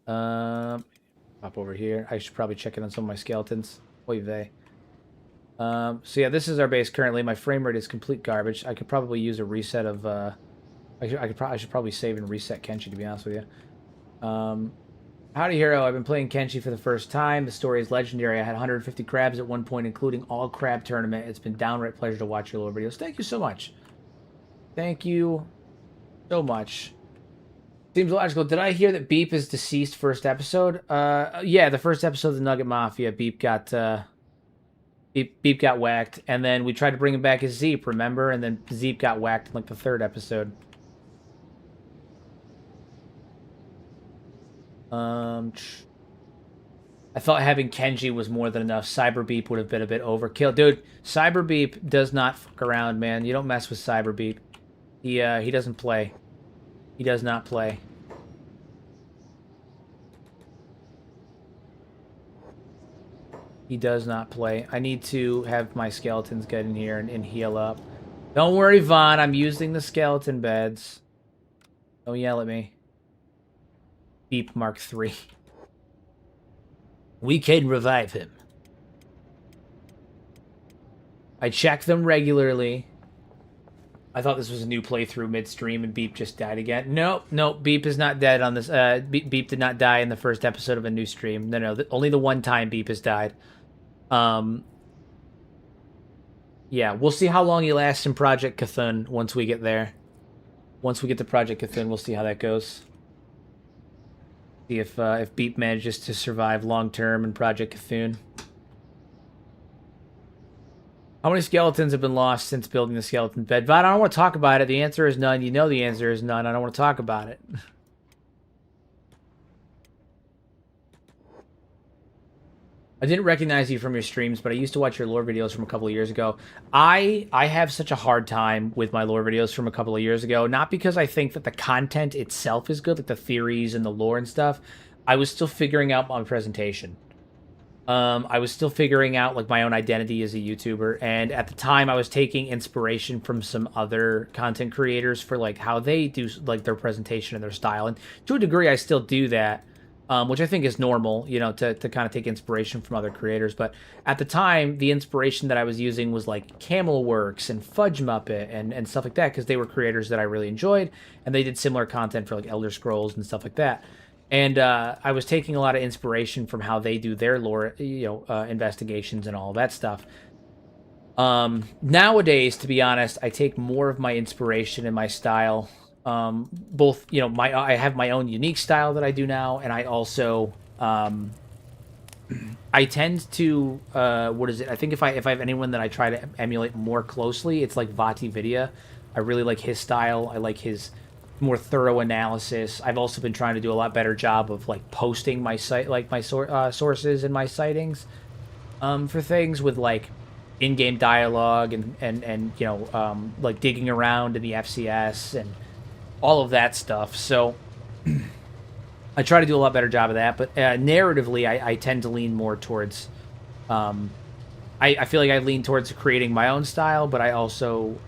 Pop over here. I should probably check in on some of my skeletons. Oy vey. So yeah, this is our base currently. My frame rate is complete garbage. I could probably use a reset of... I should probably save and reset Kenshi, to be honest with you. Howdy, Hero. I've been playing Kenshi for the first time. The story is legendary. I had 150 crabs at one point, including all crab tournament. It's been downright pleasure to watch your little videos. Thank you so much. Thank you so much. Seems logical. Did I hear that Beep is deceased first episode? Yeah, the first episode of the Nugget Mafia, Beep got Beep got whacked, and then we tried to bring him back as Zeep, remember? And then Zeep got whacked in like the third episode. I I thought having Kenshi was more than enough. Cyber Beep would have been a bit overkill. Dude, Cyber Beep does not fuck around, man. You don't mess with Cyber Beep. He doesn't play. He does not play. He does not play. I need to have my skeletons get in here and heal up. Don't worry, Vaughn. I'm using the skeleton beds. Don't yell at me. Beep Mark III. We can revive him. I check them regularly. I thought this was a new playthrough midstream and Beep just died again. Nope. Beep is not dead on this. Beep did not die in the first episode of a new stream. No. Only the one time Beep has died. Yeah, we'll see how long he lasts in Project Cthulhu once we get there. Once we get to Project Cthulhu, we'll see how that goes. See if Beep manages to survive long term in Project Cthulhu. How many skeletons have been lost since building the skeleton bed? But I don't want to talk about it. The answer is none. You know the answer is none. I don't want to talk about it. I didn't recognize you from your streams, but I used to watch your lore videos from a couple of years ago. I have such a hard time with my lore videos from a couple of years ago, not because I think that the content itself is good, like the theories and the lore and stuff. I was still figuring out my presentation. I was still figuring out like my own identity as a YouTuber, and at the time I was taking inspiration from some other content creators for like how they do like their presentation and their style, and to a degree I still do that. Which I think is normal, you know, to kind of take inspiration from other creators. But at the time, the inspiration that I was using was like Camelworks and Fudge Muppet and stuff like that, because they were creators that I really enjoyed, and they did similar content for like Elder Scrolls and stuff like that. And I was taking a lot of inspiration from how they do their lore, investigations and all that stuff. Nowadays, to be honest, I take more of my inspiration and my style. Both, I have my own unique style that I do now, and I also, I tend to, I think if I have anyone that I try to emulate more closely, it's like Vati Vidya. I really like his style. I like his more thorough analysis. I've also been trying to do a lot better job of like posting my site, like my sources and my sightings, for things with like in-game dialogue and like digging around in the FCS and all of that stuff. So I try to do a lot better job of that, but narratively I tend to lean more towards I feel like I lean towards creating my own style, but I also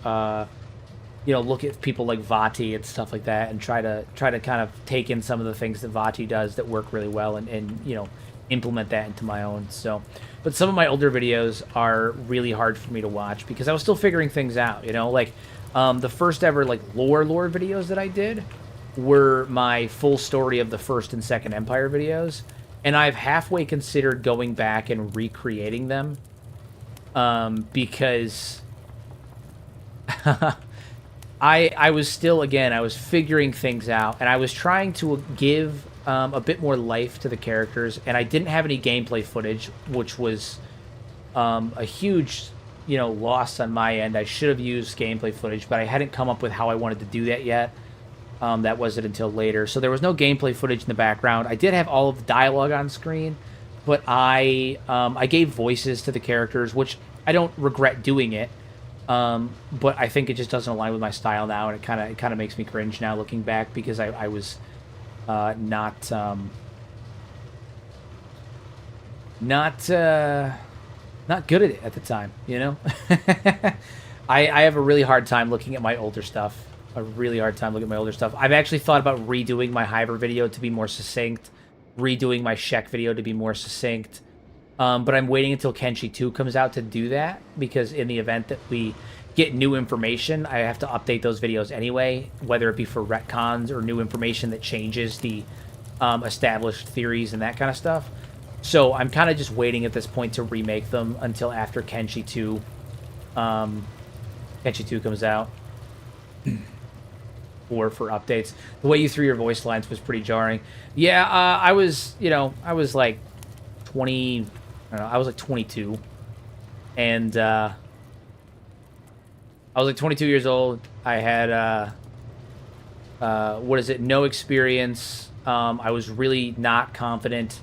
look at people like Vati and stuff like that and try to kind of take in some of the things that Vati does that work really well and implement that into my own. So, but some of my older videos are really hard for me to watch because I was still figuring things out, like the first ever like lore videos that I did were my full story of the First and Second Empire videos, and I've halfway considered going back and recreating them because I was still, again, I was figuring things out, and I was trying to give a bit more life to the characters, and I didn't have any gameplay footage, which was a huge loss on my end. I should have used gameplay footage, but I hadn't come up with how I wanted to do that yet. That wasn't until later. So there was no gameplay footage in the background. I did have all of the dialogue on screen, but I gave voices to the characters, which I don't regret doing it. But I think it just doesn't align with my style now, and it kind of makes me cringe now looking back because I was not good at it at the time, I have a really hard time looking at my older stuff. I've actually thought about redoing my Hyber video to be more succinct, redoing my Shek video to be more succinct. But I'm waiting until Kenshi 2 comes out to do that, because in the event that we get new information, I have to update those videos anyway, whether it be for retcons or new information that changes the established theories and that kind of stuff. So I'm kind of just waiting at this point to remake them until after Kenshi 2 comes out. Or for updates. The way you threw your voice lines was pretty jarring. Yeah, I was like 20... I don't know, I was like 22, and I was like 22 years old. I had no experience. I was really not confident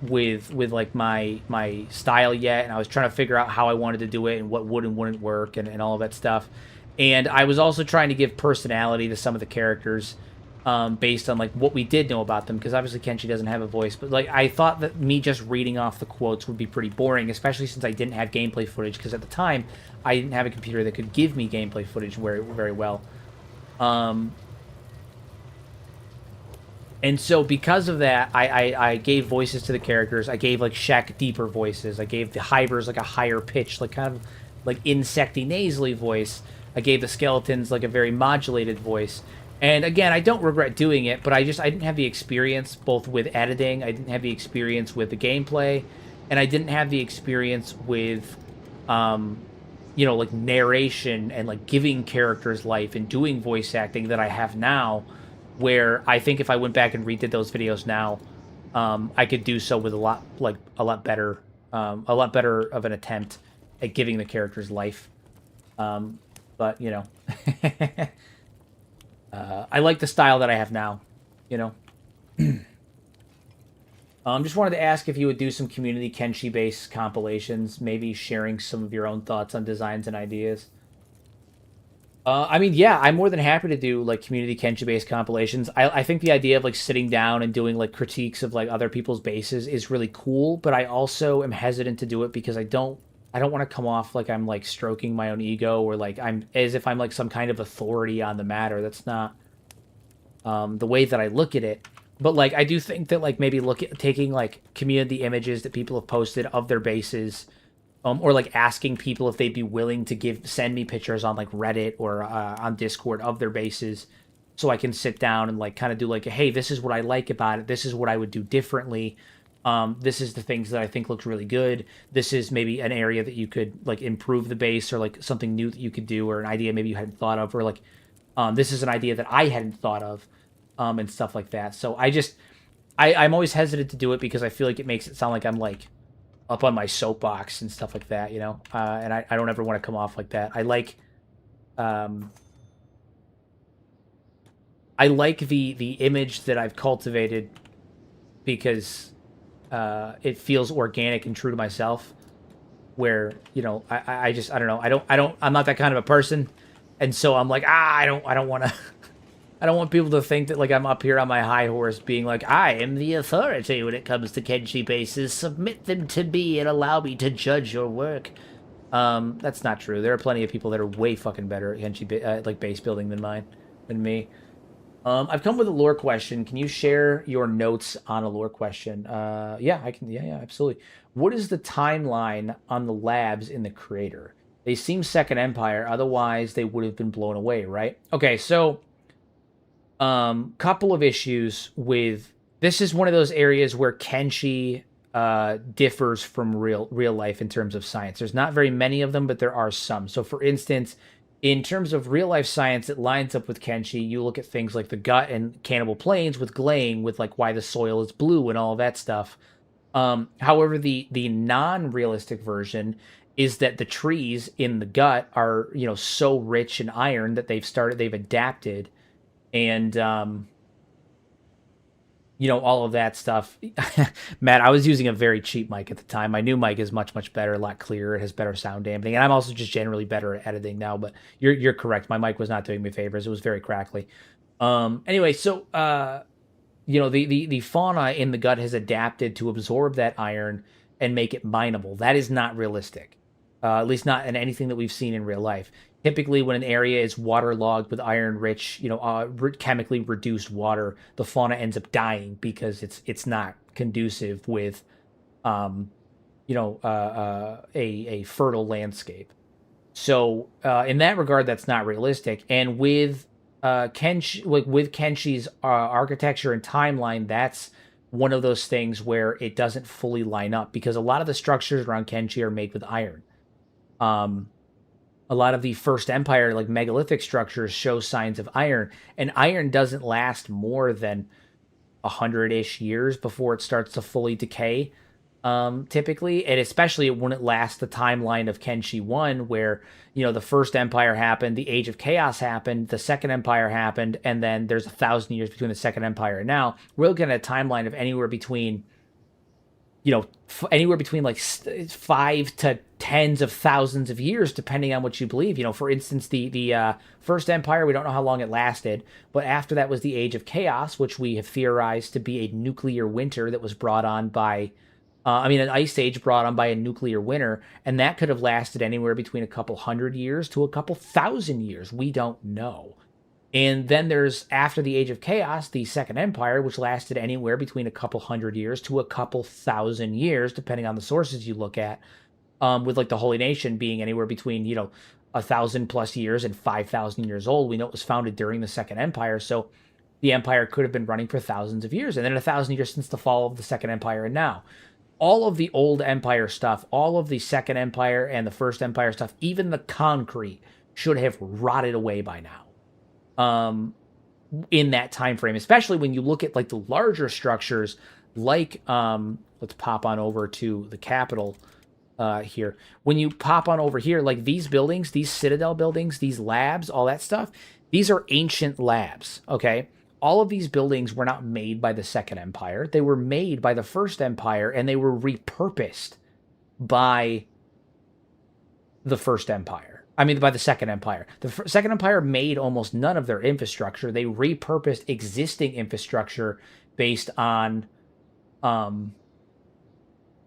with like my style yet, and I was trying to figure out how I wanted to do it and what would and wouldn't work and all of that stuff. And I was also trying to give personality to some of the characters, based on like what we did know about them, because obviously Kenshi doesn't have a voice, but like I thought that me just reading off the quotes would be pretty boring, especially since I didn't have gameplay footage, because at the time I didn't have a computer that could give me gameplay footage very well. And so because of that, I gave voices to the characters. I gave like Shaq deeper voices. I gave the Hybers like a higher pitch, like kind of like insecty nasally voice. I gave the skeletons like a very modulated voice. And again, I don't regret doing it, but I didn't have the experience both with editing, I didn't have the experience with the gameplay, and I didn't have the experience with like narration and like giving characters life and doing voice acting that I have now, where I think if I went back and redid those videos now, I could do so with a lot better of an attempt at giving the characters life. But I like the style that I have now, Just wanted to ask if you would do some community Kenshi-based compilations, maybe sharing some of your own thoughts on designs and ideas. I mean, yeah, I'm more than happy to do like community Kenshi-based compilations. I think the idea of like sitting down and doing like critiques of like other people's bases is really cool, but I also am hesitant to do it because I don't want to come off like I'm like stroking my own ego, or like I'm as if I'm like some kind of authority on the matter. That's not the way that I look at it. But like I do think that like maybe taking like community images that people have posted of their bases, or like asking people if they'd be willing to send me pictures on like Reddit or on Discord of their bases, so I can sit down and like kind of do like, hey, this is what I like about it. This is what I would do differently. This is the things that I think looks really good. This is maybe an area that you could like improve the base, or like something new that you could do, or an idea maybe you hadn't thought of, or like this is an idea that I hadn't thought of, and stuff like that. So I'm always hesitant to do it because I feel like it makes it sound like I'm like up on my soapbox and stuff like that, and I don't ever want to come off like that. I like the image that I've cultivated because it feels organic and true to myself, where I don't know, I'm not that kind of a person, and so I'm like, I don't want to I don't want people to think that like I'm up here on my high horse being like, I am the authority when it comes to Kenshi bases. Submit them to me and allow me to judge your work. That's not true. There are plenty of people that are way fucking better at Kenshi like base building than me. I've come with a lore question. Can you share your notes on a lore question? Yeah, I can. Yeah, absolutely. What is the timeline on the labs in the crater? They seem Second Empire. Otherwise, they would have been blown away, right? Okay, so couple of issues with this. Is one of those areas where Kenshi differs from real life in terms of science. There's not very many of them, but there are some. So for instance, in terms of real life science, it lines up with Kenshi. You look at things like the gut and Cannibal Plains with Glaying, with like why the soil is blue and all of that stuff. However, the non-realistic version is that the trees in the gut are so rich in iron that they've adapted, and all of that stuff. Matt, I was using a very cheap mic at the time. My new mic is much better, a lot clearer. It has better sound dampening, and I'm also just generally better at editing now. But you're correct. My mic was not doing me favors. It was very crackly. Anyway, so the fauna in the gut has adapted to absorb that iron and make it mineable. That is not realistic, at least not in anything that we've seen in real life. Typically, when an area is waterlogged with iron-rich, chemically reduced water, the fauna ends up dying because it's not conducive with, a fertile landscape. So, in that regard, that's not realistic. And with Kenshi's architecture and timeline, that's one of those things where it doesn't fully line up, because a lot of the structures around Kenshi are made with iron. A lot of the First Empire, like megalithic structures, show signs of iron, and iron doesn't last more than 100-ish years before it starts to fully decay. typically, and especially it wouldn't last the timeline of Kenshi 1, where, the first empire happened, the Age of Chaos happened, the second empire happened, and then there's 1,000 years between the second empire and now. We're looking at a timeline of anywhere between, anywhere between like 5 to tens of thousands of years, depending on what you believe. For instance, the first empire, we don't know how long it lasted, but after that was the Age of Chaos, which we have theorized to be a nuclear winter that was brought on by, an ice age brought on by a nuclear winter, and that could have lasted anywhere between a couple hundred years to a couple thousand years. We don't know. And then there's, after the Age of Chaos, the Second Empire, which lasted anywhere between a couple hundred years to a couple thousand years, depending on the sources you look at, with like the Holy Nation being anywhere between, 1,000+ years and 5,000 years old. We know it was founded during the Second Empire, so the empire could have been running for thousands of years, and then 1,000 years since the fall of the Second Empire, and now. All of the old empire stuff, all of the Second Empire and the First Empire stuff, even the concrete should have rotted away by now. In that time frame, especially when you look at like the larger structures, like let's pop on over to the Capitol here. When you pop on over here, like these buildings, these Citadel buildings, these labs, all that stuff, these are ancient labs. Okay, all of these buildings were not made by the Second Empire; they were made by the First Empire, and they were repurposed by the First Empire. By the Second Empire. The Second Empire made almost none of their infrastructure. They repurposed existing infrastructure based on, they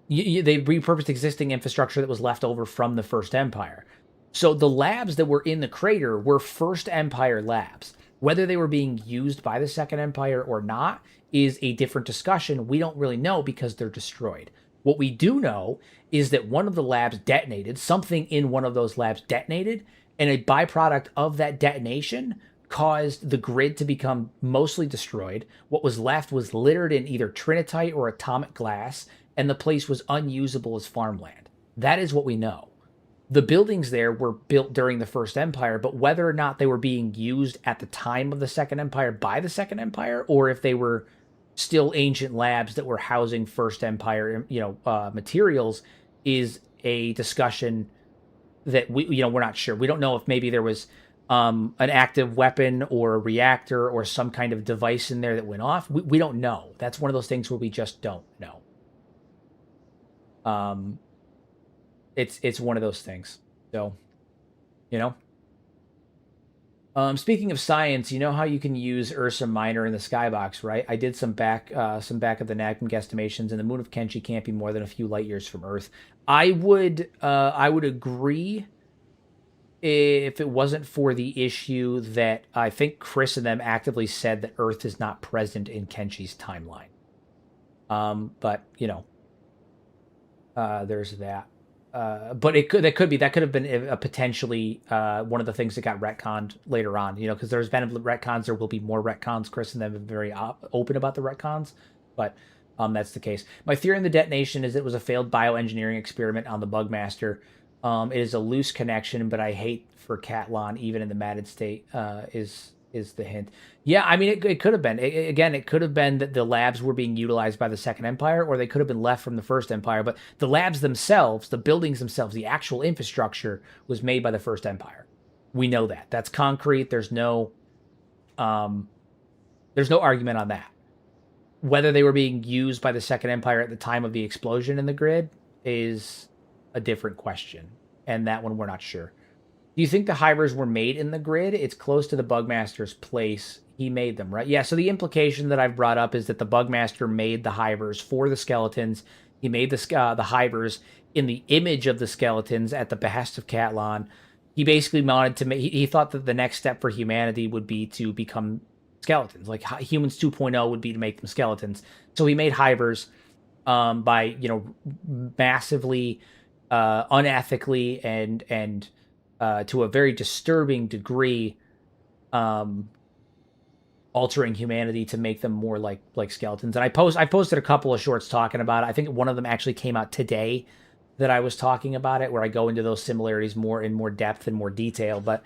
repurposed existing infrastructure that was left over from the First Empire. So the labs that were in the crater were First Empire labs. Whether they were being used by the Second Empire or not is a different discussion. We don't really know because they're destroyed. What we do know is that one of the labs detonated, something in one of those labs detonated, and a byproduct of that detonation caused the grid to become mostly destroyed. What was left was littered in either trinitite or atomic glass, and the place was unusable as farmland. That is what we know. The buildings there were built during the First Empire, but whether or not they were being used at the time of the Second Empire by the Second Empire, or if they were still ancient labs that were housing First Empire, materials, is a discussion that we're not sure. We don't know if maybe there was an active weapon or a reactor or some kind of device in there that went off. We don't know. That's one of those things where we just don't know. It's one of those things. So, speaking of science, you know how you can use Ursa Minor in the skybox, right? I did some back of the NAGM guesstimations, and the moon of Kenshi can't be more than a few light years from Earth. I would agree if it wasn't for the issue that I think Chris and them actively said that Earth is not present in Kenshi's timeline. But there's that. But that could have been a potentially one of the things that got retconned later on, because there's been retcons. There will be more retcons. Chris and them have been very open about the retcons, but that's the case. My theory on the detonation is it was a failed bioengineering experiment on the Bugmaster. It is a loose connection, but I hate for Catlon, even in the matted state, is the hint. Yeah, it could have been. It could have been that the labs were being utilized by the Second Empire, or they could have been left from the First Empire. But the labs themselves, the buildings themselves, the actual infrastructure was made by the First Empire. We know that. That's concrete. There's no argument on that. Whether they were being used by the Second Empire at the time of the explosion in the grid is a different question, and that one we're not sure. Do you think the hivers were made in the grid? It's close to the Bugmaster's place. He made them, right? Yeah, so the implication that I've brought up is that the Bugmaster made the hivers for the skeletons. He made the hivers in the image of the skeletons at the behest of Catlon. He basically wanted to make... He thought that the next step for humanity would be to become skeletons. Like, Humans 2.0 would be to make them skeletons. So he made hivers by, massively, unethically, and to a very disturbing degree, altering humanity to make them more like skeletons. And I posted a couple of shorts talking about it. I think one of them actually came out today that I was talking about it, where I go into those similarities in more depth and more detail. But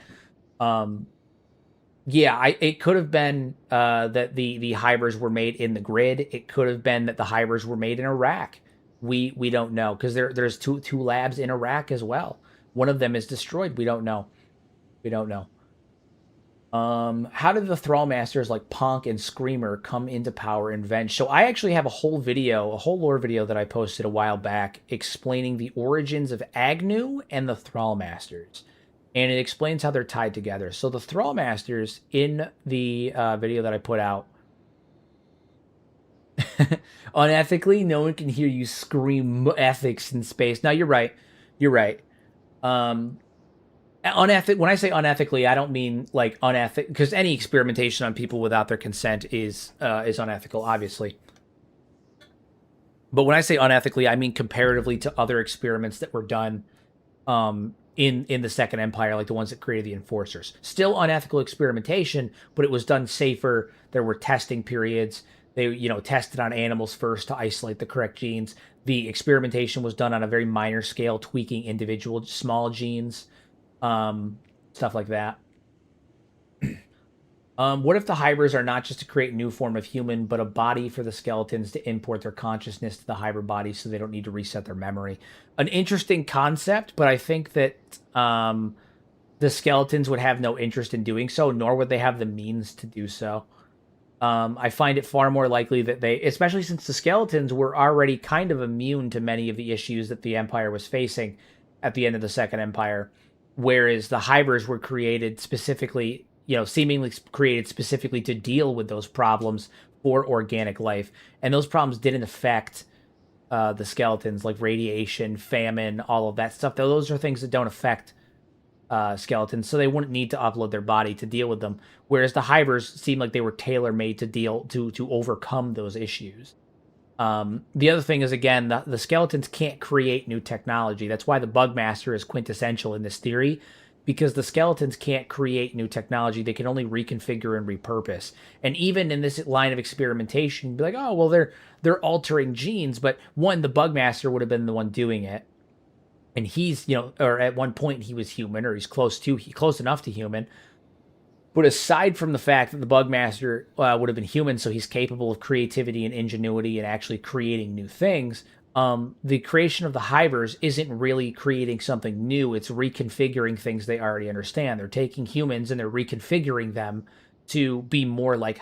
it could have been that the hivers were made in the grid. It could have been that the hivers were made in Iraq, We don't know, because there's two labs in Iraq as well. One of them is destroyed. We don't know. We don't know. How did the Thrall Masters like Ponk and Screamer come into power and Venge? So I actually have a whole video, a whole lore video that I posted a while back explaining the origins of Agnew and the Thrall Masters. And it explains how they're tied together. So the Thrall Masters, in the video that I put out, unethically, no one can hear you scream ethics in space. Now, you're right. You're right. When I say unethically, I don't mean like unethical, because any experimentation on people without their consent is unethical, obviously. But when I say unethically, I mean comparatively to other experiments that were done in the Second Empire, like the ones that created the Enforcers. Still unethical experimentation, but it was done safer. There were testing periods. They, tested on animals first to isolate the correct genes. The experimentation was done on a very minor scale, tweaking individual small genes. Stuff like that. What if the hybers are not just to create a new form of human, but a body for the skeletons to import their consciousness to the hybrid body so they don't need to reset their memory? An interesting concept, but I think that the skeletons would have no interest in doing so, nor would they have the means to do so. I find it far more likely that they, especially since the skeletons were already kind of immune to many of the issues that the Empire was facing at the end of the Second Empire, whereas the hybers were created specifically, seemingly created specifically to deal with those problems for organic life. And those problems didn't affect the skeletons, like radiation, famine, all of that stuff. Those are things that don't affect skeletons, so they wouldn't need to upload their body to deal with them. Whereas the hybers seem like they were tailor-made to overcome those issues. The other thing is, again, the skeletons can't create new technology. That's why the Bugmaster is quintessential in this theory, because the skeletons can't create new technology. They can only reconfigure and repurpose. And even in this line of experimentation, be like, oh, well, they're altering genes, but one, the Bugmaster would have been the one doing it. And he's, or at one point he was human, or he's close enough to human. But aside from the fact that the Bugmaster would have been human, so he's capable of creativity and ingenuity and actually creating new things, the creation of the hybers isn't really creating something new. It's reconfiguring things they already understand. They're taking humans and they're reconfiguring them to be more like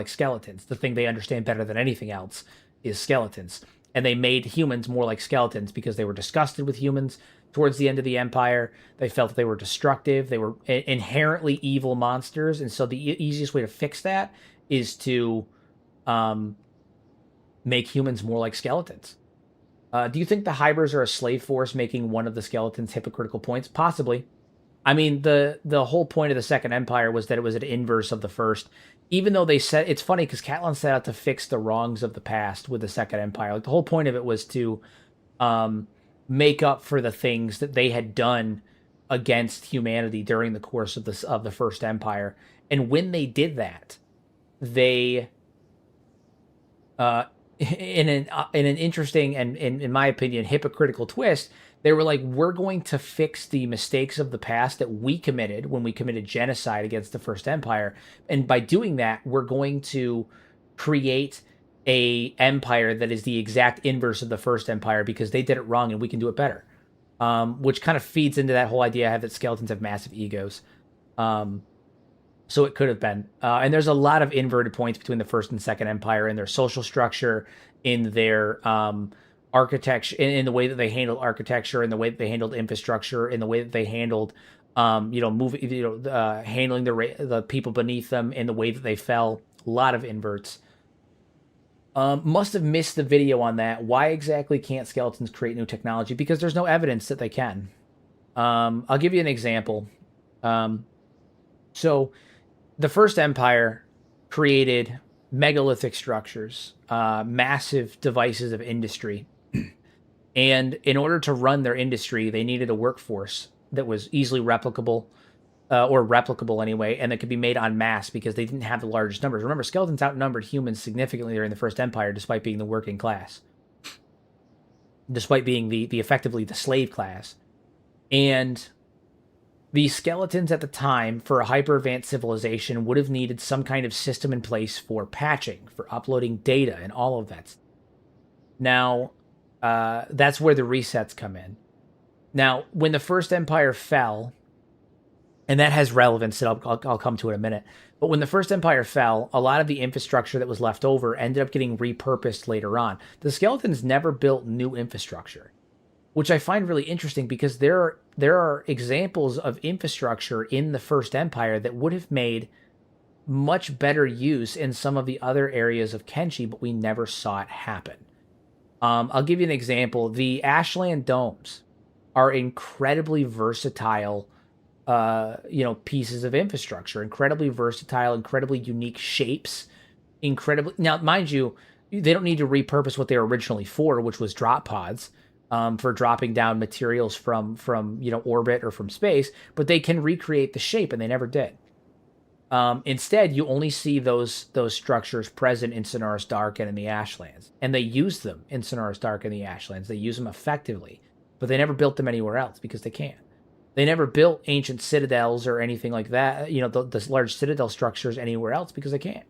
skeletons. The thing they understand better than anything else is skeletons. And they made humans more like skeletons because they were disgusted with humans towards the end of the Empire. They felt that they were destructive. They were inherently evil monsters. And so the easiest way to fix that is to make humans more like skeletons. Do you think the hybers are a slave force making one of the skeletons' hypocritical points? Possibly. I mean, the whole point of the Second Empire was that it was an inverse of the first. Even though they said, it's funny because Catelyn set out to fix the wrongs of the past with the Second Empire. Like, the whole point of it was to make up for the things that they had done against humanity during the course of the First Empire. And when they did that, they in an interesting and, in my opinion, hypocritical twist, they were like, we're going to fix the mistakes of the past that we committed when we committed genocide against the First Empire. And by doing that, we're going to create a empire that is the exact inverse of the First Empire because they did it wrong and we can do it better. Which kind of feeds into that whole idea I have that skeletons have massive egos. So it could have been. And there's a lot of inverted points between the First and Second Empire in their social structure, in their architecture, in the way that they handled architecture, in the way that they handled infrastructure, in the way that they handled, handling the people beneath them, in the way that they fell. A lot of inverts. Must have missed the video on that. Why exactly can't skeletons create new technology? Because there's no evidence that they can. I'll give you an example. So the First Empire created megalithic structures, massive devices of industry. And in order to run their industry, they needed a workforce that was easily replicable, or replicable anyway, and that could be made en masse because they didn't have the largest numbers. Remember, skeletons outnumbered humans significantly during the First Empire, despite being the working class, despite being the effectively the slave class. And the skeletons at the time, for a hyper-advanced civilization, would have needed some kind of system in place for patching, for uploading data, and all of that. Now, That's where the resets come in. Now, when the first empire fell, and that has relevance that I'll come to in a minute. But when the first empire fell, a lot of the infrastructure that was left over ended up getting repurposed later on. The skeletons never built new infrastructure, which I find really interesting because there are examples of infrastructure in the first empire that would have made much better use in some of the other areas of Kenshi, but we never saw it happen. I'll give you an example. The Ashland domes are incredibly versatile pieces of infrastructure, incredibly versatile, incredibly unique shapes, now, mind you, they don't need to repurpose what they were originally for, which was drop pods, for dropping down materials from orbit or from space, but they can recreate the shape, and they never did. Instead, you only see those structures present in Sonoris Dark and in the Ashlands, and they use them in Sonoris Dark and the Ashlands. They use them effectively, but they never built them anywhere else because they can't. They never built ancient citadels or anything like that, the large citadel structures anywhere else because they can't.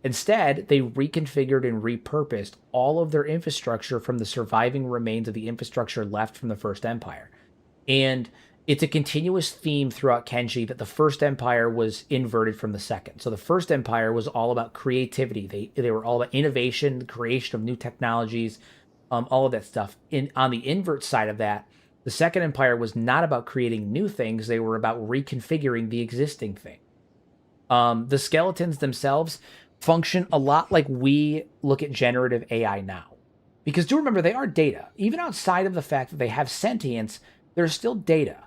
Instead, they reconfigured and repurposed all of their infrastructure from the surviving remains of the infrastructure left from the First Empire. And it's a continuous theme throughout Kenshi that the First Empire was inverted from the Second. So the First Empire was all about creativity. They were all about innovation, the creation of new technologies, all of that stuff. On the invert side of that, the Second Empire was not about creating new things. They were about reconfiguring the existing thing. The skeletons themselves function a lot like we look at generative AI now. Because do remember, they are data. Even outside of the fact that they have sentience, they're still data,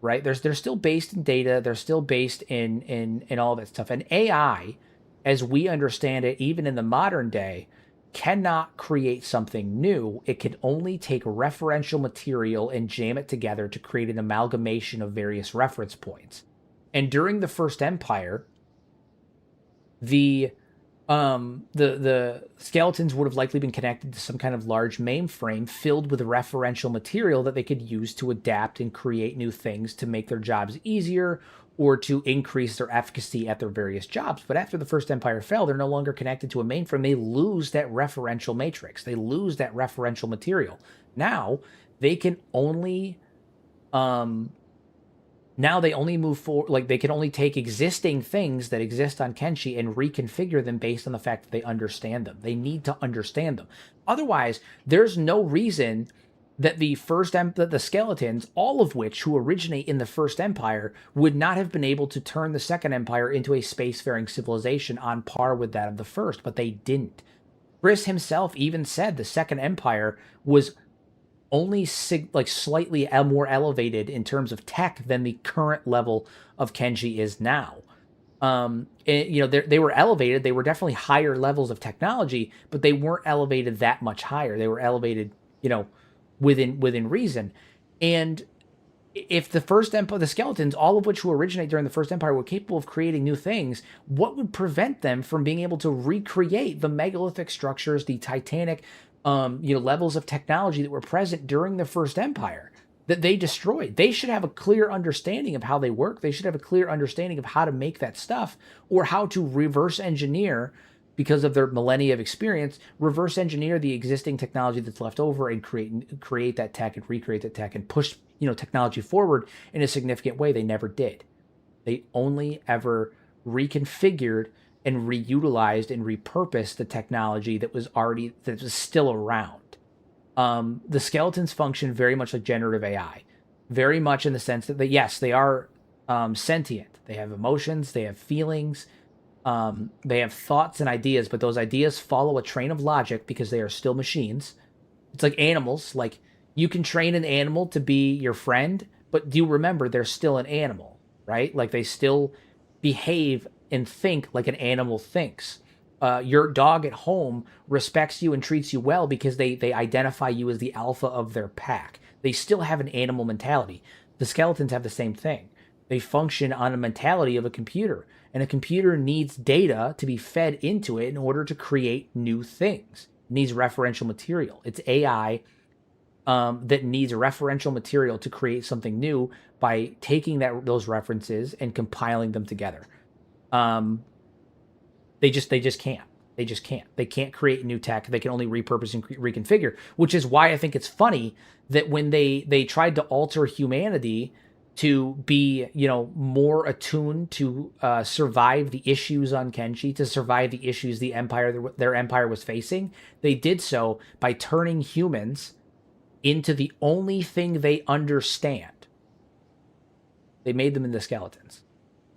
right? They're still based in data. They're still based in all that stuff. And AI, as we understand it, even in the modern day, cannot create something new. It can only take referential material and jam it together to create an amalgamation of various reference points. And during the First Empire, the skeletons would have likely been connected to some kind of large mainframe filled with referential material that they could use to adapt and create new things to make their jobs easier or to increase their efficacy at their various jobs. But after the First Empire fell, they're no longer connected to a mainframe. They lose that referential matrix. They lose that referential material. Now they can only move forward, like they can only take existing things that exist on Kenshi and reconfigure them based on the fact that they understand them. They need to understand them. Otherwise, there's no reason that the skeletons, all of which who originate in the First Empire, would not have been able to turn the Second Empire into a spacefaring civilization on par with that of the First, but they didn't. Chris himself even said the Second Empire was only slightly more elevated in terms of tech than the current level of Kenshi is now. They were elevated. They were definitely higher levels of technology, but they weren't elevated that much higher. They were elevated, within reason. And if the First Empire, the skeletons, all of which who originate during the First Empire, were capable of creating new things, what would prevent them from being able to recreate the megalithic structures, the titanic levels of technology that were present during the First Empire that they destroyed? They should have a clear understanding of how they work. They should have a clear understanding of how to make that stuff, or how to reverse engineer, because of their millennia of experience, reverse engineer the existing technology that's left over and create that tech and recreate that tech and push technology forward in a significant way. They never did. They only ever reconfigured and reutilized and repurposed the technology that was still around. The skeletons function very much like generative AI, very much in the sense that yes, they are sentient. They have emotions, they have feelings, they have thoughts and ideas, but those ideas follow a train of logic because they are still machines. It's like animals. Like, you can train an animal to be your friend, but do you remember they're still an animal, right? Like, they still behave and think like an animal thinks. Your dog at home respects you and treats you well because they identify you as the alpha of their pack. They still have an animal mentality. The skeletons have the same thing. They function on a mentality of a computer, and a computer needs data to be fed into it in order to create new things. It needs referential material. It's AI that needs referential material to create something new by taking those references and compiling them together. They just can't. They just can't. They can't create new tech. They can only repurpose and reconfigure, which is why I think it's funny that when they tried to alter humanity to be, more attuned to survive the issues on Kenshi, to survive the issues their empire was facing, they did so by turning humans into the only thing they understand. They made them into skeletons.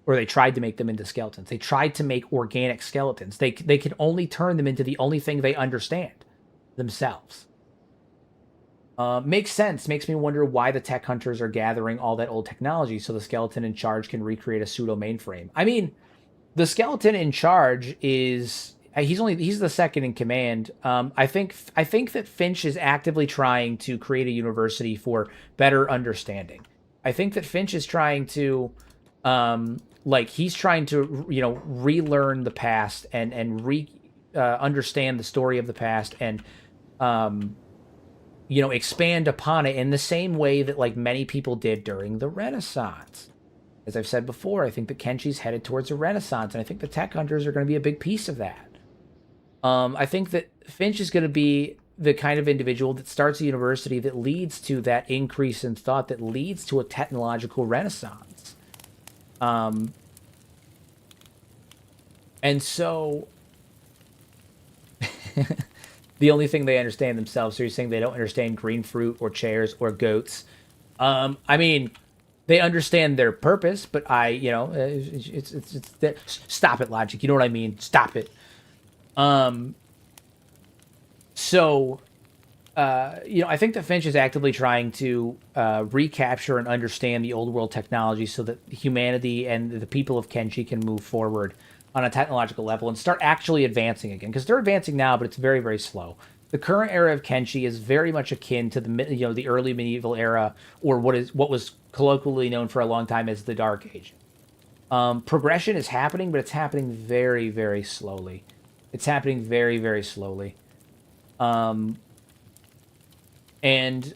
Or they tried to make them into skeletons. They tried to make organic skeletons. They could only turn them into the only thing they understand, themselves. Makes sense. Makes me wonder why the tech hunters are gathering all that old technology so the skeleton in charge can recreate a pseudo mainframe. I mean, the skeleton in charge is he's the second in command. I think that Finch is actively trying to create a university for better understanding. I think that Finch is trying to he's trying to relearn the past and understand the story of the past and expand upon it in the same way that like many people did during the Renaissance. As I've said before, I think that Kenshi's headed towards a renaissance, and I think the tech hunters are going to be a big piece of that. I think that Finch is going to be the kind of individual that starts a university that leads to that increase in thought, that leads to a technological renaissance. And so the only thing they understand themselves, so you're saying they don't understand green fruit or chairs or goats. I mean, they understand their purpose, but stop it, Logic. You know what I mean? Stop it. I think that Finch is actively trying to recapture and understand the old world technology so that humanity and the people of Kenshi can move forward on a technological level and start actually advancing again. Because they're advancing now, but it's very, very slow. The current era of Kenshi is very much akin to the early medieval era, or what was colloquially known for a long time as the Dark Age. Progression is happening, but it's happening very, very slowly. It's happening very, very slowly. And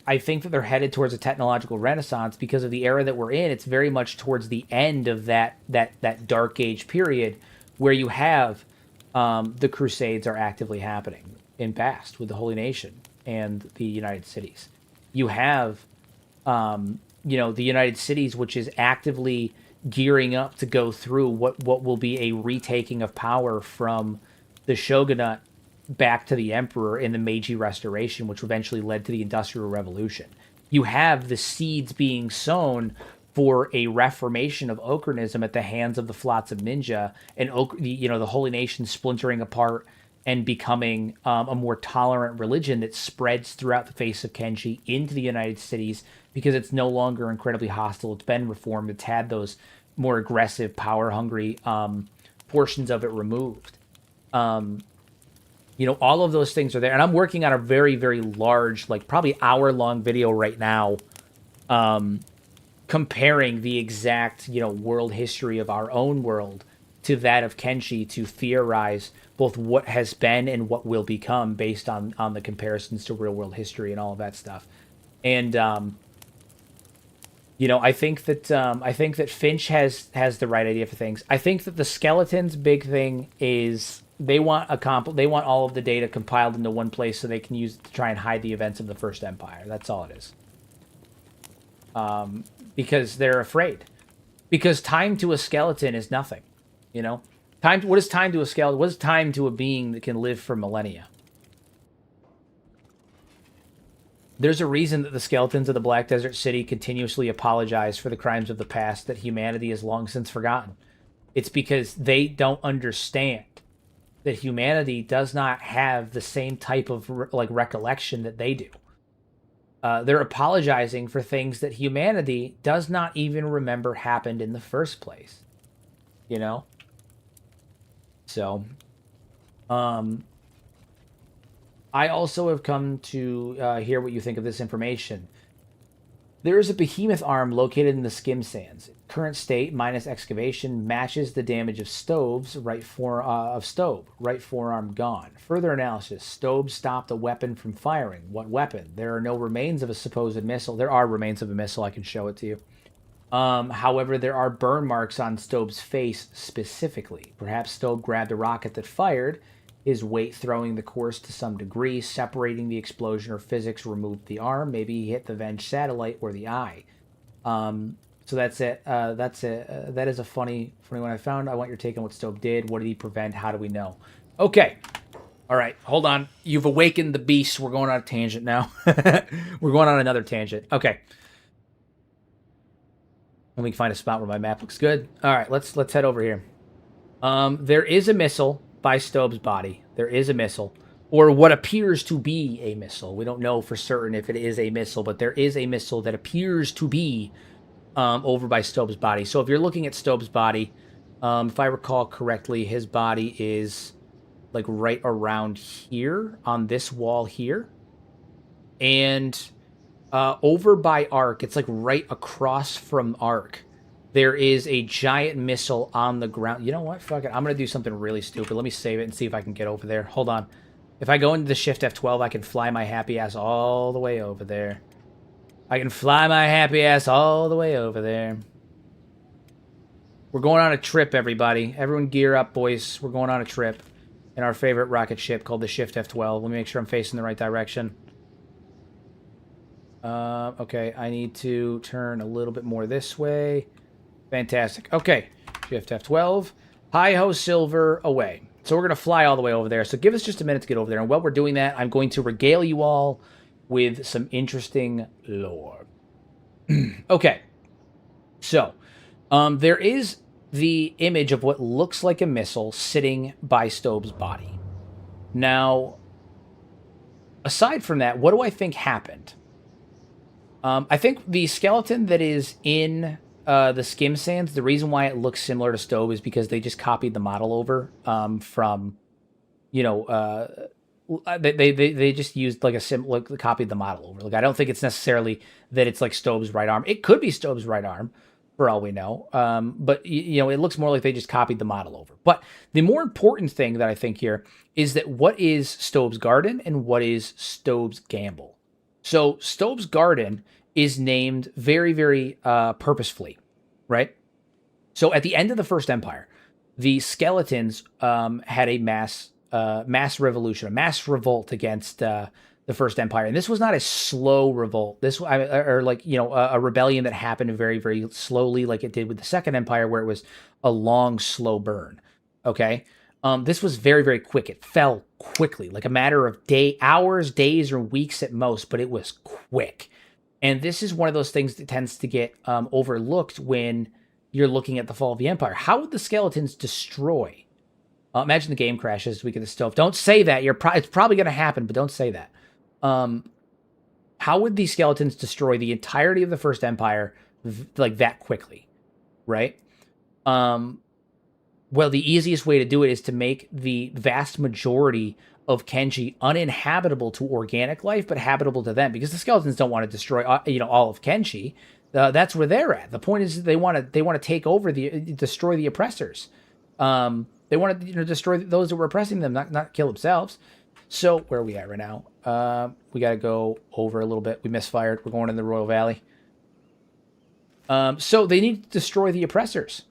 I think that they're headed towards a technological renaissance because of the era that we're in. It's very much towards the end of that Dark Age period where you have the Crusades are actively happening in past with the Holy Nation and the United Cities. You have, the United Cities, which is actively gearing up to go through what will be a retaking of power from the shogunate back to the emperor in the Meiji Restoration, which eventually led to the Industrial Revolution. You have the seeds being sown for a reformation of Okernism at the hands of the Flotsam Ninja, and the Holy Nation splintering apart and becoming a more tolerant religion that spreads throughout the face of Kenshi into the United Cities because it's no longer incredibly hostile. It's been reformed. It's had those more aggressive, power-hungry portions of it removed. All of those things are there. And I'm working on a very, very large, like probably hour-long video right now, comparing the exact, world history of our own world to that of Kenshi to theorize both what has been and what will become based on the comparisons to real-world history and all of that stuff. And, I think that Finch has the right idea for things. I think that the Skeletons' big thing is they want all of the data compiled into one place so they can use it to try and hide the events of the First Empire. That's all it is. Because they're afraid. Because time to a skeleton is nothing. What is time to a skeleton? What is time to a being that can live for millennia? There's a reason that the skeletons of the Black Desert City continuously apologize for the crimes of the past that humanity has long since forgotten. It's because they don't understand that humanity does not have the same type of recollection that they do. They're apologizing for things that humanity does not even remember happened in the first place. So, I also have come to hear what you think of this information. There is a behemoth arm located in the skim sands. Current state, minus excavation, matches the damage of Stove's right forearm gone. Further analysis. Stove stopped a weapon from firing. What weapon? There are no remains of a supposed missile. There are remains of a missile. I can show it to you. However, there are burn marks on Stove's face specifically. Perhaps Stove grabbed a rocket that fired his weight throwing the course to some degree, separating the explosion or physics removed the arm. Maybe he hit the Venge satellite or the eye. So that's it. That is a funny one I found. I want your take on what Stobe did. What did he prevent? How do we know? Okay. All right. Hold on. You've awakened the beast. We're going on a tangent now. We're going on another tangent. Okay. Let me find a spot where my map looks good. All right. Let's head over here. There is a missile by Stobe's body. There is a missile, or what appears to be a missile. We don't know for certain if it is a missile, but there is a missile that appears to be over by Stobe's body. So if you're looking at Stobe's body, if I recall correctly, his body is like right around here on this wall here. And over by Ark, it's like right across from Ark, there is a giant missile on the ground. You know what? Fuck it. I'm going to do something really stupid. Let me save it and see if I can get over there. Hold on. If I go into the Shift F12, I can fly my happy ass all the way over there. I can fly my happy ass all the way over there. We're going on a trip, everybody. Everyone gear up, boys. We're going on a trip in our favorite rocket ship called the Shift F12. Let me make sure I'm facing the right direction. Okay, I need to turn a little bit more this way. Fantastic. Okay, Shift F12. Hi-ho, Silver, away. So we're going to fly all the way over there. So give us just a minute to get over there. And while we're doing that, I'm going to regale you all with some interesting lore. Okay. So, there is the image of what looks like a missile sitting by Stobe's body. Now, aside from that, what do I think happened? I think the skeleton that is in the skim sands, the reason why it looks similar to Stobe is because they just copied the model over from, you know, they just used like copied the model over. Like, I don't think it's necessarily that it's like Stobe's right arm. It could be Stobe's right arm for all we know. But you know, it looks more like they just copied the model over. But the more important thing that I think here is that what is Stobe's garden and what is Stobe's gamble? So Stobe's garden is named very, very purposefully, right? So at the end of the First Empire, the skeletons had a mass revolution, a mass revolt against the First Empire. And this was not a slow revolt. Or like, you know, a rebellion that happened very, very slowly, like it did with the Second Empire, where it was a long, slow burn. Okay. This was very, very quick. It fell quickly, like a matter of hours, days, or weeks at most, but it was quick. And this is one of those things that tends to get overlooked when you're looking at the fall of the Empire. How would the skeletons destroy? Imagine the game crashes. We get the stove. Don't say that. It's probably going to happen, but don't say that. How would these skeletons destroy the entirety of the First Empire like that quickly? Right? Well, the easiest way to do it is to make the vast majority of Kenshi uninhabitable to organic life, but habitable to them, because the skeletons don't want to destroy, all of Kenshi. That's where they're at. The point is they want to take over destroy the oppressors. They want to destroy those that were oppressing them, not kill themselves. So where are we at right now? We got to go over a little bit. We misfired. We're going in the Royal Valley. So they need to destroy the oppressors.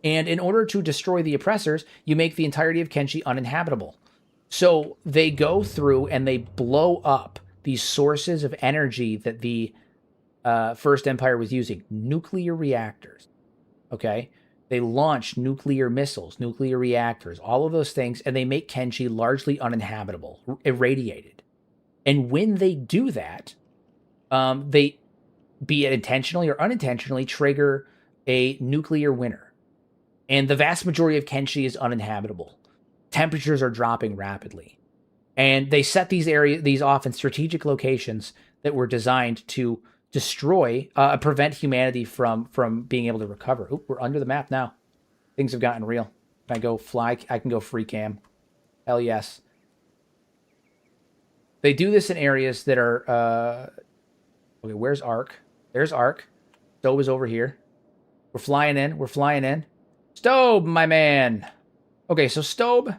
And in order to destroy the oppressors, you make the entirety of Kenshi uninhabitable. So they go through and they blow up these sources of energy that the First Empire was using. Nuclear reactors. Okay? They launch nuclear missiles, nuclear reactors, all of those things, and they make Kenshi largely uninhabitable, irradiated. And when they do that, they, be it intentionally or unintentionally, trigger a nuclear winter. And the vast majority of Kenshi is uninhabitable. Temperatures are dropping rapidly. And they set these off in strategic locations that were designed to destroy, prevent humanity from being able to recover. Oop, we're under the map now. Things have gotten real. Can I go fly? I can go free cam. Hell yes. They do this in areas that are... okay, where's Ark? There's Ark. Stobe is over here. We're flying in. We're flying in. Stobe, my man. Okay, so Stobe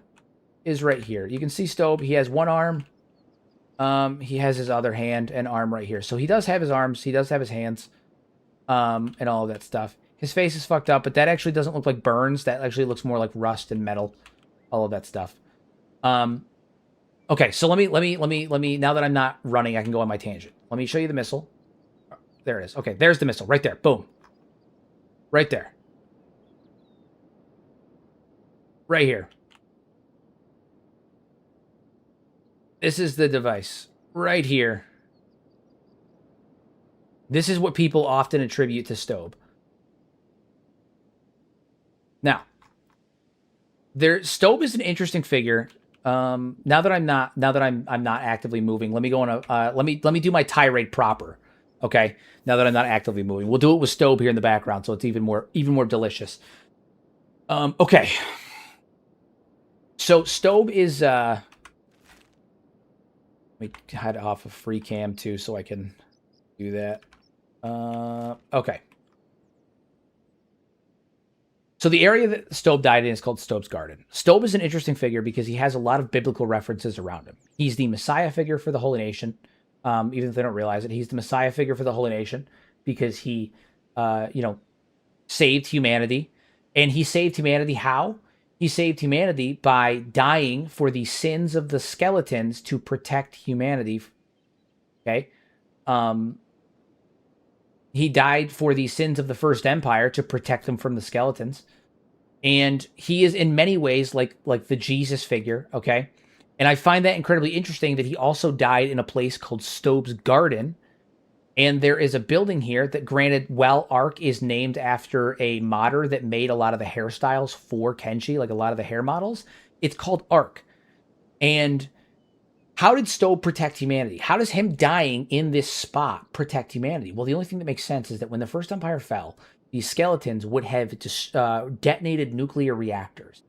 is right here. You can see Stobe. He has one arm. He has his other hand and arm right here. So he does have his arms. He does have his hands. And all of that stuff. His face is fucked up, but that actually doesn't look like burns. That actually looks more like rust and metal. All of that stuff. Okay, so let me. Now that I'm not running, I can go on my tangent. Let me show you the missile. There it is. Okay, there's the missile right there. Boom. Right there. Right here. This is the device. Right here. This is what people often attribute to Stobe. Now, Stobe is an interesting figure. Now that I'm not actively moving, let me go on a let me do my tirade proper. Okay. Now that I'm not actively moving, we'll do it with Stobe here in the background, so it's even more delicious. Okay. So Stobe is let me hide off of free cam too, so I can do that. Okay. So the area that Stobe died in is called Stobe's Garden. Stobe is an interesting figure because he has a lot of biblical references around him. He's the Messiah figure for the Holy Nation. Even if they don't realize it, he's the Messiah figure for the Holy Nation because he, saved humanity. And he saved humanity how? He saved humanity by dying for the sins of the skeletons to protect humanity. Okay? He died for the sins of the First Empire to protect them from the skeletons. And he is in many ways like the Jesus figure, okay? And I find that incredibly interesting that he also died in a place called Stobe's Garden. And there is a building here that, granted, while Ark is named after a modder that made a lot of the hairstyles for Kenshi, like a lot of the hair models, it's called Ark. And how did Stobe protect humanity? How does him dying in this spot protect humanity? Well, the only thing that makes sense is that when the First Empire fell, these skeletons would have detonated nuclear reactors,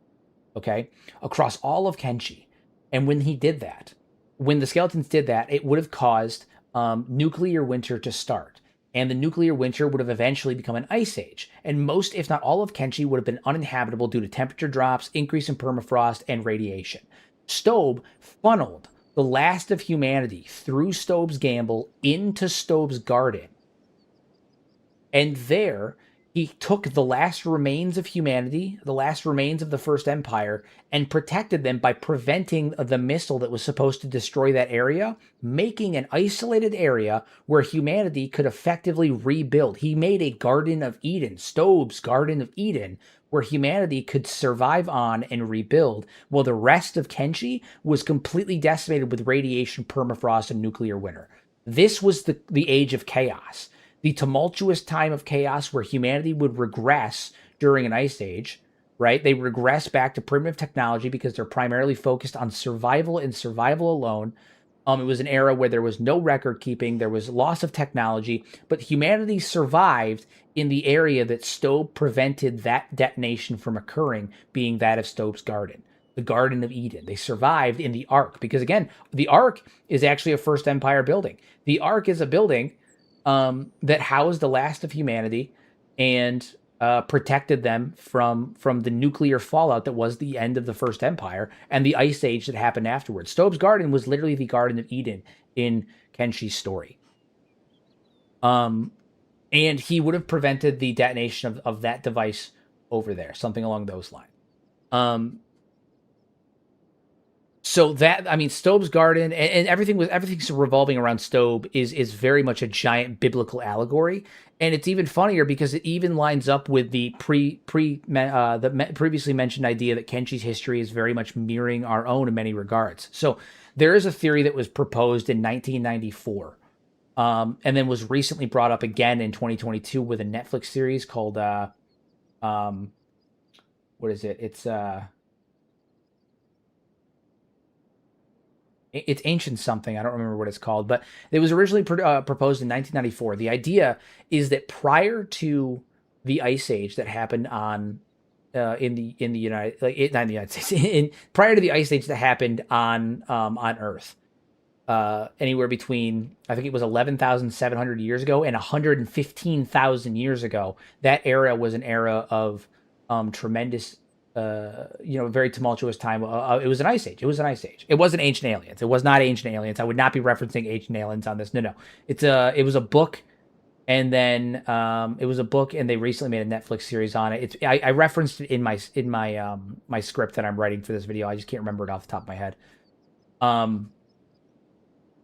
okay, across all of Kenshi. And when he did that, when the skeletons did that, it would have caused nuclear winter to start. And the nuclear winter would have eventually become an ice age. And most, if not all of Kenshi would have been uninhabitable due to temperature drops, increase in permafrost, and radiation. Stobe funneled the last of humanity through Stobe's Gamble into Stobe's Garden. And there, he took the last remains of humanity, the last remains of the First Empire, and protected them by preventing the missile that was supposed to destroy that area, making an isolated area where humanity could effectively rebuild. He made a Garden of Eden, Stobe's Garden of Eden, where humanity could survive on and rebuild, while the rest of Kenshi was completely decimated with radiation, permafrost, and nuclear winter. This was the age of chaos, the tumultuous time of chaos where humanity would regress during an ice age, right? They regress back to primitive technology because they're primarily focused on survival and survival alone. It was an era where there was no record keeping, there was loss of technology, but humanity survived in the area that Stobe prevented that detonation from occurring, being that of Stobe's Garden, the Garden of Eden. They survived in the Ark because, again, the Ark is actually a First Empire building. The Ark is a building that housed the last of humanity and protected them from the nuclear fallout that was the end of the First Empire and the Ice Age that happened afterwards. Stobe's Garden was literally the Garden of Eden in Kenshi's story. And he would have prevented the detonation of that device over there, something along those lines. So that, I mean, Stobe's Garden and everything's revolving around Stobe is very much a giant biblical allegory, and it's even funnier because it even lines up with the previously mentioned idea that Kenshi's history is very much mirroring our own in many regards. So there is a theory that was proposed in 1994, and then was recently brought up again in 2022 with a Netflix series called what is it? It's Ancient something. I don't remember what it's called, but it was originally proposed in 1994. The idea is that prior to the Ice Age that happened on in the United, not in the United States, prior to the Ice Age that happened on Earth, anywhere between, I think it was 11,700 years ago and 115,000 years ago, that era was an era of tremendous. Very tumultuous time. It was an ice age. It was an ice age. It wasn't Ancient Aliens. It was not Ancient Aliens. I would not be referencing Ancient Aliens on this. No. It was a book And then it was a book, and they recently made a Netflix series on it. I referenced it in my script that I'm writing for this video. I just can't remember it off the top of my head.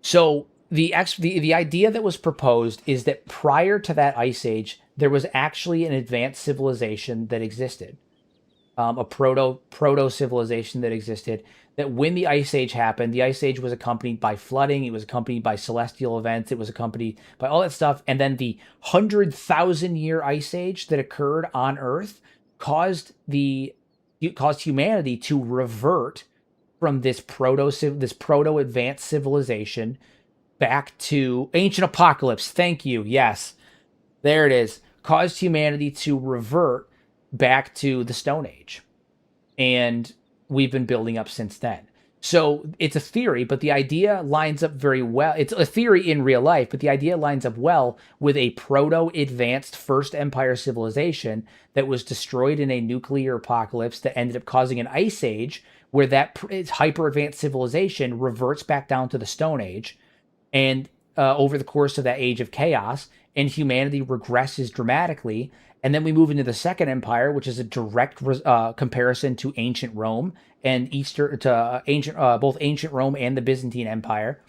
So the idea that was proposed is that prior to that ice age, there was actually an advanced civilization that existed, a proto civilization that existed. That when the ice age happened, the ice age was accompanied by flooding. It was accompanied by celestial events. It was accompanied by all that stuff. And then the 100,000-year ice age that occurred on Earth caused humanity to revert from this proto advanced civilization back to ancient apocalypse. Thank you. Yes, there it is. Caused humanity to revert back to the Stone Age, and we've been building up since then. So it's a theory, but the idea lines up very well. It's a theory in real life, but the idea lines up well with a proto-advanced First Empire civilization that was destroyed in a nuclear apocalypse that ended up causing an ice age, where that hyper-advanced civilization reverts back down to the Stone Age, and over the course of that age of chaos, and humanity regresses dramatically. And then we move into the Second Empire, which is a direct comparison to ancient Rome and both ancient Rome and the Byzantine Empire.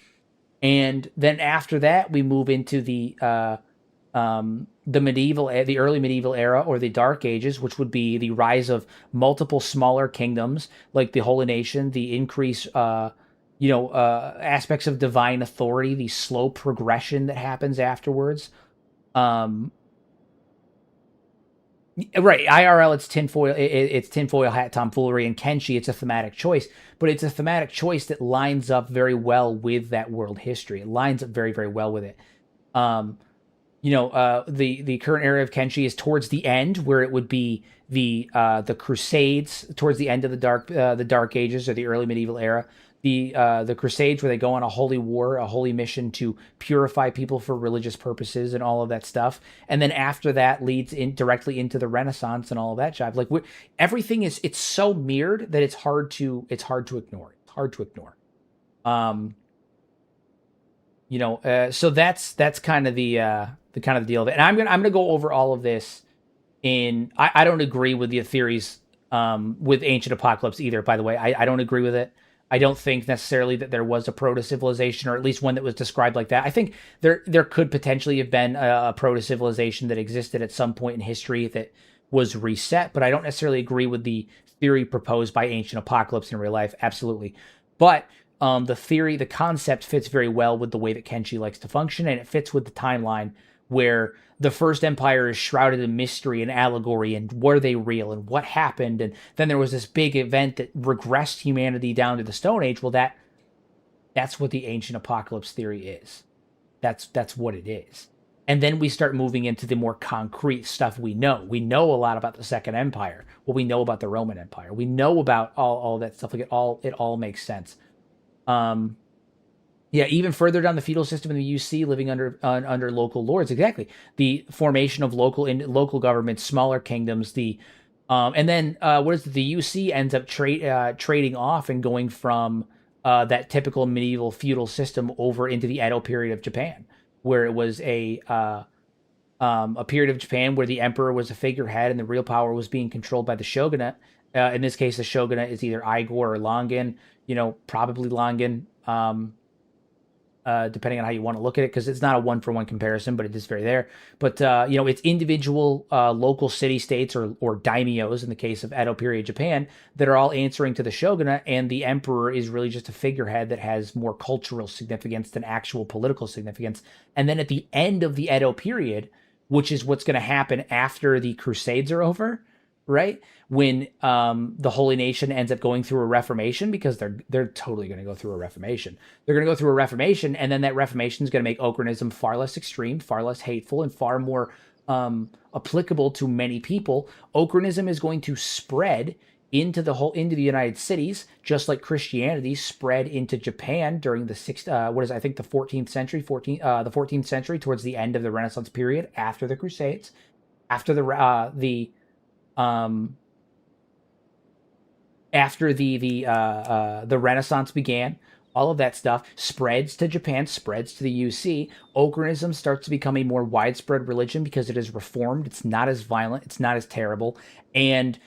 And then after that, we move into the early medieval era, or the Dark Ages, which would be the rise of multiple smaller kingdoms like the Holy Nation, the increase, aspects of divine authority, the slow progression that happens afterwards. Right, IRL, it's tinfoil. It's tinfoil hat tomfoolery. And Kenshi, it's a thematic choice, but it's a thematic choice that lines up very well with that world history. It lines up very, very well with it. The current era of Kenshi is towards the end, where it would be the Crusades, towards the end of the Dark Ages, or the early medieval era. The Crusades, where they go on a holy war, a holy mission to purify people for religious purposes and all of that stuff. And then after that leads in directly into the Renaissance and all of that jive. Like everything it's so mirrored that it's hard to ignore. It's hard to ignore. So that's kind of the kind of deal of it. And I'm gonna go over all of this I don't agree with the theories with Ancient Apocalypse either, by the way. I don't agree with it. I don't think necessarily that there was a proto-civilization, or at least one that was described like that. I think there could potentially have been a proto-civilization that existed at some point in history that was reset, but I don't necessarily agree with the theory proposed by Ancient Apocalypse in real life. Absolutely. But the concept fits very well with the way that Kenshi likes to function, and it fits with the timeline where the First Empire is shrouded in mystery and allegory, and were they real, and what happened, and then there was this big event that regressed humanity down to the Stone Age. Well, that's what the Ancient Apocalypse theory is. That's what it is. And then we start moving into the more concrete stuff we know. We know a lot about the Second Empire. Well, we know about the Roman Empire. We know about all that stuff. Like it all makes sense. Yeah, even further down the feudal system in the UC, living under local lords. Exactly, the formation of local governments, smaller kingdoms. And then what is it? The UC ends up trading off and going from that typical medieval feudal system over into the Edo period of Japan, where it was a period of Japan where the emperor was a figurehead and the real power was being controlled by the shogunate. In this case, the shogunate is either Igor or Longan. Probably Longan. Depending on how you want to look at it, because it's not a one-for-one comparison, but it is very there. But, it's individual local city-states or daimyos, in the case of Edo period Japan, that are all answering to the shogunate, and the emperor is really just a figurehead that has more cultural significance than actual political significance. And then at the end of the Edo period, which is what's going to happen after the Crusades are over, right? When the Holy Nation ends up going through a reformation, because they're totally going to go through a reformation. They're going to go through a reformation, and then that reformation is going to make Ochranism far less extreme, far less hateful, and far more applicable to many people. Ochranism is going to spread into the United Cities, just like Christianity spread into Japan during the 14th century, the 14th century, towards the end of the Renaissance period, after the Crusades, after the Renaissance began. all of that stuff spreads to Japan, spreads to the UC. Okrinism starts to become a more widespread religion because it is reformed. It's not as violent. It's not as terrible. And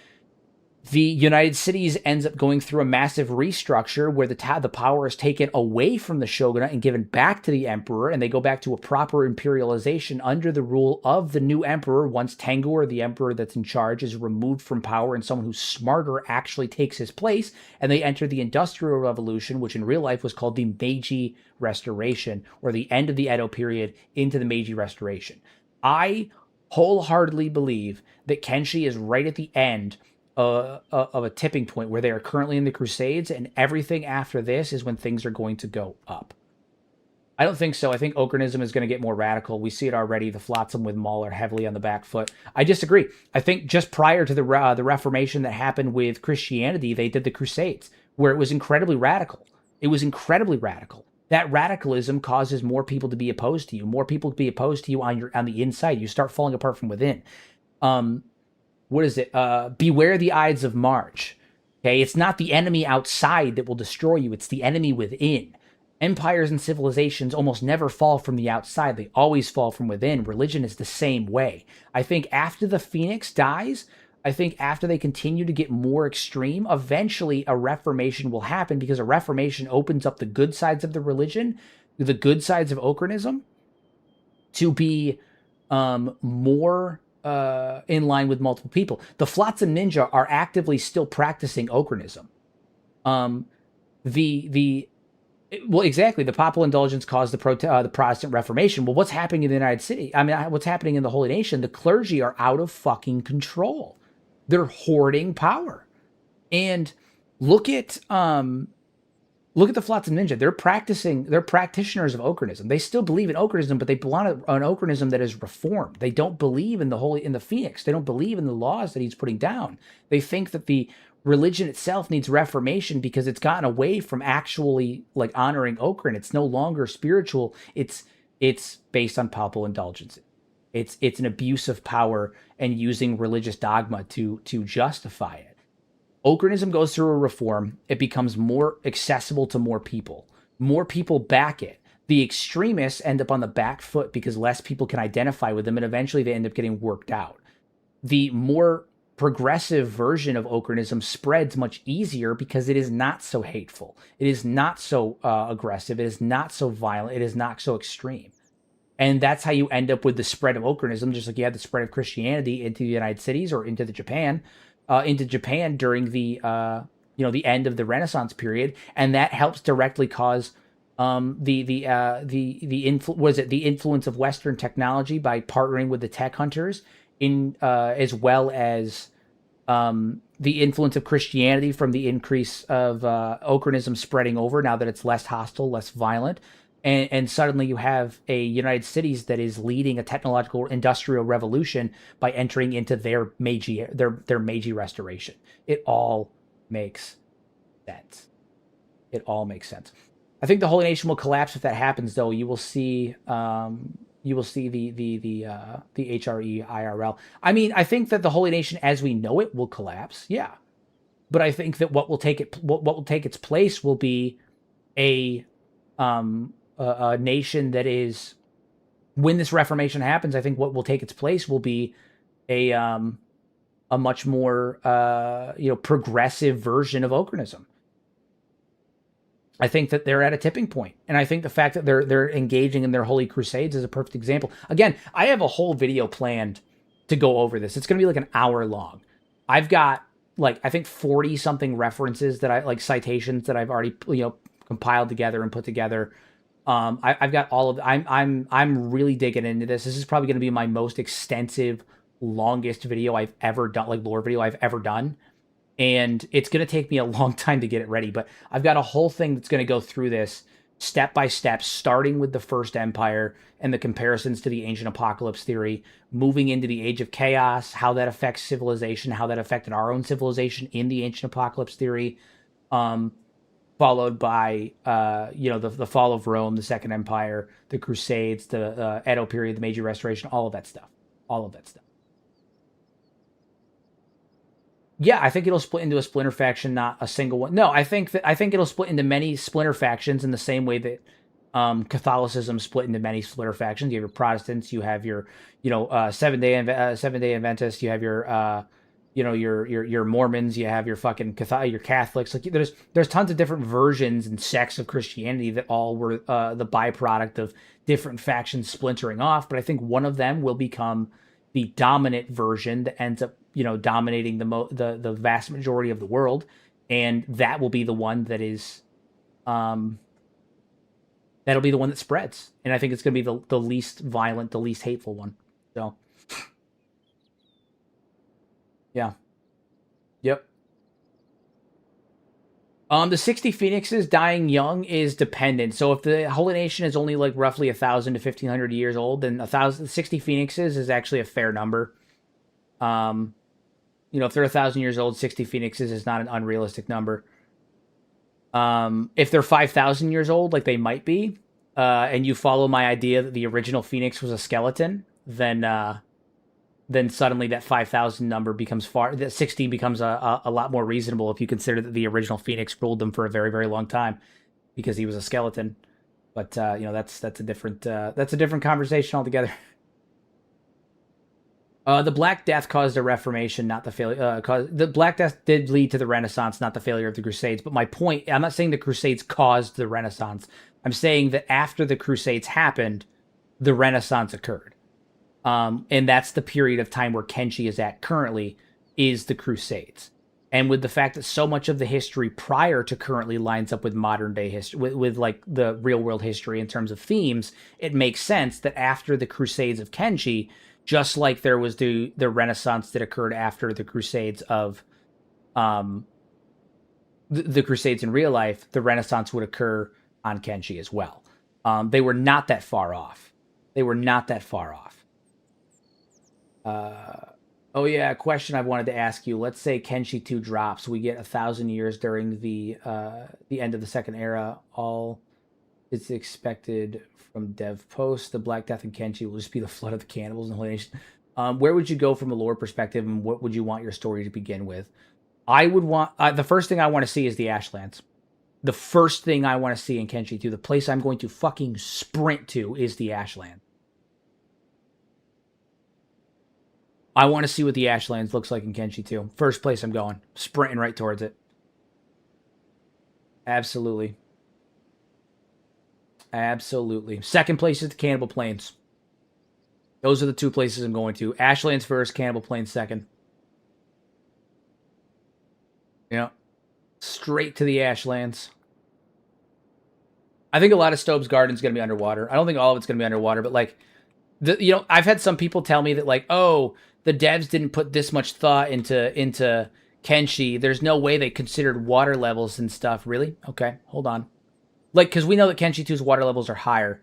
the United Cities ends up going through a massive restructure where the power is taken away from the shogunate and given back to the emperor, and they go back to a proper imperialization under the rule of the new emperor once Tengu, or the emperor that's in charge, is removed from power and someone who's smarter actually takes his place, and they enter the Industrial Revolution, which in real life was called the Meiji Restoration, or the end of the Edo period into the Meiji Restoration. I wholeheartedly believe that Kenshi is right at the end of a tipping point where they are currently in the Crusades, and everything after this is when things are going to go up. I don't think so. I think Okrinism is going to get more radical. We see it already. The Flotsam with Maul are heavily on the back foot. I disagree. I think just prior to the Reformation that happened with Christianity, they did the Crusades, where it was incredibly radical. It was incredibly radical. That radicalism causes more people to be opposed to you. More people to be opposed to you on the inside. You start falling apart from within. What is it? Beware the Ides of March. Okay, it's not the enemy outside that will destroy you. It's the enemy within. Empires and civilizations almost never fall from the outside. They always fall from within. Religion is the same way. I think after the Phoenix dies, I think after they continue to get more extreme, eventually a reformation will happen, because a reformation opens up the good sides of the religion, the good sides of Okrinism, to be more in line with multiple people. The Flotsam Ninja are actively still practicing Okrinism. Well, exactly. The papal indulgence caused the Protestant Reformation. Well, what's happening in the United States? I mean, what's happening in the Holy Nation? The clergy are out of fucking control. They're hoarding power. And look at the Flotsam Ninja. They're practitioners of Okrinism. They still believe in Okrinism, but they belong to an Okrinism that is reformed. They don't believe in the Phoenix. They don't believe in the laws that he's putting down. They think that the religion itself needs reformation because it's gotten away from actually like honoring Okrin. It's no longer spiritual. It's based on papal indulgences. It's an abuse of power and using religious dogma to justify it. Okrinism goes through a reform. It becomes more accessible to more people. More people back it. The extremists end up on the back foot because less people can identify with them, and eventually they end up getting worked out. The more progressive version of Okrinism spreads much easier because it is not so hateful. It is not so aggressive. It is not so violent. It is not so extreme. And that's how you end up with the spread of Okrinism, just like you had the spread of Christianity into the United Cities or into Japan during the the end of the Renaissance period, and that helps directly cause the influence of Western technology by partnering with the tech hunters, as well as the influence of Christianity from the increase of Okrinism spreading over now that it's less hostile, less violent. And suddenly you have a United Cities that is leading a technological industrial revolution by entering into their Meiji restoration. It all makes sense. It all makes sense. I think the Holy Nation will collapse if that happens, though. You will see the HRE IRL. I mean, I think that the Holy Nation as we know it will collapse. Yeah. But I think that what will take its place will be a nation that is, when this Reformation happens, I think what will take its place will be a much more progressive version of Okrinism. I think that they're at a tipping point, and I think the fact that they're engaging in their holy crusades is a perfect example. Again, I have a whole video planned to go over this. It's going to be like an hour long. I've got I think 40 something references that I citations that I've already compiled together and put together. I've got all of. I'm really digging into this. This is probably going to be my most extensive, longest video I've ever done, lore video I've ever done. And it's going to take me a long time to get it ready, but I've got a whole thing that's going to go through this step by step, starting with the First Empire and the comparisons to the Ancient Apocalypse theory, moving into the Age of Chaos, how that affects civilization, how that affected our own civilization in the Ancient Apocalypse theory, followed by the fall of Rome, the Second Empire, the Crusades, the Edo period, the Meiji Restoration, all of that stuff. Yeah, I think it'll split into a splinter faction, not a single one. No, I think it'll split into many splinter factions in the same way that Catholicism split into many splinter factions. You have your Protestants, you have your Seventh Day Adventists, you have your your Mormons, you have your fucking your Catholics. Like there's tons of different versions and sects of Christianity that all were the byproduct of different factions splintering off. But I think one of them will become the dominant version that ends up dominating the vast majority of the world, and that will be the one that is that'll be the one that spreads. And I think it's going to be the least violent, the least hateful one. So yeah. Yep. The 60 phoenixes dying young is dependent. So if the Holy Nation is only like roughly 1,000 to 1,500 years old, then 60 phoenixes is actually a fair number. If they're 1,000 years old, 60 phoenixes is not an unrealistic number. If they're 5,000 years old, like they might be, and you follow my idea that the original phoenix was a skeleton, then suddenly that 5,000 number becomes that 60 becomes a lot more reasonable if you consider that the original Phoenix ruled them for a very, very long time because he was a skeleton. But that's a different conversation altogether. The Black Death caused a Reformation, not the failure. The Black Death did lead to the Renaissance, not the failure of the Crusades. But my point, I'm not saying the Crusades caused the Renaissance. I'm saying that after the Crusades happened, the Renaissance occurred. And that's the period of time where Kenshi is at currently, is the Crusades. And with the fact that so much of the history prior to currently lines up with modern day history, with like the real world history in terms of themes, it makes sense that after the Crusades of Kenshi, just like there was the Renaissance that occurred after the Crusades of the Crusades in real life, the Renaissance would occur on Kenshi as well. They were not that far off. Oh yeah, a question I wanted to ask you. Let's say Kenshi 2 drops. We get 1,000 years during the end of the Second Era. All is expected from dev post. The Black Death and Kenshi will just be the flood of the cannibals and the Holy Nation. Where would you go from a lore perspective, and what would you want your story to begin with? I would want the first thing I want to see is the Ashlands. The first thing I want to see in Kenshi 2, the place I'm going to fucking sprint to, is the Ashland. I want to see what the Ashlands looks like in Kenshi 2. First place I'm going. Sprinting right towards it. Absolutely. Second place is the Cannibal Plains. Those are the two places I'm going to. Ashlands first, Cannibal Plains second. Yeah. Straight to the Ashlands. I think a lot of Stobe's Garden is going to be underwater. I don't think all of it's going to be underwater, but like, I've had some people tell me that like, oh, the devs didn't put this much thought into Kenshi. There's no way they considered water levels and stuff. Really? Okay, hold on. Like, because we know that Kenshi 2's water levels are higher,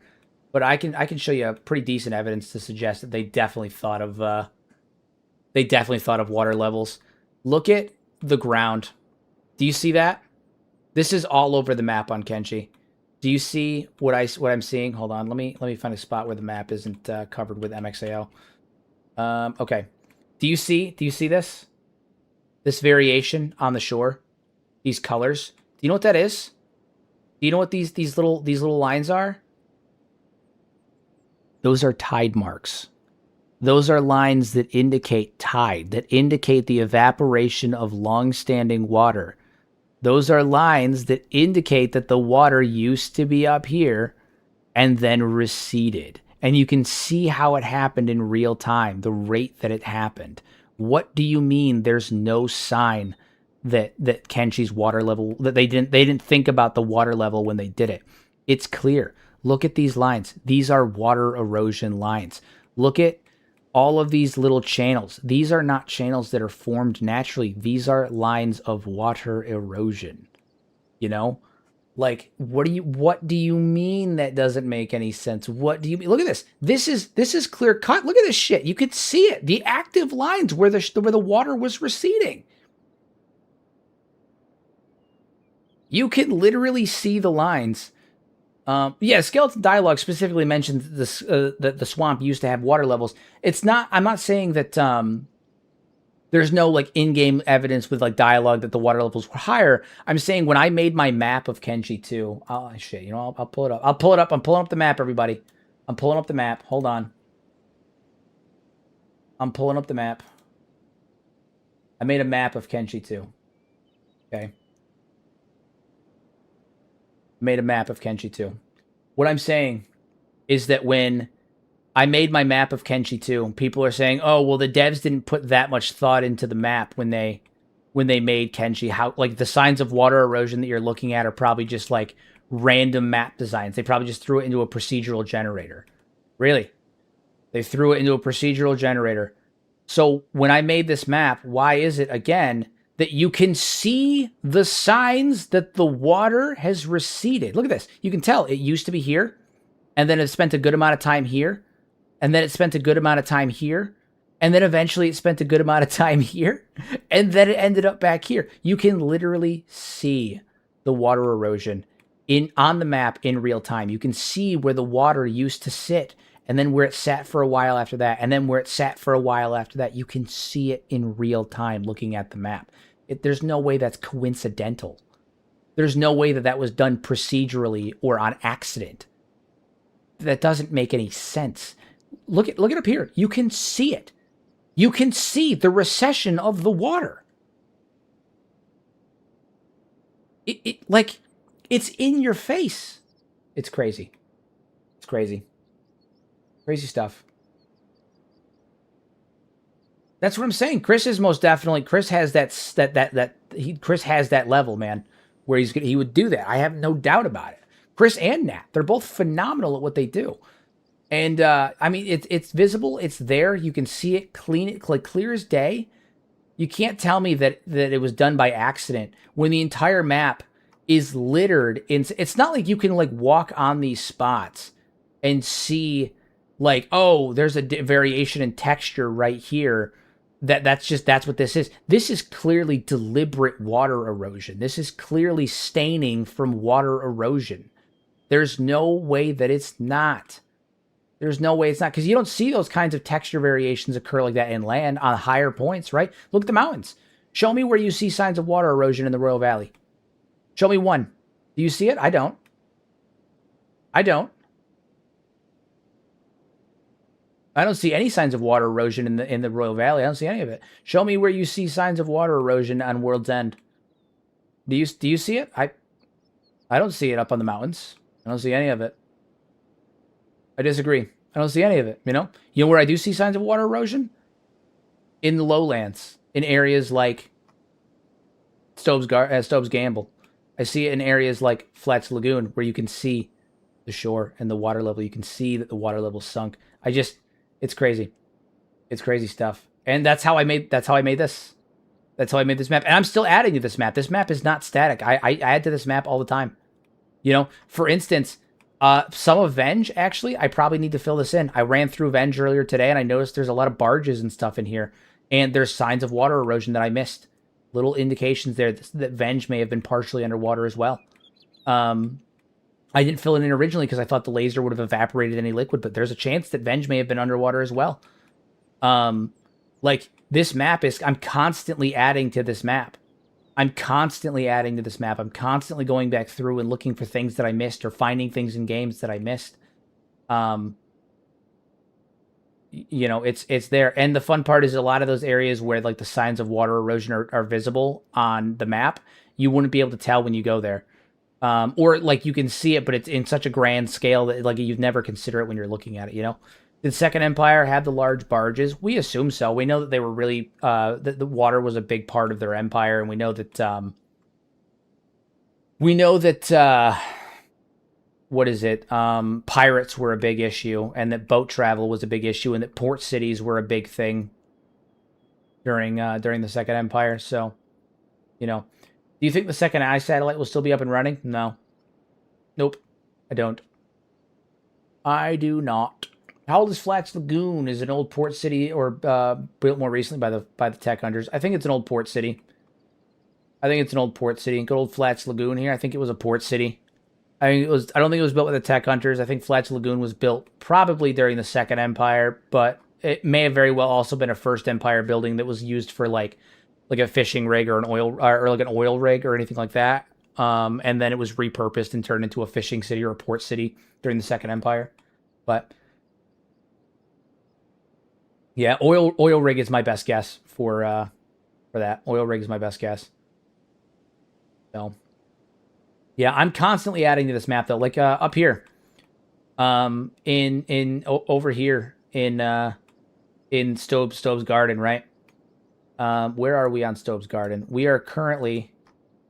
but I can show you a pretty decent evidence to suggest that they definitely thought of water levels. Look at the ground. Do you see that? This is all over the map on Kenshi. Do you see what I'm seeing? Hold on. Let me find a spot where the map isn't covered with MXAO. Okay. Do you see this? This variation on the shore? These colors? Do you know what that is? Do you know what these little lines are? Those are tide marks. Those are lines that indicate tide, that indicate the evaporation of long-standing water. Those are lines that indicate that the water used to be up here and then receded. And you can see how it happened in real time, the rate that it happened. What do you mean there's no sign that Kenshi's water level, that they didn't think about the water level when they did it? It's clear. Look at these lines. These are water erosion lines. Look at all of these little channels. These are not channels that are formed naturally. These are lines of water erosion. You know? Like, what do you mean that doesn't make any sense? What do you mean? Look at this. This is clear cut. Look at this shit. You could see it. The active lines where the water was receding. You can literally see the lines. Yeah, Skeleton Dialogue specifically mentions this, that the swamp used to have water levels. It's not. I'm not saying that. There's no like in-game evidence with like dialogue that the water levels were higher. I'm saying when I made my map of Kenshi 2, oh shit, you know, I'll pull it up. I'll pull it up. I'm pulling up the map, everybody. I'm pulling up the map. Hold on. I'm pulling up the map. I made a map of Kenshi 2. Okay. Made a map of Kenshi 2. What I'm saying is that when I made my map of Kenshi 2, people are saying, "Oh, well, the devs didn't put that much thought into the map when they made Kenshi. How like the signs of water erosion that you're looking at are probably just like random map designs. They probably just threw it into a procedural generator." Really? They threw it into a procedural generator. So when I made this map, why is it again that you can see the signs that the water has receded? Look at this. You can tell it used to be here, and then it spent a good amount of time here, and then it spent a good amount of time here, and then eventually it spent a good amount of time here, and then it ended up back here. You can literally see the water erosion on the map in real time. You can see where the water used to sit, and then where it sat for a while after that, and then where it sat for a while after that. You can see it in real time looking at the map. There's no way that's coincidental. There's no way that that was done procedurally or on accident. That doesn't make any sense. Look it up here. You can see it. You can see the recession of the water. Like, it's in your face. It's crazy. It's crazy. Crazy stuff. That's what I'm saying. Chris is most definitely. Chris has Chris has that level, man, where he would do that. I have no doubt about it. Chris and Nat, they're both phenomenal at what they do. And I mean, it's visible. It's there. You can see it, clear as day. You can't tell me that it was done by accident when the entire map is littered in. It's not like you can like walk on these spots and see like, oh, there's a variation in texture right here. That's what this is. This is clearly deliberate water erosion. This is clearly staining from water erosion. There's no way that it's not. There's no way it's not, because you don't see those kinds of texture variations occur like that inland on higher points, right? Look at the mountains. Show me where you see signs of water erosion in the Royal Valley. Show me one. Do you see it? I don't. I don't see any signs of water erosion in the Royal Valley. I don't see any of it. Show me where you see signs of water erosion on World's End. Do you see it? I don't see it up on the mountains. I don't see any of it. I disagree. I don't see any of it, you know? You know where I do see signs of water erosion? In the lowlands. In areas like Stove's Gamble. I see it in areas like Flats Lagoon, where you can see the shore and the water level. You can see that the water level sunk. It's crazy. It's crazy stuff. And that's how I made this. That's how I made this map. And I'm still adding to this map. This map is not static. I add to this map all the time. You know, for instance, some of Venge, actually, I probably need to fill this in. I ran through Venge earlier today, and I noticed there's a lot of barges and stuff in here. And there's signs of water erosion that I missed. Little indications there that Venge may have been partially underwater as well. I didn't fill it in originally because I thought the laser would have evaporated any liquid, but there's a chance that Venge may have been underwater as well. Like, this map I'm constantly adding to this map. I'm constantly going back through and looking for things that I missed or finding things in games that I missed. You know, it's there. And the fun part is a lot of those areas where like the signs of water erosion are visible on the map, you wouldn't be able to tell when you go there. Or like you can see it, but it's in such a grand scale that like you'd never consider it when you're looking at it, you know? Did Second Empire have the large barges? We assume so. We know that they were really, that the water was a big part of their empire, and we know that, what is it? Pirates were a big issue, and that boat travel was a big issue, and that port cities were a big thing during the Second Empire. So, you know, do you think the second eye satellite will still be up and running? No. Nope. I don't. I do not. How old is Flats Lagoon? Is it an old port city or built more recently by the tech hunters? I think it's an old port city. Good old Flats Lagoon here. I think it was a port city. I don't think it was built by the tech hunters. I think Flats Lagoon was built probably during the Second Empire, but it may have very well also been a First Empire building that was used for like a fishing rig or an oil or like an oil rig or anything like that. And then it was repurposed and turned into a fishing city or a port city during the Second Empire. But yeah, oil rig is my best guess for that. Oil rig is my best guess. So yeah, I'm constantly adding to this map though. Like up here, over here in Stove's Garden, right? Where are we on Stove's Garden? We are currently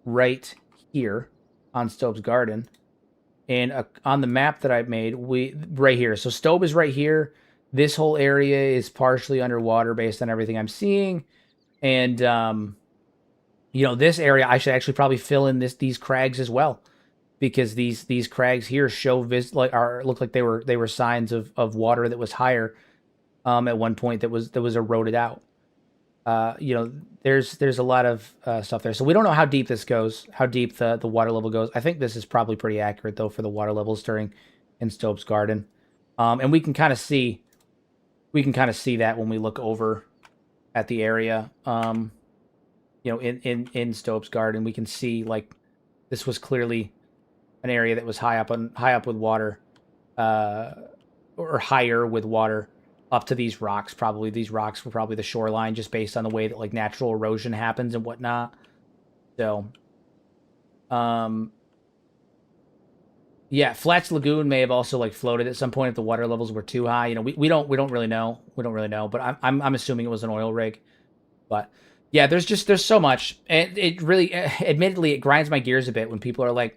right here on Stove's Garden, and on the map that I've made, right here. So Stove is right here. This whole area is partially underwater based on everything I'm seeing, and this area I should actually probably fill in these crags as well, because these crags here show look like they were signs of water that was higher at one point that was eroded out. There's a lot of stuff there. So we don't know how deep this goes, how deep the water level goes. I think this is probably pretty accurate though for the water levels in Stove's Garden. And we can kind of see that when we look over at the area. In Stove's Garden, we can see like this was clearly an area that was high up with water, or higher with water. Up to these rocks, probably. These rocks were probably the shoreline, just based on the way that like natural erosion happens and whatnot. So, yeah, Flats Lagoon may have also like floated at some point if the water levels were too high. We don't really know. We don't really know, but I'm assuming it was an oil rig. But yeah, there's so much, and it really, admittedly, it grinds my gears a bit when people are like,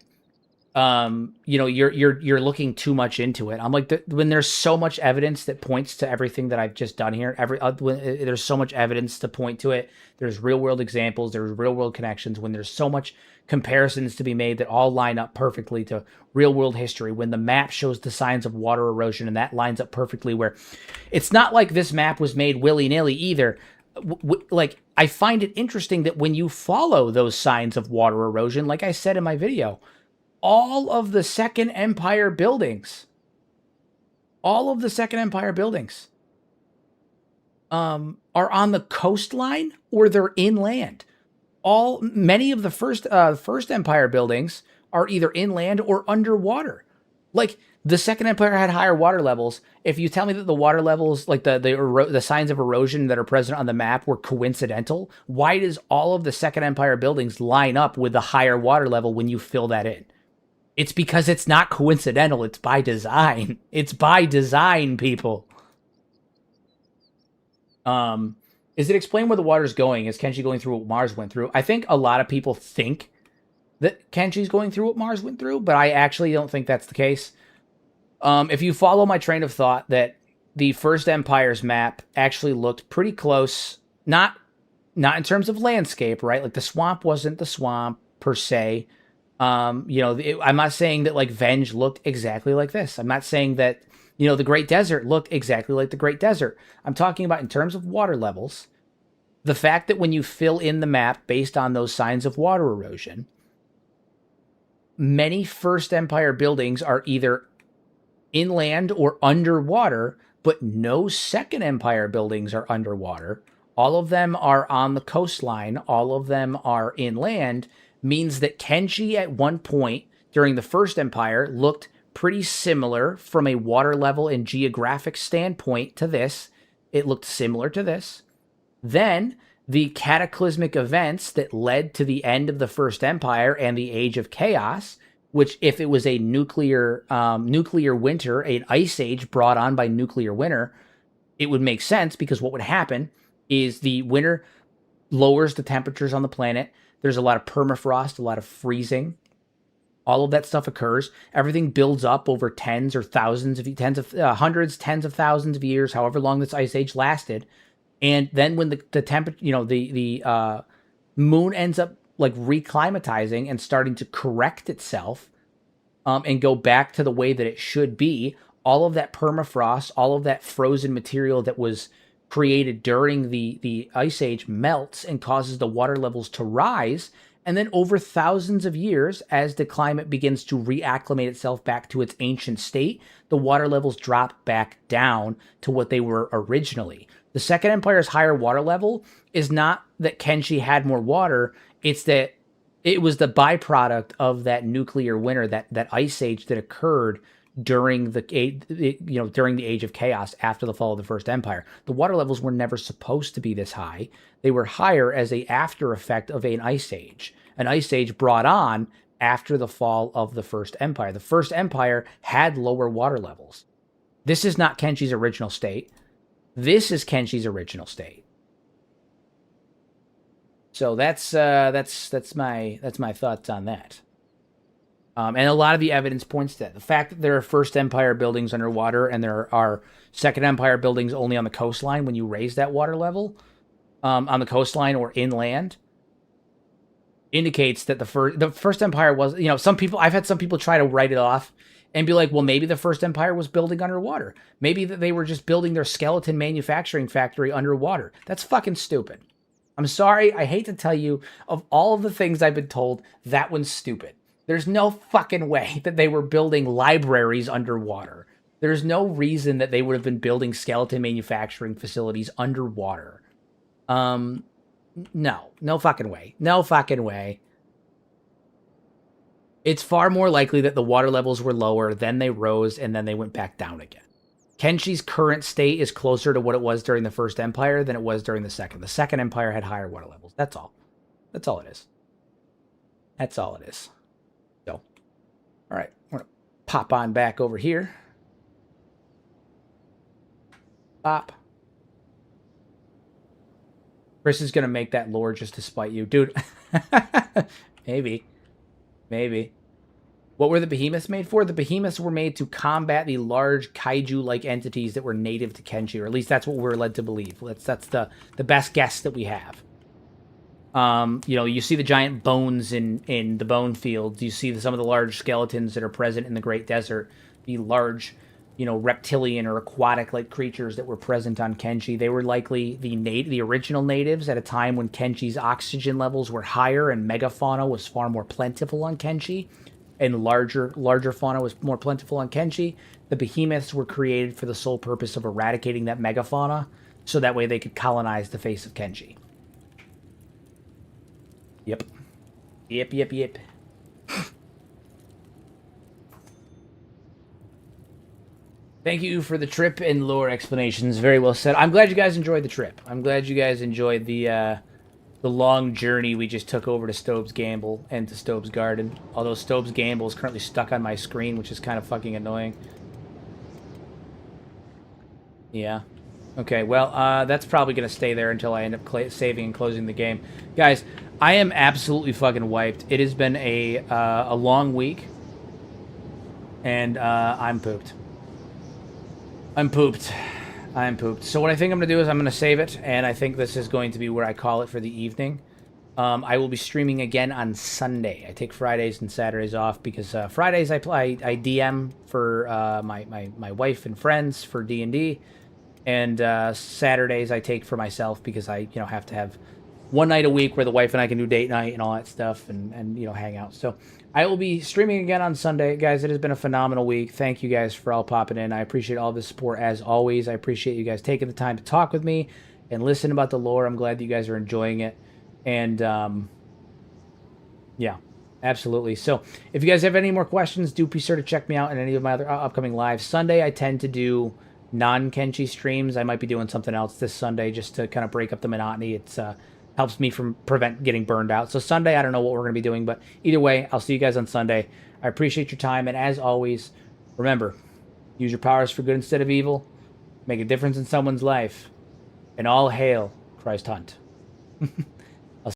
you're looking too much into it. I'm like, when there's so much evidence that points to everything that I've just done here, there's so much evidence to point to it. There's real world examples, there's real world connections. When there's so much comparisons to be made that all line up perfectly to real world history, when the map shows the signs of water erosion and that lines up perfectly, where it's not like this map was made willy-nilly either. Like, I find it interesting that when you follow those signs of water erosion, like I said in my video, all of the Second Empire buildings are on the coastline or they're inland. Many of the First Empire buildings are either inland or underwater. Like, the Second Empire had higher water levels. If you tell me that the water levels, like the signs of erosion that are present on the map, were coincidental, why does all of the Second Empire buildings line up with the higher water level when you fill that in? It's because it's not coincidental. It's by design. It's by design, people. Is it explained where the water's going? Is Kenshi going through what Mars went through? I think a lot of people think that Kenshi's going through what Mars went through, but I actually don't think that's the case. If you follow my train of thought, that the First Empire's map actually looked pretty close, not in terms of landscape, right? Like, the swamp wasn't the swamp per se. I'm not saying that like Venge looked exactly like this. I'm not saying that, the Great Desert looked exactly like the Great Desert. I'm talking about in terms of water levels, the fact that when you fill in the map based on those signs of water erosion, many First Empire buildings are either inland or underwater, but no Second Empire buildings are underwater. All of them are on the coastline. All of them are inland. Means that Kenshi at one point during the First Empire looked pretty similar from a water level and geographic standpoint to this. It looked similar to this. Then the cataclysmic events that led to the end of the First Empire and the Age of Chaos, which, if it was a nuclear winter, an ice age brought on by nuclear winter, it would make sense, because what would happen is the winter lowers the temperatures on the planet. There's a lot of permafrost, a lot of freezing. All of that stuff occurs. Everything builds up over hundreds, tens of thousands of years, however long this ice age lasted. And then when the temperature, the moon ends up like reclimatizing and starting to correct itself, and go back to the way that it should be, all of that permafrost, all of that frozen material that was created during the ice age melts and causes the water levels to rise. And then over thousands of years, as the climate begins to reacclimate itself back to its ancient state, the water levels drop back down to what they were originally. The Second Empire's higher water level is not that Kenshi had more water, it's that it was the byproduct of that nuclear winter, that ice age that occurred during the Age of Chaos after the fall of the First Empire. The water levels were never supposed to be this high. They were higher as a after effect of an ice age. An ice age brought on after the fall of the First Empire. The First Empire had lower water levels. This is not Kenshi's original state. This is Kenshi's original state. So that's my thoughts on that. And a lot of the evidence points to that. The fact that there are First Empire buildings underwater and there are Second Empire buildings only on the coastline when you raise that water level, on the coastline or inland, indicates that the First Empire was, I've had some people try to write it off and be like, well, maybe the First Empire was building underwater. Maybe that they were just building their skeleton manufacturing factory underwater. That's fucking stupid. I'm sorry. I hate to tell you, of all of the things I've been told, that one's stupid. There's no fucking way that they were building libraries underwater. There's no reason that they would have been building skeleton manufacturing facilities underwater. No fucking way. No fucking way. It's far more likely that the water levels were lower, then they rose, and then they went back down again. Kenshi's current state is closer to what it was during the First Empire than it was during the Second. The Second Empire had higher water levels. That's all. That's all it is. That's all it is. So, all right. I'm going to pop on back over here. Pop. Chris is going to make that lore just to spite you. Dude, maybe. Maybe. What were the behemoths made for? The behemoths were made to combat the large kaiju-like entities that were native to Kenshi, or at least that's what we're led to believe. That's the best guess that we have. You see the giant bones in the bone fields. You see some of the large skeletons that are present in the Great Desert. The large, reptilian or aquatic-like creatures that were present on Kenshi. They were likely the original natives at a time when Kenshi's oxygen levels were higher and megafauna was far more plentiful on Kenshi. And larger fauna was more plentiful on Kenshi. The behemoths were created for the sole purpose of eradicating that megafauna, so that way they could colonize the face of Kenshi. Yep. Yep. Thank you for the trip and lore explanations. Very well said. I'm glad you guys enjoyed the trip. I'm glad you guys enjoyed the long journey we just took over to Stobe's Gamble and to Stobe's Garden. Although Stobe's Gamble is currently stuck on my screen, which is kind of fucking annoying. Yeah. Okay, well, that's probably going to stay there until I end up saving and closing the game. Guys, I am absolutely fucking wiped. It has been a long week. And I'm pooped. I'm pooped. So what I think I'm going to do is I'm going to save it, and I think this is going to be where I call it for the evening. I will be streaming again on Sunday. I take Fridays and Saturdays off because Fridays I DM for my wife and friends for D&D, and Saturdays I take for myself because I have to have one night a week where the wife and I can do date night and all that stuff and hang out. So I will be streaming again on Sunday. Guys, it has been a phenomenal week. Thank you guys for all popping in. I appreciate all the support as always. I appreciate you guys taking the time to talk with me and listen about the lore. I'm glad that you guys are enjoying it. And, yeah, absolutely. So if you guys have any more questions, do be sure to check me out in any of my other upcoming lives. Sunday, I tend to do non-Kenshi streams. I might be doing something else this Sunday just to kind of break up the monotony. It's helps me from prevent getting burned out. So Sunday, I don't know what we're going to be doing, but either way, I'll see you guys on Sunday. I appreciate your time, and as always, remember, use your powers for good instead of evil, make a difference in someone's life, and all hail Christ Hunt.